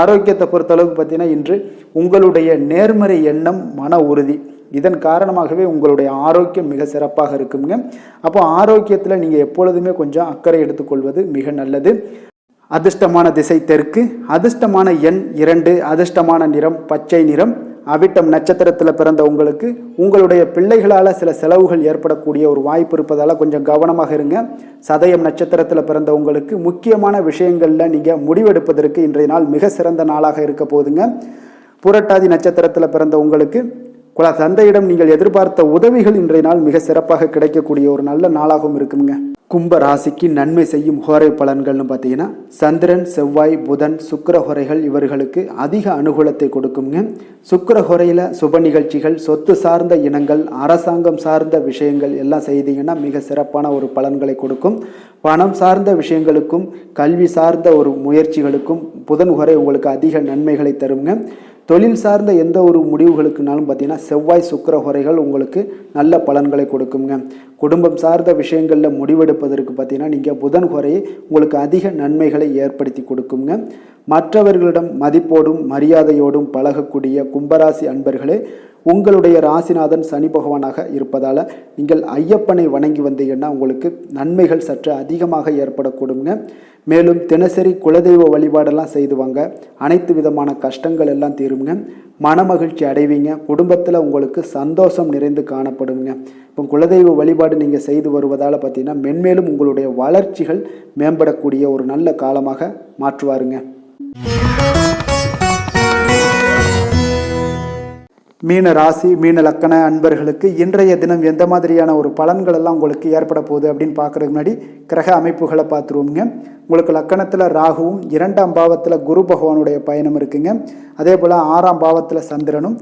ஆரோக்கியத்தை பொறுத்தளவுக்கு பார்த்தீங்கன்னா இன்று உங்களுடைய நேர்மறை எண்ணம், மன உறுதி, இதன் காரணமாகவே உங்களுடைய ஆரோக்கியம் மிக சிறப்பாக இருக்குங்க. அப்போ ஆரோக்கியத்தில் நீங்கள் எப்பொழுதுமே கொஞ்சம் அக்கறை எடுத்துக்கொள்வது மிக நல்லது. அதிர்ஷ்டமான திசை தெற்கு, அதிர்ஷ்டமான எண் 2, அதிர்ஷ்டமான நிறம் பச்சை நிறம். அவிட்டம் நட்சத்திரத்தில் பிறந்த உங்களுக்கு உங்களுடைய பிள்ளைகளால் சில செலவுகள் ஏற்படக்கூடிய ஒரு வாய்ப்பு இருப்பதால் கொஞ்சம் கவனமாக இருங்க. சதயம் நட்சத்திரத்தில் பிறந்த உங்களுக்கு முக்கியமான விஷயங்களில் நீங்கள் முடிவெடுப்பதற்கு இன்றைய நாள் மிக சிறந்த நாளாக இருக்க போதுங்க. புரட்டாதி நட்சத்திரத்தில் பிறந்த உங்களுக்கு தந்தையிடம் நீங்கள் எதிர்பார்த்த உதவிகள் இன்றைய நாள் மிக சிறப்பாக கிடைக்கக்கூடிய ஒரு நல்ல நாளாகவும் இருக்குங்க. கும்ப ராசிக்கு நன்மை செய்யும் ஹோரை பலன்கள்னு பார்த்தீங்கன்னா சந்திரன், செவ்வாய், புதன், சுக்கிர ஹோரைகள் இவர்களுக்கு அதிக அனுகூலத்தை கொடுக்குங்க. சுக்கிர ஹோரையில் சுப நிகழ்ச்சிகள், சொத்து சார்ந்த இனங்கள், அரசாங்கம் சார்ந்த விஷயங்கள் எல்லாம் செய்தீங்கன்னா மிக சிறப்பான ஒரு பலன்களை கொடுக்கும். பணம் சார்ந்த விஷயங்களுக்கும் கல்வி சார்ந்த ஒரு முயற்சிகளுக்கும் புதன் ஹோரை உங்களுக்கு அதிக நன்மைகளை தருங்க. தொழில் சார்ந்த எந்த ஒரு முடிவுகளுக்குனாலும் பார்த்தீங்கன்னா செவ்வாய், சுக்கிர ஹோரைகள் உங்களுக்கு நல்ல பலன்களை கொடுக்குங்க. குடும்பம் சார்ந்த விஷயங்களில் முடிவெடுப்பதற்கு பார்த்தீங்கன்னா நீங்கள் புதன் ஹோரையை உங்களுக்கு அதிக நன்மைகளை ஏற்படுத்தி கொடுக்குங்க. மற்றவர்களிடம் மதிப்போடும் மரியாதையோடும் பழகக்கூடிய கும்பராசி அன்பர்களே, உங்களுடைய ராசிநாதன் சனி பகவானாக இருப்பதால் நீங்கள் ஐயப்பனை வணங்கி வந்தீங்கன்னா உங்களுக்கு நன்மைகள் சற்று அதிகமாக ஏற்படக்கூடுங்க. மேலும் தினசரி குலதெய்வ வழிபாடெல்லாம் செய்து வாங்க, அனைத்து விதமான கஷ்டங்கள் எல்லாம் தீருங்க, மனமகிழ்ச்சி அடைவீங்க, குடும்பத்தில் உங்களுக்கு சந்தோஷம் நிறைந்து காணப்படுங்க. இப்போ குலதெய்வ வழிபாடு நீங்கள் செய்து வருவதால் பார்த்தீங்கன்னா மென்மேலும் உங்களுடைய வளர்ச்சிகள் மேம்படக்கூடிய ஒரு நல்ல காலமாக மாற்றுவாருங்க. மீன ராசி, மீன லக்கண அன்பர்களுக்கு இன்றைய தினம் எந்த மாதிரியான ஒரு பலன்கள் எல்லாம் உங்களுக்கு ஏற்பட போகுது அப்படின்னு பார்க்குறதுக்கு முன்னாடி கிரக அமைப்புகளை பார்த்துருவோங்க. உங்களுக்கு லக்கணத்தில் ராகுவும், 2ஆம் பாவத்தில் குரு பகவானுடைய பயணம் இருக்குங்க. அதே போல் 6ஆம் பாவத்தில் சந்திரனும்,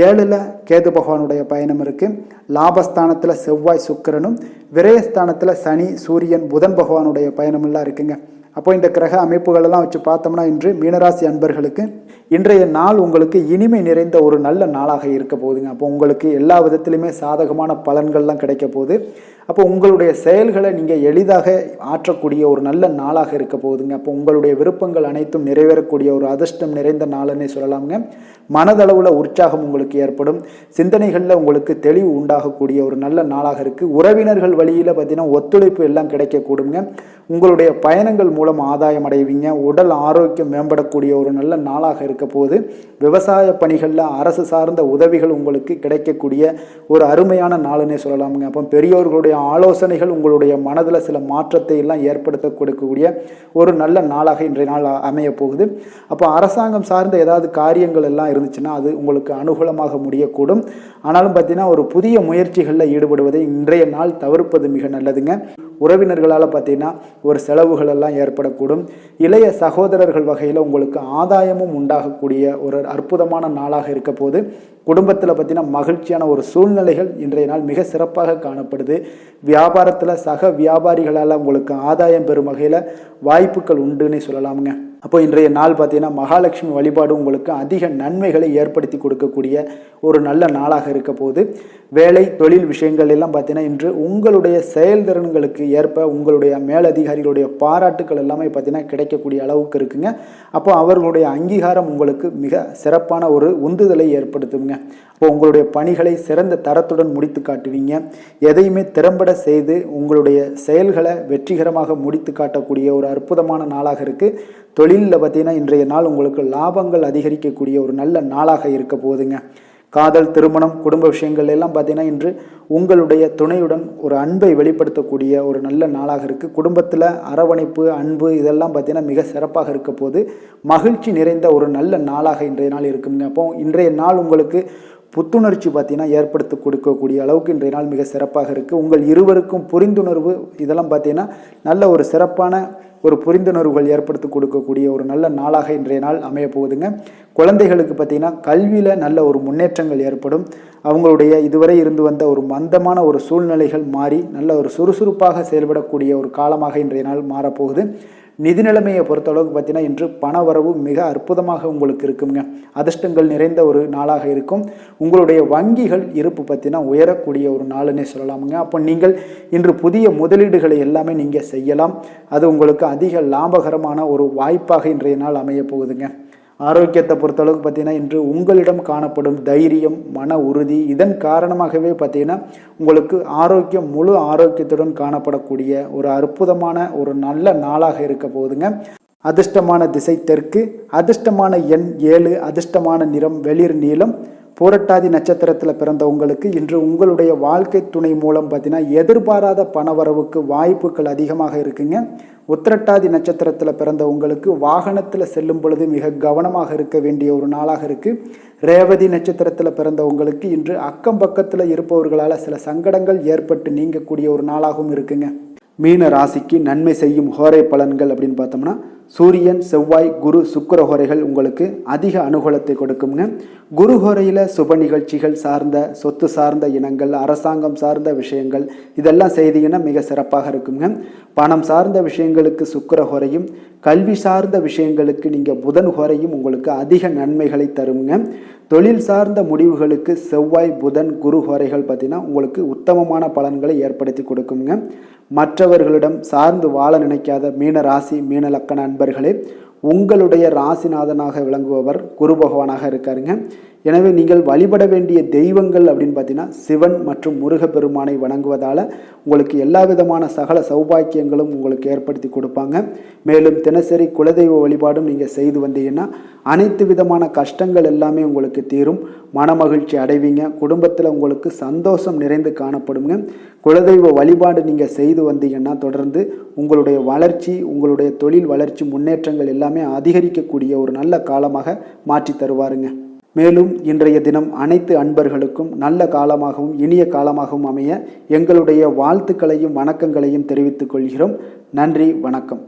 7ல் கேது பகவானுடைய பயணம் இருக்குது. லாபஸ்தானத்தில் செவ்வாய், சுக்கிரனும், விரயஸ்தானத்தில் சனி, சூரியன், புதன் பகவானுடைய பயணமெல்லாம் இருக்குங்க. அப்போ இந்த கிரக அமைப்புகளெல்லாம் வச்சு பார்த்தோம்னா இன்று மீனராசி அன்பர்களுக்கு இன்றைய நாள் உங்களுக்கு இனிமை நிறைந்த ஒரு நல்ல நாளாக இருக்க போகுதுங்க. அப்போ உங்களுக்கு எல்லா விதத்திலுமே சாதகமான பலன்கள்லாம் கிடைக்க போகுது. அப்போ உங்களுடைய செயல்களை நீங்கள் எளிதாக ஆற்றக்கூடிய ஒரு நல்ல நாளாக இருக்க போகுதுங்க. அப்போ உங்களுடைய விருப்பங்கள் அனைத்தும் நிறைவேறக்கூடிய ஒரு அதிர்ஷ்டம் நிறைந்த நாளுன்னே சொல்லலாமுங்க. மனதளவில் உற்சாகம் உங்களுக்கு ஏற்படும், சிந்தனைகளில் உங்களுக்கு தெளிவு உண்டாகக்கூடிய ஒரு நல்ல நாளாக இருக்குது. உறவினர்கள் வழியில் பார்த்தீங்கன்னா ஒத்துழைப்பு எல்லாம் கிடைக்கக்கூடுங்க. உங்களுடைய பயணங்கள் மூலம் ஆதாயம் அடைவீங்க. உடல் ஆரோக்கியம் மேம்படக்கூடிய ஒரு நல்ல நாளாக இருக்க போது. விவசாய பணிகளில் அரசு சார்ந்த உதவிகள் உங்களுக்கு கிடைக்கக்கூடிய ஒரு அருமையான நாளுன்னே சொல்லலாமுங்க. அப்போ பெரியோர்களுடைய ஆலோசனைகள் உங்களுடைய மனதில் சில மாற்றத்தை எல்லாம் ஏற்படுத்த கொடுக்கக்கூடிய ஒரு நல்ல நாளாக இன்றைய நாள் அமைய போகுது. அப்போ அரசாங்கம் சார்ந்த ஏதாவது காரியங்கள் எல்லாம் இருந்துச்சுன்னா அது உங்களுக்கு அனுகூலமாக முடியக்கூடும். ஆனாலும் பார்த்தீங்கன்னா ஒரு புதிய முயற்சிகளில் ஈடுபடுவதை இன்றைய நாள் தவிர்ப்பது மிக நல்லதுங்க. உறவினர்களால் பார்த்தீங்கன்னா ஒரு செலவுகள் எல்லாம் ஏற்படக்கூடும். இளைய சகோதரர்கள் வகையில் உங்களுக்கு ஆதாயமும் உண்டாகக்கூடிய ஒரு அற்புதமான நாளாக இருக்க போது. குடும்பத்தில் பார்த்தீங்கன்னா மகிழ்ச்சியான ஒரு சூழ்நிலைகள் இன்றைய நாள் மிக சிறப்பாக காணப்படுது. வியாபாரத்தில் சக வியாபாரிகளால் உங்களுக்கு ஆதாயம் பெறும் வகையில் வாய்ப்புகள் உண்டுன்னு சொல்லலாமுங்க. அப்போ இன்றைய நாள் பார்த்தீங்கன்னா மகாலட்சுமி வழிபாடு உங்களுக்கு அதிக நன்மைகளை ஏற்படுத்தி கொடுக்கக்கூடிய ஒரு நல்ல நாளாக இருக்க போது. வேலை தொழில் விஷயங்கள் எல்லாம் பார்த்தீங்கன்னா இன்று உங்களுடைய செயல்திறன்களுக்கு ஏற்ப உங்களுடைய மேலதிகாரிகளுடைய பாராட்டுக்கள் எல்லாமே பார்த்தீங்கன்னா கிடைக்கக்கூடிய அளவுக்கு இருக்குங்க. அப்போ அவர்களுடைய அங்கீகாரம் உங்களுக்கு மிக சிறப்பான ஒரு உந்துதலை ஏற்படுத்துங்க. அப்போ உங்களுடைய பணிகளை சிறந்த தரத்துடன் முடித்து காட்டுவீங்க. எதையுமே திறம்பட செய்து உங்களுடைய செயல்களை வெற்றிகரமாக முடித்து காட்டக்கூடிய ஒரு அற்புதமான நாளாக இருக்குது. தொழிலில் பார்த்தீங்கன்னா இன்றைய நாள் உங்களுக்கு லாபங்கள் அதிகரிக்கக்கூடிய ஒரு நல்ல நாளாக இருக்க போகுதுங்க. காதல், திருமணம், குடும்ப விஷயங்கள் எல்லாம் பார்த்தீங்கன்னா இன்று உங்களுடைய துணையுடன் ஒரு அன்பை வெளிப்படுத்தக்கூடிய ஒரு நல்ல நாளாக இருக்குது. குடும்பத்தில் அரவணைப்பு, அன்பு இதெல்லாம் பார்த்தீங்கன்னா மிக சிறப்பாக இருக்க போது. மகிழ்ச்சி நிறைந்த ஒரு நல்ல நாளாக இன்றைய நாள் இருக்குங்க. அப்போ இன்றைய நாள் உங்களுக்கு புத்துணர்ச்சி பார்த்தீங்கன்னா ஏற்படுத்தி கொடுக்கக்கூடிய அளவுக்கு இன்றைய நாள் மிக சிறப்பாக இருக்குது. உங்கள் இருவருக்கும் புரிந்துணர்வு இதெல்லாம் பார்த்தீங்கன்னா நல்ல ஒரு சிறப்பான ஒரு புரிந்துணர்வுகள் ஏற்படுத்தி கொடுக்கக்கூடிய ஒரு நல்ல நாளாக இன்றைய நாள் அமைய போகுதுங்க. குழந்தைகளுக்கு பார்த்தீங்கன்னா கல்வியில் நல்ல ஒரு முன்னேற்றங்கள் ஏற்படும். அவங்களுடைய இதுவரை இருந்து வந்த ஒரு மந்தமான ஒரு சூழ்நிலைகள் மாறி நல்ல ஒரு சுறுசுறுப்பாக செயல்படக்கூடிய ஒரு காலமாக இன்றைய நாள் மாறப்போகுது. நிதி நிலைமையை பொறுத்தளவுக்கு பார்த்தீங்கன்னா இன்று பண வரவு மிக அற்புதமாக உங்களுக்கு இருக்குங்க. அதிர்ஷ்டங்கள் நிறைந்த ஒரு நாளாக இருக்கும். உங்களுடைய வங்கிகள் இருப்பு பார்த்தீங்கன்னா உயரக்கூடிய ஒரு நாளுன்னே சொல்லலாமுங்க. அப்போ நீங்கள் இன்று புதிய முதலீடுகளை எல்லாமே நீங்கள் செய்யலாம். அது உங்களுக்கு அதிக லாபகரமான ஒரு வாய்ப்பாக இன்றைய நாள் அமைய போகுதுங்க. ஆரோக்கியத்தை பொறுத்தளவுக்கு பார்த்தீங்கன்னா இன்று உங்களிடம் காணப்படும் தைரியம், மன உறுதி, இதன் காரணமாகவே பார்த்தீங்கன்னா உங்களுக்கு ஆரோக்கியம் முழு ஆரோக்கியத்துடன் காணப்படக்கூடிய ஒரு அற்புதமான ஒரு நல்ல நாளாக இருக்க போகுதுங்க. அதிர்ஷ்டமான திசை தெற்கு, அதிர்ஷ்டமான எண் 7, அதிர்ஷ்டமான நிறம் வெளிர் நீலம். பூரட்டாதி நட்சத்திரத்தில் பிறந்த உங்களுக்கு இன்று உங்களுடைய வாழ்க்கை துணை மூலம் பார்த்தீங்கன்னா எதிர்பாராத பணவரவுக்கு வாய்ப்புகள் அதிகமாக இருக்குங்க. உத்திரட்டாதி நட்சத்திரத்தில் பிறந்த உங்களுக்கு வாகனத்தில் செல்லும் பொழுது மிக கவனமாக இருக்க வேண்டிய ஒரு நாளாக இருக்குது. ரேவதி நட்சத்திரத்தில் பிறந்த உங்களுக்கு இன்று அக்கம் பக்கத்தில் இருப்பவர்களால் சில சங்கடங்கள் ஏற்பட்டு நீங்கக்கூடிய ஒரு நாளாகவும் இருக்குங்க. மீன ராசிக்கு நன்மை செய்யும் ஹோரை பலன்கள் அப்படின்னு பார்த்தோம்னா சூரியன், செவ்வாய், குரு, சுக்கிர ஹோரைகள் உங்களுக்கு அதிக அனுகூலத்தை கொடுக்குங்க. குரு ஹோரையில் சுப நிகழ்ச்சிகள் சார்ந்த, சொத்து சார்ந்த இனங்கள், அரசாங்கம் சார்ந்த விஷயங்கள் இதெல்லாம் செய்தீங்கன்னா மிக சிறப்பாக இருக்குங்க. பணம் சார்ந்த விஷயங்களுக்கு சுக்கிர ஹோரையும், கல்வி சார்ந்த விஷயங்களுக்கு நீங்கள் புதன் ஹோரையும் உங்களுக்கு அதிக நன்மைகளை தருங்க. தொழில் சார்ந்த முடிவுகளுக்கு செவ்வாய், புதன், குரு ஹோரைகள் பார்த்தீங்கன்னா உங்களுக்கு உத்தமமான பலன்களை ஏற்படுத்தி கொடுக்குங்க. மற்றவர்களிடம் சார்ந்து வாழ நினைக்காத மீன ராசி, மீன லக்கண அன்பர்களே, உங்களுடைய ராசிநாதனாக விளங்குபவர் குரு பகவானாக இருக்காருங்க. எனவே நீங்கள் வழிபட வேண்டிய தெய்வங்கள் அப்படின்னு பார்த்தீங்கன்னா சிவன் மற்றும் முருகப்பெருமானை வணங்குவதால் உங்களுக்கு எல்லா விதமான சகல சௌபாக்கியங்களும் உங்களுக்கு ஏற்படுத்தி கொடுப்பாங்க. மேலும் தினசரி குலதெய்வ வழிபாடும் நீங்கள் செய்து வந்தீங்கன்னா அனைத்து விதமான கஷ்டங்கள் எல்லாமே உங்களுக்கு தீரும். மனமகிழ்ச்சி அடைவீங்க. குடும்பத்தில் உங்களுக்கு சந்தோஷம் நிறைந்து காணப்படுங்க. குலதெய்வ வழிபாடு நீங்கள் செய்து வந்தீங்கன்னா தொடர்ந்து உங்களுடைய வளர்ச்சி, உங்களுடைய தொழில் வளர்ச்சி, முன்னேற்றங்கள் எல்லாமே அதிகரிக்கக்கூடிய ஒரு நல்ல காலமாக மாற்றி தருவாருங்க. மேலும் இன்றைய தினம் அனைத்து அன்பர்களுக்கும் நல்ல காலமாகவும் இனிய காலமாகவும் அமைய எங்களுடைய வாழ்த்துக்களையும் வணக்கங்களையும் தெரிவித்துக் கொள்கிறோம். நன்றி, வணக்கம்.